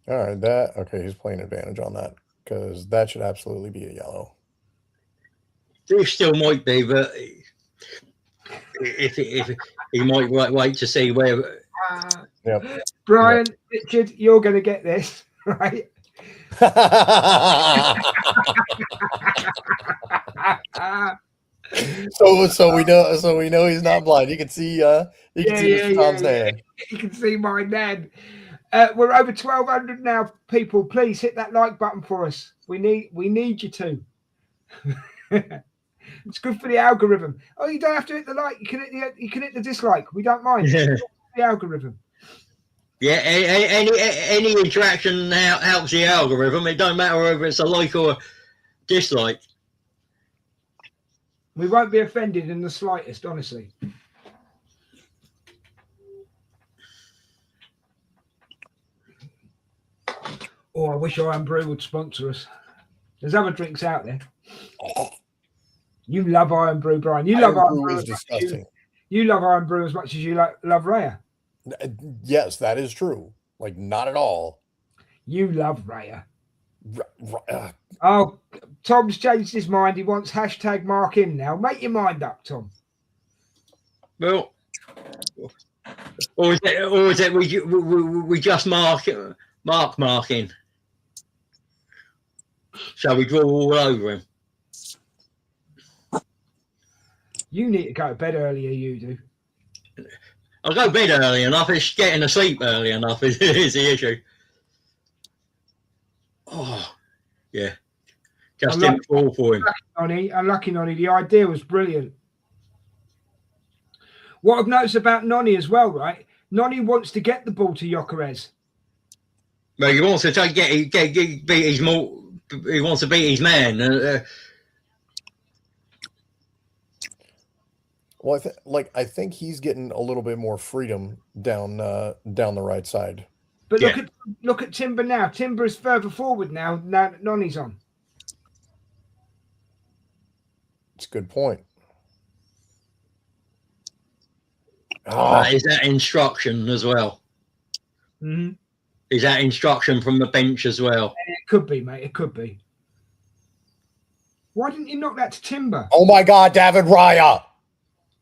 All right, okay, he's playing advantage on that because that should absolutely be a yellow. There still might be, but if he might wait to see where. Yep. Brian, Richard, you're going to get this, right? So we know he's not blind. You can see see Tom's hand. You can see my dad. We're over 1,200 now, people. Please hit that like button for us. We need you to. It's good for the algorithm. Oh, you don't have to hit the like. You can hit the dislike. We don't mind. Yeah. The algorithm. Yeah, any interaction now helps the algorithm. It don't matter whether it's a like or a dislike. We won't be offended in the slightest, honestly. Oh, I wish Iron Brew would sponsor us. There's other drinks out there. You love Iron Brew, Brian. You love Iron Brew. Is disgusting. You love Iron Brew as much as you love Raya. Yes, that is true. Like, not at all. You love Raya. Oh, Tom's changed his mind. He wants hashtag Mark in now. Make your mind up, Tom. Well, or is it we just marking? Shall we draw all over him? You need to go to bed earlier, you do. I'll go to bed early enough. It's getting to sleep early enough is the issue. Oh, yeah. Just didn't fall for him. Unlucky Nonny. The idea was brilliant. What I've noticed about Nonny as well, right? Nonny wants to get the ball to Gyökeres. Well, he wants to beat his more. He wants to beat his man. Well, I think he's getting a little bit more freedom down the right side. But look at Timber now. Timber is further forward now that Nonny's on. It's a good point. Is that instruction as well? Mm-hmm. Is that instruction from the bench as well? It could be, mate. It could be. Why didn't you knock that to Timber? Oh my God, David Raya!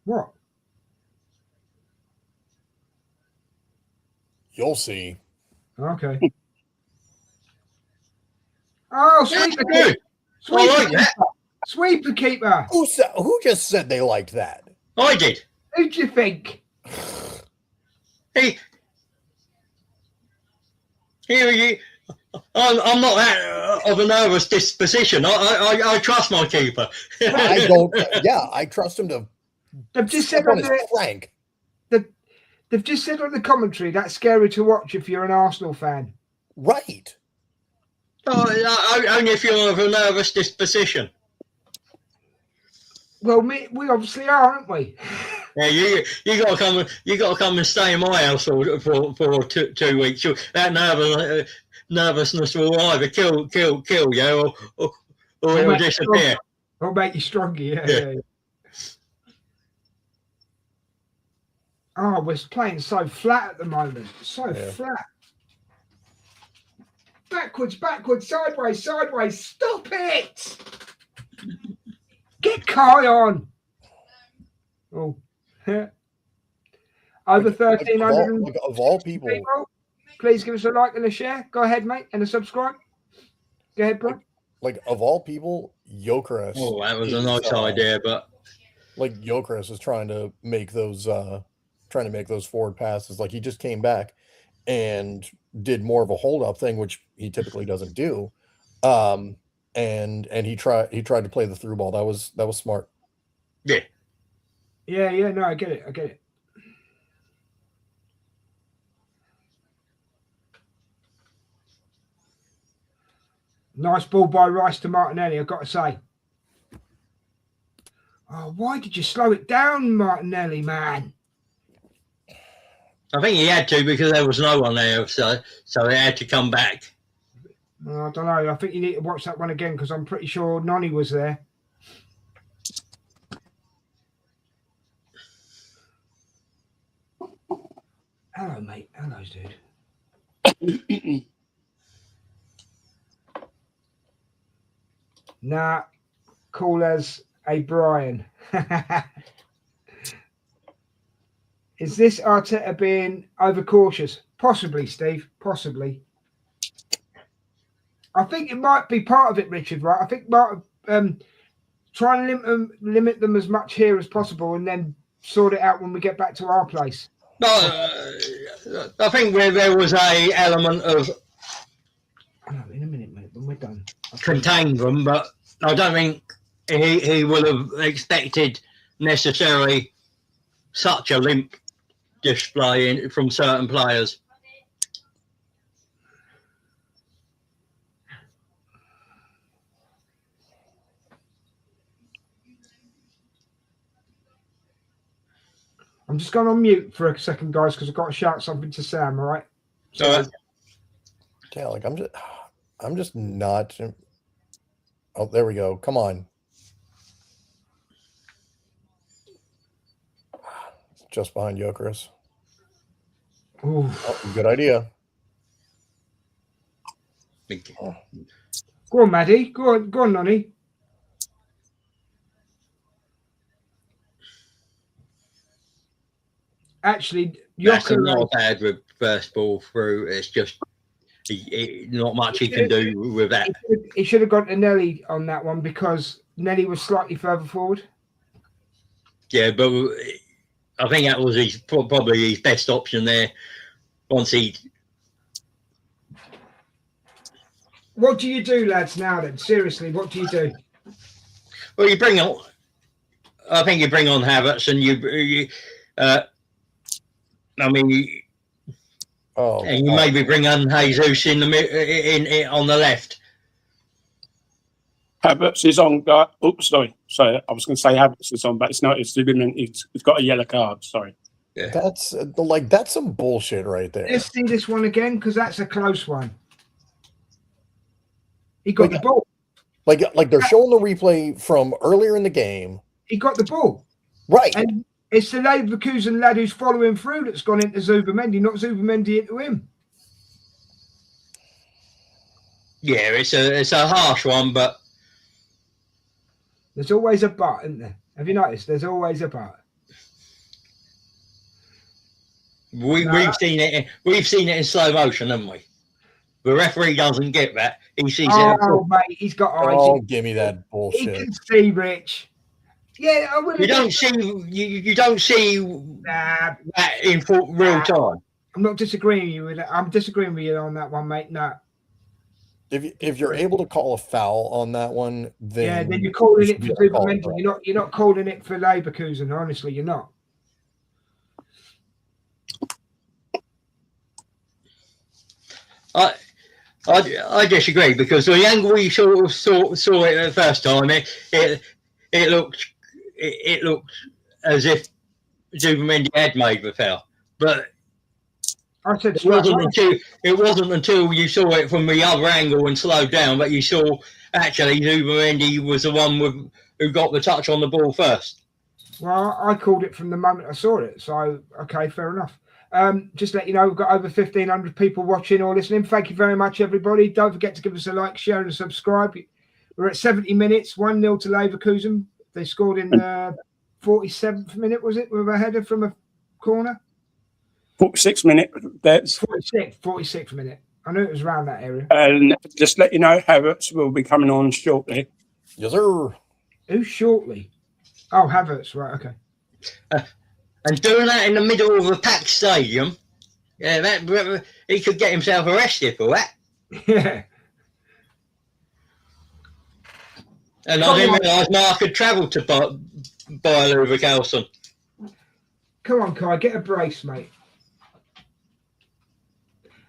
What? You'll see. Okay. Oh, sweeper keeper. Sweeper keeper. Who just said they liked that? I did. Who do you think? I'm not that of a nervous disposition. I trust my keeper. I don't. Yeah, I trust him to. They've just said step on on his the, flank. they've just said on the commentary that's scary to watch if you're an Arsenal fan. Right. Only if you're of a nervous disposition. Well, we obviously are, aren't we? Yeah, you got to come and stay in my house for 2 weeks. That nervousness will either kill you or it will disappear. Or make you stronger. Yeah. Oh, we're playing so flat at the moment. So flat. Backwards, sideways. Stop it! Get Kai on. Oh. Over 1,300 of all people. Please give us a like and a share. Go ahead, mate, and a subscribe. Go ahead, bro. Like of all people, Gyökeres. Oh, that was a nice idea, but like Gyökeres is trying to make those forward passes. Like he just came back and did more of a hold up thing, which he typically doesn't do. And he tried to play the through ball. That was smart. Yeah. Yeah. No, I get it. Nice ball by Rice to Martinelli, I've got to say. Oh, why did you slow it down, Martinelli, man? I think he had to because there was no one there, so he had to come back. I don't know. I think you need to watch that one again because I'm pretty sure Nani was there. Hello, mate. Hello, dude. Nah, cool as a Brian. Is this Arteta being overcautious? Possibly, Steve. Possibly. I think it might be part of it, Richard, right? I think might try and limit them as much here as possible and then sort it out when we get back to our place. No, I think there was a element of in a minute, mate, when we're done. Contain them, but I don't think he would have expected necessarily such a limp display from certain players. I'm just going on mute for a second, guys, because I've got to shout something to Sam, all right? So, yeah, like I'm just not. Oh, there we go. Come on. Just behind Gyökeres. Oh, good idea. Go on, Maddie. Go on, Nonny. Actually, that's not bad with first ball through. It's just not much he can do with that. He should have gone to Nelly on that one because Nelly was slightly further forward. Yeah, but I think that was probably his best option there. Once he. What do you do, lads? Now then, seriously, what do you do? Well, you bring on. I think you bring on Havertz, and you I mean, and you maybe bring on Jesus in on the left. Havertz is on. Oops, sorry. I was going to say Havertz is on, but it's not. It's got a yellow card. Sorry. Yeah. That's some bullshit right there. Let's see this one again because that's a close one. He got the ball. Like they're showing the replay from earlier in the game. He got the ball. Right. And it's the Leverkusen lad who's following through that's gone into Zubimendi, not Zubimendi into him. Yeah, it's a harsh one, but there's always a but, isn't there? Have you noticed? There's always a but. We've seen it. We've seen it in slow motion, haven't we? The referee doesn't get that. He sees it. Oh, mate, he's got eyes. Oh, give me that bullshit. He can see, Rich. Yeah, I would. You don't see that in real time. I'm not disagreeing with you with that. I'm disagreeing with you on that one, mate. No. If you're able to call a foul on that one, then then you're calling you it should for be able to call it Zubermendi. You're not calling it for Leverkusen. Honestly, you're not. I disagree, because the angle we sort of saw it the first time, it looked as if Zubermendi had made the foul, but I said it wasn't until you saw it from the other angle and slowed down that you saw actually Zubermendi was the one who got the touch on the ball first. Well, I called it from the moment I saw it. So, okay, fair enough. Just to let you know, we've got over 1,500 people watching or listening. Thank you very much, everybody. Don't forget to give us a like, share, and subscribe. We're at 70 minutes, 1-0 to Leverkusen. They scored in the 47th minute, was it? With a header from a corner? 46 minute. That's 46th minute. I knew it was around that area. and just let you know, Havertz will be coming on shortly. Yes, sir. Who shortly? Oh, Havertz, right, okay. And doing that in the middle of a packed stadium, yeah, that he could get himself arrested for that. Yeah. And I didn't realise Mark had travelled to Bayer Leverkusen. Come on, Kai, get a brace, mate.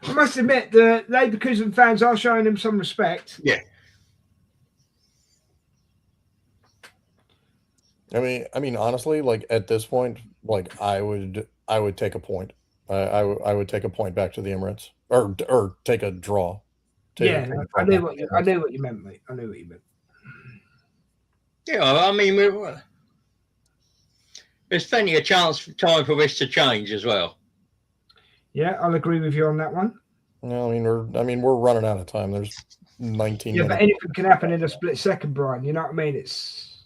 I must admit, the Leverkusen fans are showing him some respect. Yeah. I mean, honestly, like at this point, like I would take a point. I would take a point back to the Emirates, or take a draw. I knew what you meant, mate. I knew what you meant. Yeah, I mean, there's plenty of time for this to change as well. Yeah, I'll agree with you on that one. No, I mean we're running out of time. There's 19 minutes. But anything can happen in a split second, Brian. You know what I mean? It's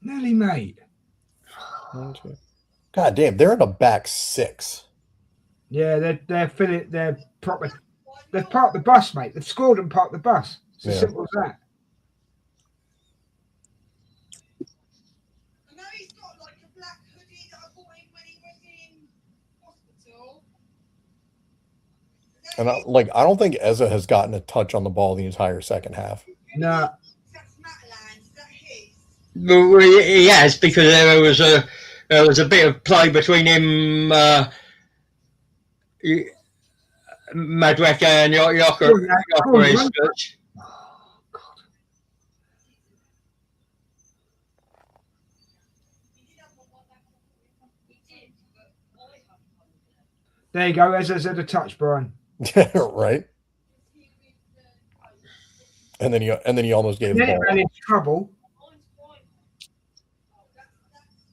Nelly, mate. God damn, they're in a back six. Yeah, they're filling. They're proper. They're parked the bus, mate. They've scored and parked the bus. It's as simple as that. I know he's got like a black hoodie that I bought him when he was in hospital. And I don't think Eza has gotten a touch on the ball the entire second half. No. That's Matland. Is that his? Well, he has, because there was a bit of play between him, Madweka and Yoker. There you go. As I said, a touch, Brian. Right. And then he almost gave the ball. Ran into trouble.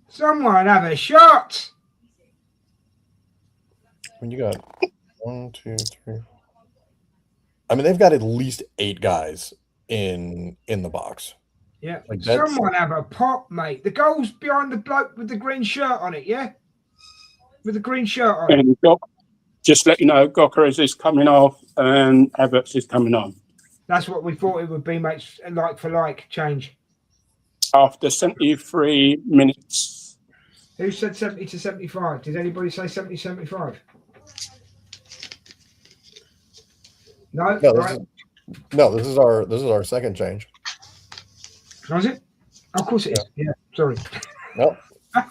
Someone have a shot. When you got 1, 2, 3. I mean, they've got at least 8 guys in the box. Yeah. Like someone have a pop, mate. The goal's behind the bloke with the green shirt on it, yeah? With the green shirt on it. And just let you know, Gokers is coming off and Havertz is coming on. That's what we thought it would be, mate. Like for like change. After 73 minutes. Who said 70 to 75? Did anybody say 70 75? No. This is our second change. Was it? Oh, of course it is. Yeah. Sorry. Nope. I'm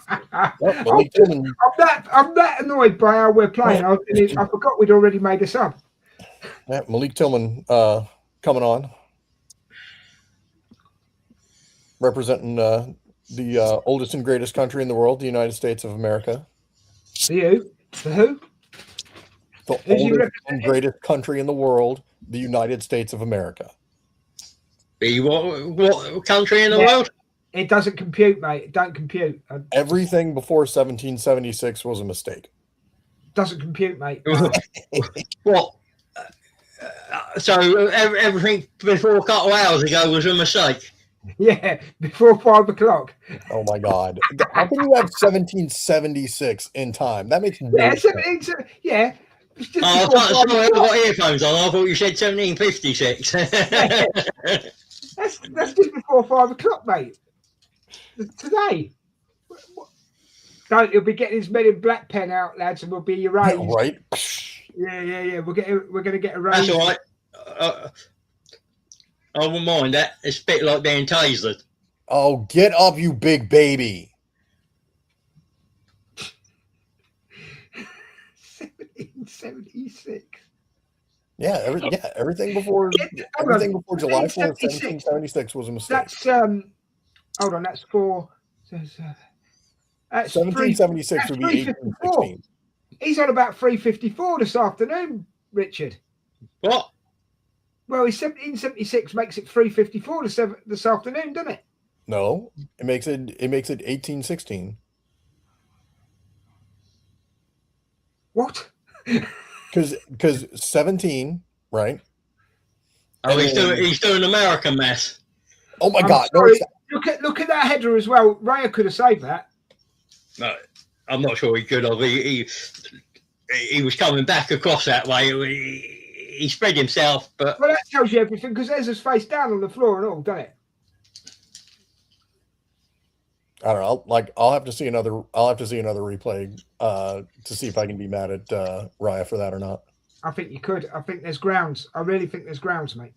that annoyed by how we're playing. I forgot we'd already made a sub. Yeah, Malik Tillman coming on, representing the oldest and greatest country in the world, the United States of America. The who? The who? The oldest and greatest country in the world, the United States of America. What country in the world? It doesn't compute, mate. It don't compute. Everything before 1776 was a mistake. Doesn't compute, mate. What? So everything before a couple of hours ago was a mistake? Yeah, before 5 o'clock. Oh my God! How can you have 1776 in time? That makes no sense. Yeah. I got earphones on. I thought you said 1756. That's just before 5 o'clock, mate. Today. Don't you'll be getting his Men in Black pen out, lads, and we'll be erased. Yeah, right. Yeah. We're gonna get That's erased. all right. I wouldn't mind that. It's a bit like being tasered. Oh, get up, you big baby. 1776. Yeah, everything before July 4th, 1776 was a mistake. That's hold on, that's for that's 1776 would be 354. 1816. He's on about 354 this afternoon, Richard. What? Well, he's 1776 makes it 354 this afternoon, doesn't it? No, it makes it 1816. What? Because 17, right? Oh, he's doing American maths. Oh my I'm God! sorry. No, Look at that header as well. Raya could have saved that. No, I'm not sure he could have. He was coming back across that way. He spread himself, but Well, that tells you everything because there's his face down on the floor and all, doesn't it? I don't know. I'll have to see another replay to see if I can be mad at Raya for that or not. I think you could. I think there's grounds. I really think there's grounds, mate.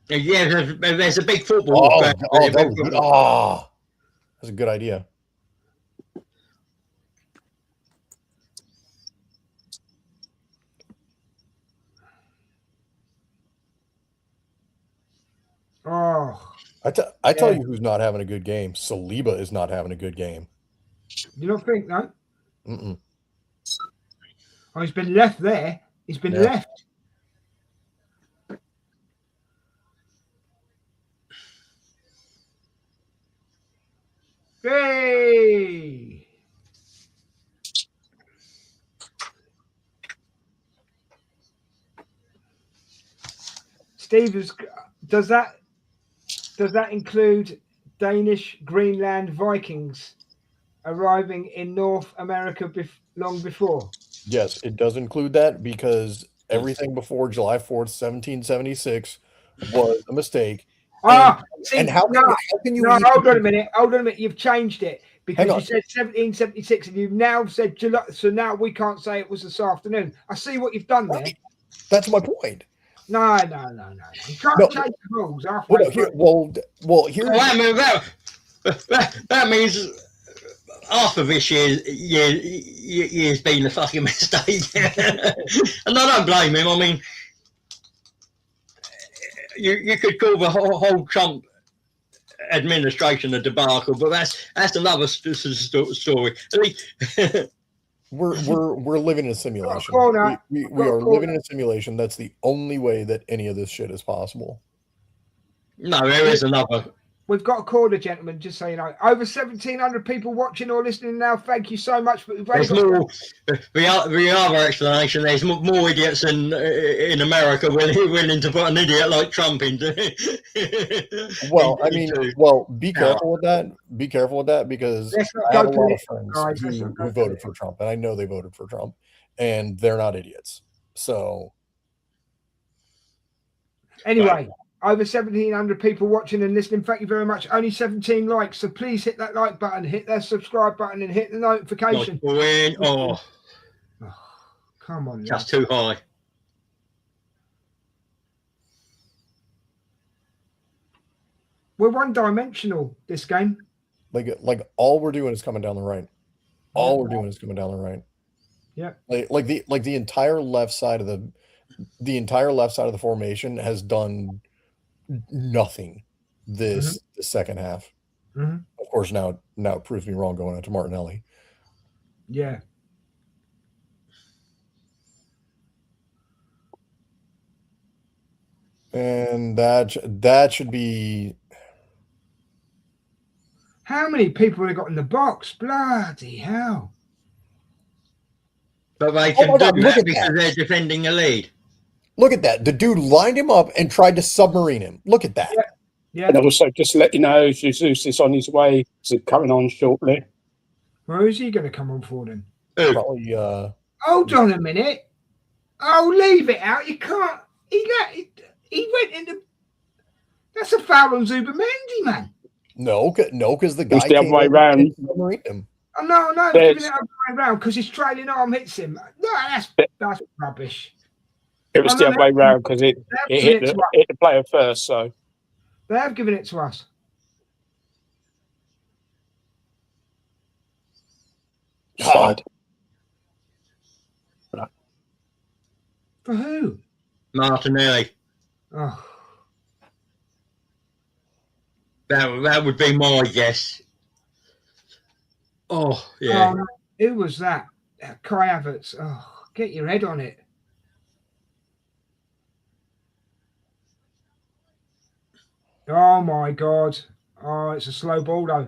yeah, there's a big football. That's a good idea. Oh, I tell you who's not having a good game. Saliba is not having a good game. you don't think, no? Mm-mm. Oh, he's been left there. He's been left. Hey! Steve, does that include Danish Greenland Vikings arriving in North America long before? Yes, it does include that because everything before July 4th, 1776 was a mistake. How can you? No, hold on a minute. You've changed it because Hang on. you said 1776 and you've now said July. So now we can't say it was this afternoon. I see what you've done there. That's my point. No. You can't change the rules halfway through. That means half of this year's been a fucking mistake. And I don't blame him. I mean, you could call the whole Trump administration a debacle, but that's another story. We're living in a simulation. We are living in a simulation. That's the only way that any of this shit is possible. No, there is another. We've got a caller, gentlemen, just so you know. Over 1,700 people watching or listening now. Thank you so much. But There's more. The other explanation, there's more idiots in America willing to put an idiot like Trump into. Be careful with that. Be careful with that because I have a lot of friends who voted for Trump, and I know they voted for Trump, and they're not idiots. So, anyway. Over 1,700 people watching and listening. Thank you very much. Only 17 likes. So please hit that like button, hit that subscribe button, and hit the notification. Oh, come on. Just too high. We're one-dimensional this game. Like all we're doing is coming down the right. All we're doing is coming down the right. Yeah. Like the entire left side of the formation has done nothing this second half. Mm-hmm. Of course, now it proves me wrong going out to Martinelli. Yeah. And that should be. How many people have got in the box? Bloody hell. But they can do that because they're defending a lead. Look at that. The dude lined him up and tried to submarine him. Look at that. Yeah. And also, just to let you know, Jesus is on his way. He's coming on shortly. Where is he going to come on for then? Probably. Hold on a minute. Oh, leave it out. You can't. He went in the. That's a foul on Zubimendi, man. No, because the guy It's the other came way over round. and submarined him. Oh, no, There's- giving it up around because his trailing arm hits him. No, that's rubbish. It was Oh, the no, other way round because it hit the player first. So They have given it to us. side. For who? Martinelli. Oh, That would be my guess. Oh, yeah. no. Who was that? Kai Havertz. Oh, get your head on it. Oh, my God. Oh, it's a slow ball, though.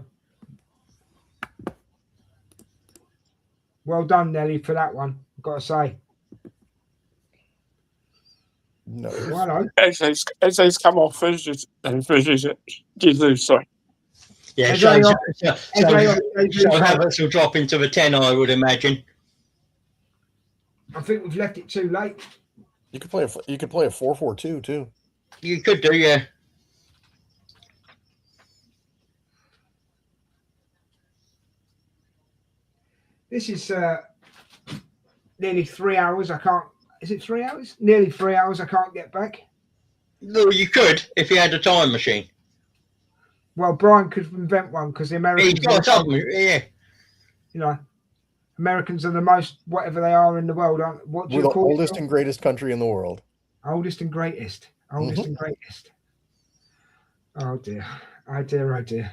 Well done, Nelly, for that one. I've got to say. No, Well done. Eze's come off for Jesus. Sorry. Yeah, Eze so on- Havertz will drop into the 10, I would imagine. I think we've left it too late. you could play a 4-4-2 too. You could do, yeah. This is nearly 3 hours. I can't. Is it 3 hours? Nearly 3 hours. I can't get back. No, you could if you had a time machine. Well, Brian could invent one because the Americans, He's got something, yeah. you know, Americans are the most whatever they are in the world, aren't? What do We're you the call oldest it? and greatest country in the world. Oldest and greatest. Oldest and greatest. Oh dear. Oh dear. Oh dear.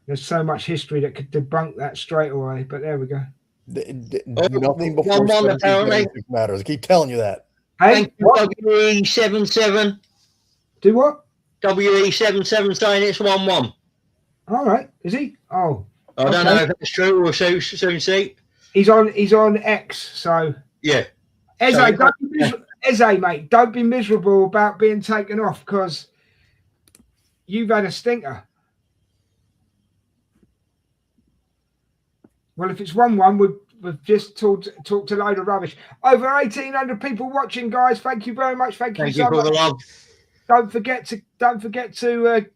There's so much history that could debunk that straight away, but there we go. Nothing before 1-1 apparently. 1776 matters. I keep telling you that. Hey, Thank you, what? WE77. Do what? WE77 saying it's 1-1. All right. Is he? Oh, I don't Okay. know if that's true. We'll soon see. he's on X. So Yeah. Eze, So- don't be Eze, mate, don't be miserable about being taken off because you've had a stinker. Well, if it's 1-1, we've just talked a load of rubbish. Over 1,800 people watching, guys. Thank you very much. Thank you Thank you so for much. the love. Don't forget to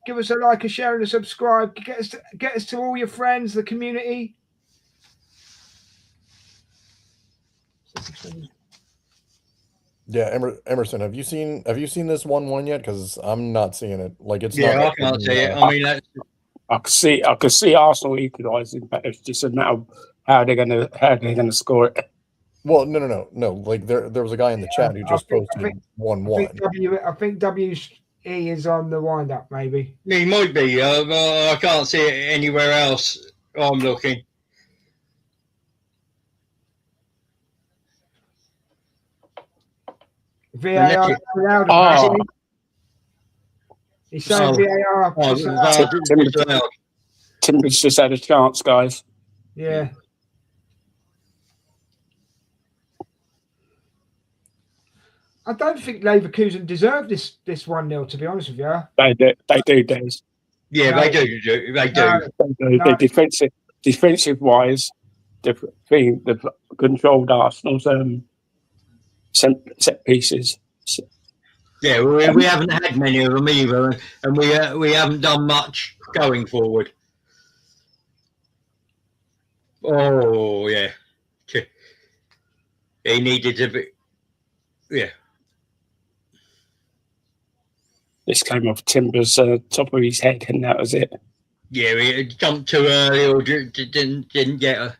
give us a like, a share, and a subscribe. Get us to all your friends, the community. Yeah, Emerson, have you seen this 1-1 yet? Because I'm not seeing it. Like it's Yeah, not. I can't see it. I mean, that's, I could see Arsenal equalising, but it's just a matter of how they're gonna score it. Well, no. Like there was a guy in the chat who just posted 1-1. I think WE is on the wind up, maybe. he might be. I can't see it anywhere else. I'm looking. VAR. Oh. He's saying VAR. Oh, disallowed. Timber's just had a chance, guys. Yeah. I don't think Leverkusen deserve this 1-0, to be honest with you. They do, Des. Yeah, No. they do. They do. No. They're defensive wise, they've controlled Arsenal's set pieces. Yeah, we haven't had many of them either, and we haven't done much going forward. Oh yeah, he needed to be. Yeah, This came off Timber's top of his head, and that was it. yeah, he jumped too early or didn't get her.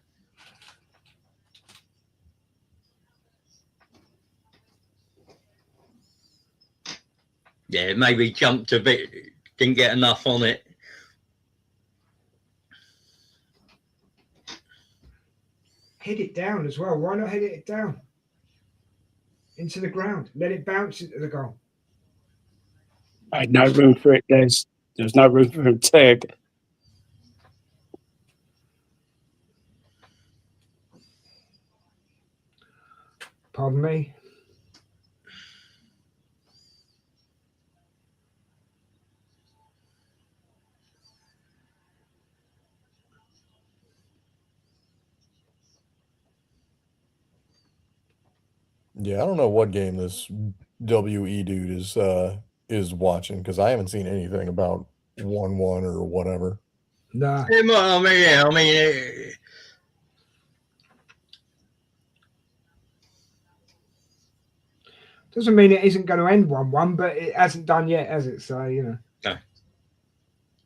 Yeah, maybe jumped a bit, didn't get enough on it. Head it down as well. Why not head it down? Into the ground. Let it bounce into the goal. I had no room for it. There's no room for him to. Pardon me. Yeah, I don't know what game this WE dude is is watching, because I haven't seen anything about 1-1 or whatever. No. I mean, Doesn't mean it isn't going to end 1-1, but it hasn't done yet, has it? So, you know.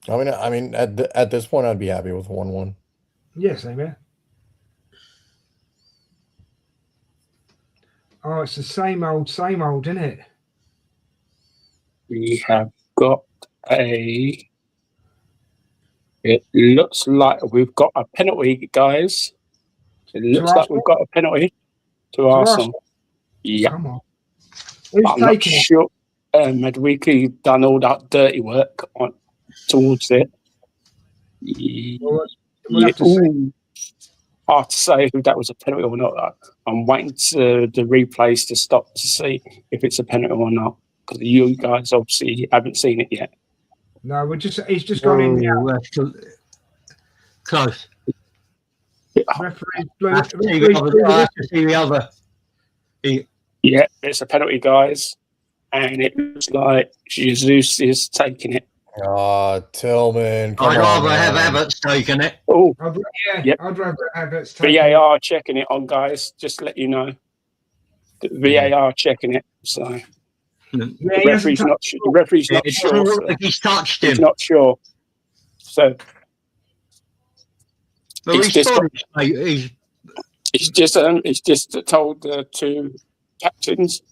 I mean, at this point, I'd be happy with 1-1. Yes, same here. Oh, it's the same old, isn't it? We have got a. It looks like we've got a penalty, guys. It looks like we've got a penalty to Arsenal. Yeah. Come on. Who's I'm not taking it? sure. Madwiki done all that dirty work towards it. We'll have to see. Hard to say if that was a penalty or not. I'm waiting to the replays to stop to see if it's a penalty or not, because you guys obviously haven't seen it yet. No, he's just gone in now. Close. Referee blew. I have to see the other. Yeah, it's a penalty, guys. And it looks like Jesus is taking it. Tillman. I'd rather have Havertz taken it. Oh, I'd rather have it. VAR checking it on, guys. Just to let you know. The VAR checking it. So the referee's not sure. The referee's not sure. So He's touched him. he's not sure. So But he's just told the two captains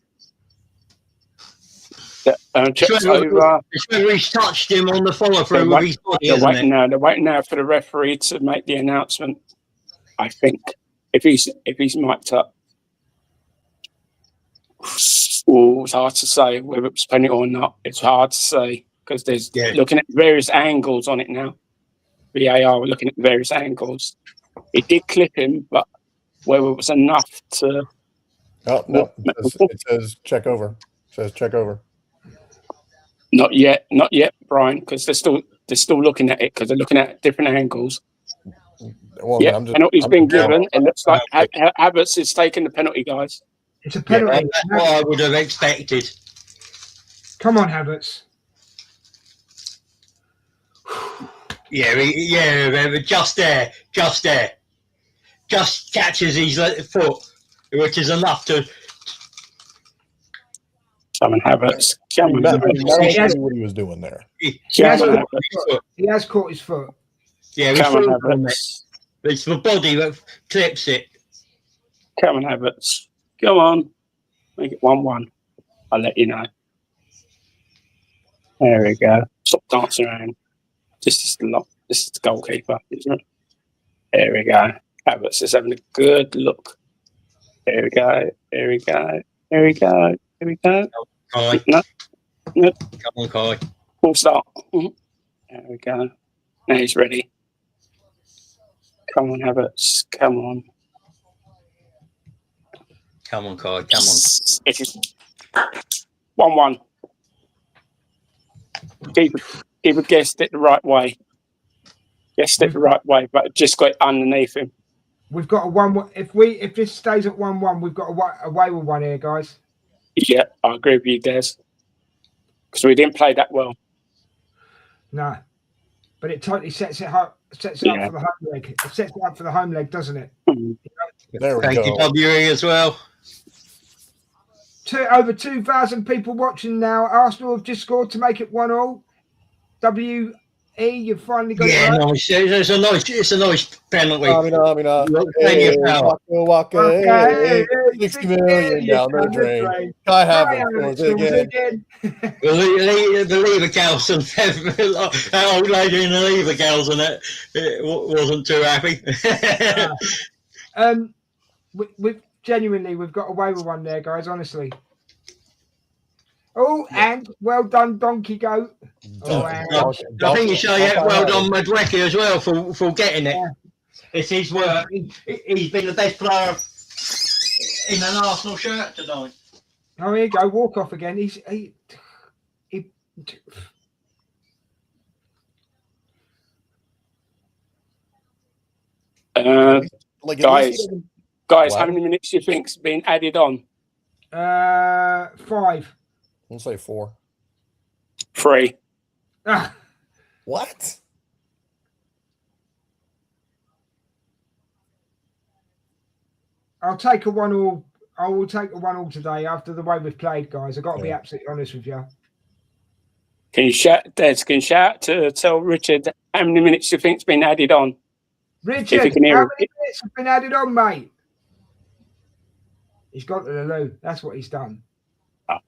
that checks over. He's touched him on the follow through with his body. They're waiting now for the referee to make the announcement. I think if he's mic'd up. Oh, it's hard to say whether it's penalty or not. It's hard to say because there's looking at various angles on it now. VAR were looking at various angles. It did clip him, but whether it was enough to. Oh no! It says check over. It says check over. Not yet, Brian, because they're still looking at it because they're looking at different angles. Well, yeah, penalty's been given. It looks like Havertz is taking the penalty, guys. It's a penalty. Yeah, that's what I would have expected. Come on, Havertz. Yeah, just there. Just catches his foot, which is enough to. Cameron Havertz. What he was doing there. He has caught his foot. Yeah, Cameron Havertz. It's the body that clips it. Cameron Havertz. Go on. Make it 1-1. I'll let you know. There we go. Stop dancing around. This is the goalkeeper, isn't it? There we go. Havertz is having a good look. There we go. Kai. No. Come on, Kai. Full start. There we go. Now he's ready. Come on, Havertz. Come on. Come on, Kai. Come on. It is 1-1. Keeper guessed it the right way. But just got underneath him. We've got a 1-1. If this stays at 1-1, we've got away with one here, guys. Yeah, I agree with you, Des. Because we didn't play that well. No, but it totally sets it up. Sets it up for the home leg. It sets it up for the home leg, doesn't it? There we go. Thank you, WE, as well. Over 2,000 people watching now. Arsenal have just scored to make it 1-1. WE, you've finally got it right. Nice. It's a nice penalty. Waka, 60 million down the drain. Kai Havertz again. The Leverkusen, that old lady in the Leverkusen, it wasn't too happy. We've got away with one there, guys. Honestly. Oh, and well done, Donkey Goat. I think you show well done, Madweki, as well for getting it. Yeah. It's his work. He's been the best player in an Arsenal shirt tonight. Oh, here you go. Walk off again. Guys, how many minutes do you think's been added on? 5. I'll say 4. 3. Ah, What? I'll take a 1-1. I will take a 1-1 today after the way we've played, guys. I've got to be Yeah. absolutely honest with you. Can you shout, Des? Can you shout to tell Richard how many minutes you think's been added on? Richard, If you can hear how him. many minutes have been added on, mate? He's gone to the loo. That's what he's done.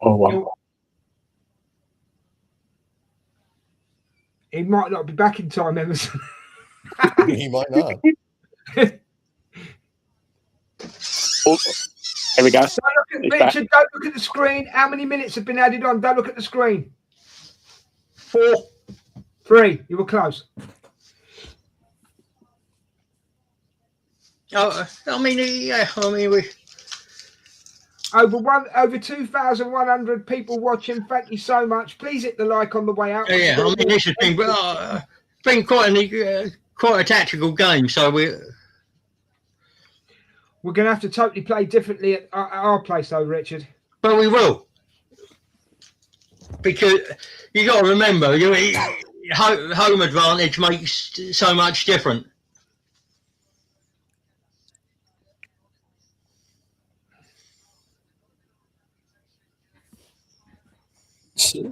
Oh, well. He might not be back in time, Emerson. He might not. Oh, here we go. Don't look at, He's Richard, don't look at the screen. How many minutes have been added on? Don't look at the screen. 4. 3. You were close. Oh, I mean, yeah. I mean, we. Over 2,100 people watching. Thank you so much. Please hit the like on the way out. Yeah, I mean, this has been quite a tactical game. So we're going to have to totally play differently at our place, though, Richard. but we will, because you got to remember, home advantage makes so much different.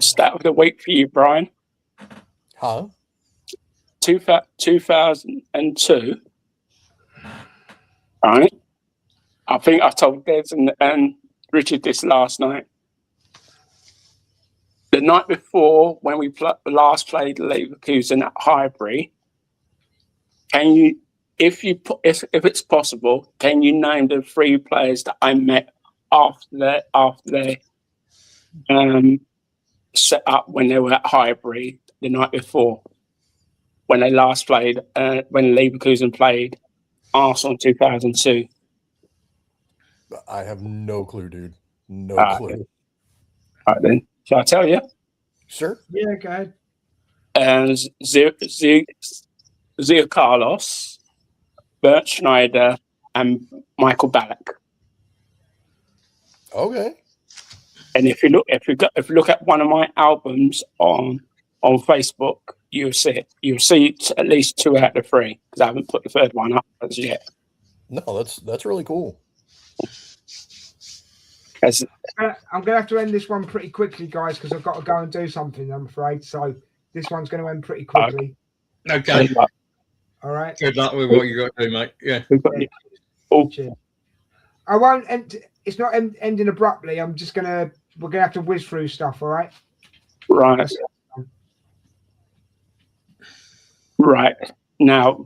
Stat of the week for you, Brian. Huh? 2002. Right. I think I told Des and Richard this last night. The night before, when we last played Leverkusen at Highbury, can you, if it's possible, can you name the 3 players that I met after they set up when they were at Highbury the night before, when they last played, when Leverkusen played Arsenal in 2002? I have no clue, dude. No clue. Okay. All right, then. Shall I tell you? Sure. Yeah, go ahead. Zia Carlos, Bert Schneider, and Michael Ballack. Okay. And if you look at one of my albums on Facebook, you'll see it. You'll see at least 2 out of 3, because I haven't put the 3rd one up as yet. No, that's really cool. I'm going to have to end this one pretty quickly, guys, because I've got to go and do something, I'm afraid. So this one's going to end pretty quickly. Okay. All right. Good luck with what you got to do, mate. Yeah. Cheers. I won't end. It's not ending abruptly. We're going to have to whiz through stuff. All right. Right. Right. Now,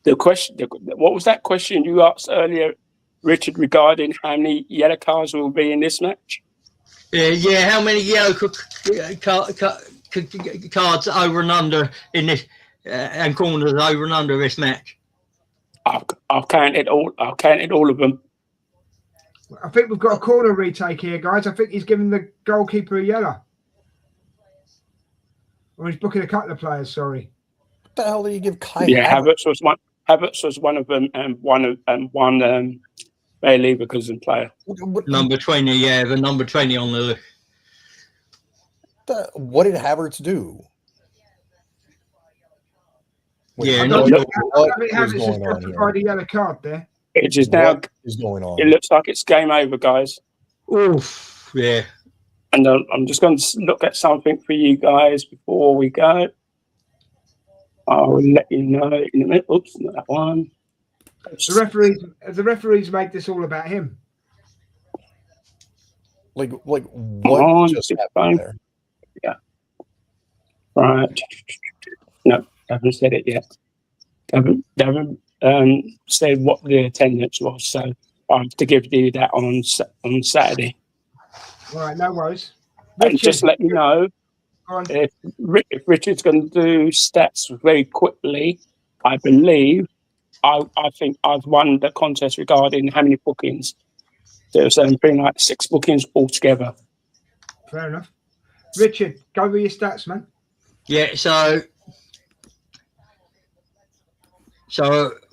the question. What was that question you asked earlier, Richard, regarding how many yellow cards will be in this match? Yeah. How many yellow cards over and under in this, and corners over and under this match? I've counted all. I've counted all of them. I think we've got a corner retake here, guys. I think he's giving the goalkeeper a yellow. Or he's booking a couple of players. Sorry. What the hell did you give Kai? Yeah, Havertz was one. Havertz was one of them, and one Bayer Leverkusen player. Number 20, yeah, the number 20 on the list. What did Havertz do? Yeah, I no, don't think what Havertz is has going on justified here? a yellow card there. It is now. What is going on? It looks like it's game over, guys. Oof, yeah. And I'm just going to look at something for you guys before we go. I'll let you know in a minute. Oops, not that one. The referees made this all about him. Like what just happened there? Yeah. Right. No, haven't said it yet. Haven't said what the attendance was, so I have to give you that on Saturday. All right, no worries. And just let you know, if Richard's going to do stats very quickly, I believe, I think I've won the contest regarding how many bookings. There's something like 6 bookings altogether. Fair enough. Richard, go with your stats, man. Yeah, so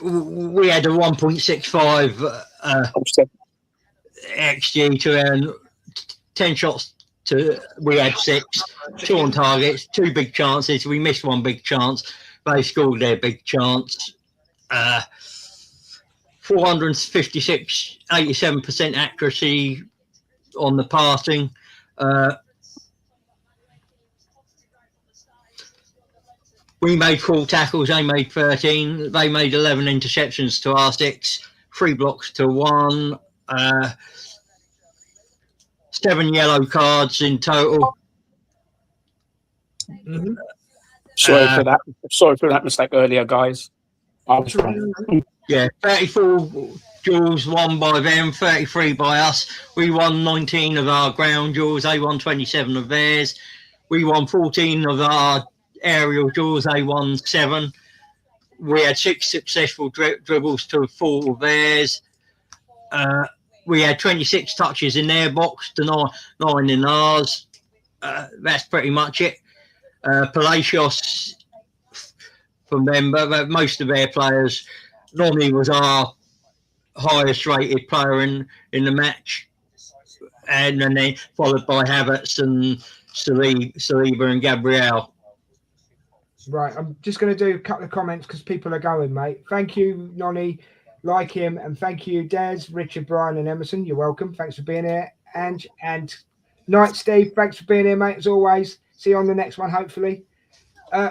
we had a 1.65 XG to 10 shots We had 6, 2 on targets, 2 big chances. We missed 1 big chance. They scored their big chance. 456, 87% accuracy on the passing. We made 4 tackles, they made 13. They made 11 interceptions to our 6, 3 blocks to 1. 7 yellow cards in total. Mm-hmm. Sorry for that. Sorry for that mistake earlier, guys. I was wrong. Yeah, 34 duels won by them, 33 by us. We won 19 of our ground duels. They won 27 of theirs. We won 14 of our aerial duels. They won 7. We had 6 successful dribbles to 4 of theirs. We had 26 touches in their box to 9 in ours. That's pretty much it. Palacios from them, but most of their players. Noni was our highest rated player in the match, and then followed by Havertz and Saliba and Gabriel. Right, I'm just going to do a couple of comments because people are going, mate. Thank you, Nonny, like him, and thank you, Des, Richard, Brian, and Emerson. You're welcome. Thanks for being here. And Night, Steve, thanks for being here, mate, as always. See you on the next one, hopefully.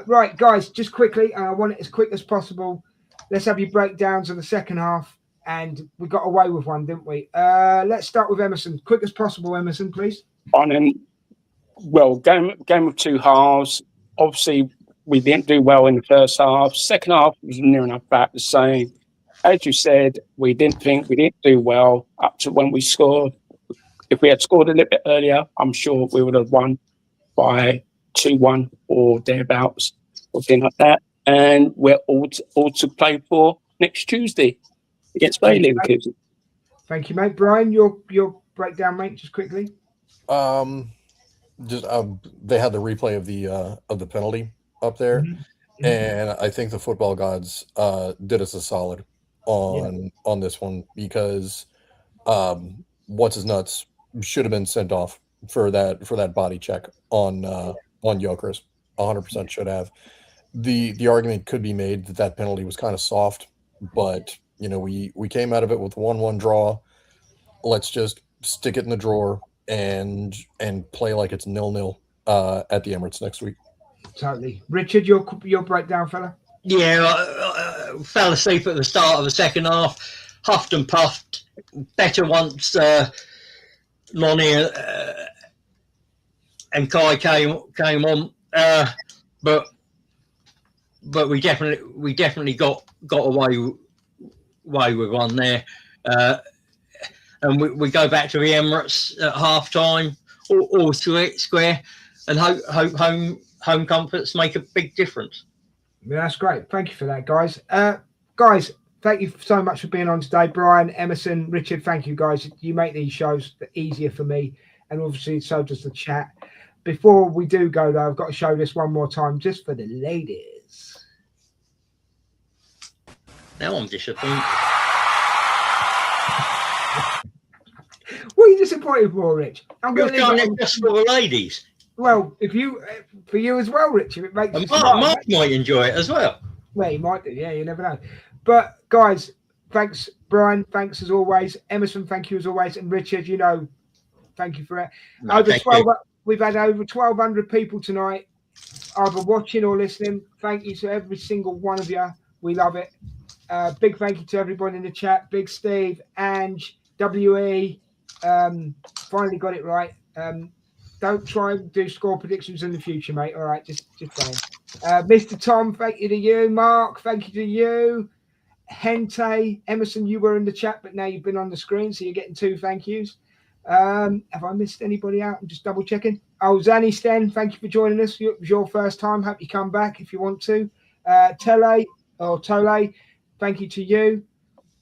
Right, guys, just quickly, I want it as quick as possible. Let's have your breakdowns of the second half. And we got away with one, didn't we? Let's start with Emerson. Quick as possible, Emerson, please. On and well, game of 2 halves. Obviously, we didn't do well in the first half. Second half was near enough about the same. As you said, we didn't do well up to when we scored. If we had scored a little bit earlier, I'm sure we would have won by 2-1 or thereabouts, or something like that. And we're all to play for next Tuesday against Bayer Leverkusen. Thank you, mate. Brian, your breakdown, mate, just quickly. They had the replay of the penalty up there, and I think the football gods did us a solid on this one, because what's his nuts should have been sent off for that body check on Gyökeres. 100% should have. The argument could be made that penalty was kind of soft, but we came out of it with 1-1 draw. Let's just stick it in the drawer and play like it's 0-0 at the Emirates next week. Totally. Richard, your breakdown, fella? Yeah, fell asleep at the start of the second half. Huffed and puffed. Better once Lonnie and Kai came on. But we definitely got away with one there. And we go back to the Emirates at half time, all square, and hope home comforts make a big difference. Yeah, that's great. Thank you for that, guys. Guys, thank you so much for being on today. Brian, Emerson, Richard, thank you, guys. You make these shows easier for me, and obviously so does the chat. Before we do go, though, I've got to show this one more time just for the ladies. Now I'm disappointed. What are you disappointed for, Rich? I'm going to leave it just for the ladies. Well, for you as well, Richard, it makes Mark might enjoy it as well. Well, he might do. Yeah, you never know. But guys, thanks, Brian. Thanks as always, Emerson. Thank you as always, and Richard. Thank you for it. We've had over 1,200 people tonight, either watching or listening. Thank you to every single one of you. We love it. Big thank you to everybody in the chat. Big Steve, Ange, WE. Finally got it right. Don't try and do score predictions in the future, mate. All right, just saying. Mr. Tom, thank you to you. Mark, thank you to you. Hente, Emerson, you were in the chat, but now you've been on the screen, so you're getting 2 thank yous. Have I missed anybody out? I'm just double checking. Oh, Zanny Sten, thank you for joining us. It was your first time. Hope you come back if you want to. Tole, thank you to you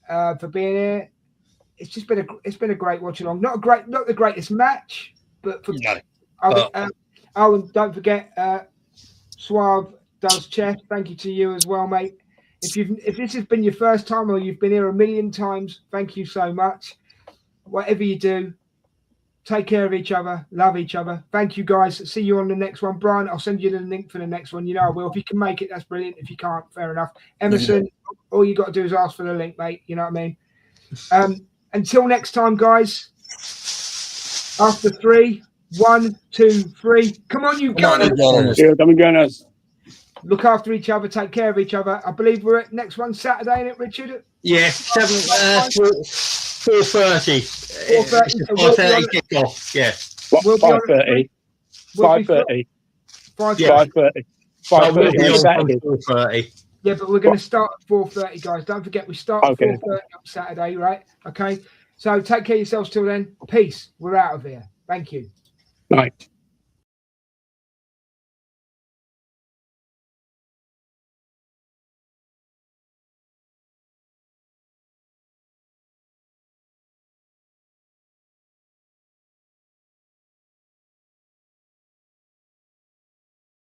for being here. It's been a great watch along. Not the greatest match, but for and don't forget, Suave does chess. Thank you to you as well, mate. If this has been your first time or you've been here a million times, thank you so much. Whatever you do, Take care of each other. Love each other. Thank you, guys. See you on the next one. Brian, I'll send you the link for the next one. You know I will. If you can make it, that's brilliant. If you can't, fair enough. Emerson, all you got to do is ask for the link, mate. You know what I mean? Until next time, guys. After 3, 1, 2, 3. Come on, you Gunners. Yeah, come on, Gunners. Look after each other. Take care of each other. I believe we're at next one Saturday, isn't it, Richard? Yeah, 4:30. 4:30. 4:30 kickoff. Yeah. What, 5:30? 5:30. 5:30. 5:30. 4:30. Yeah, but we're going to start at 4:30, guys. Don't forget, we start at 4:30 on Saturday, right? Okay. So take care of yourselves till then. Peace. We're out of here. Thank you. Right.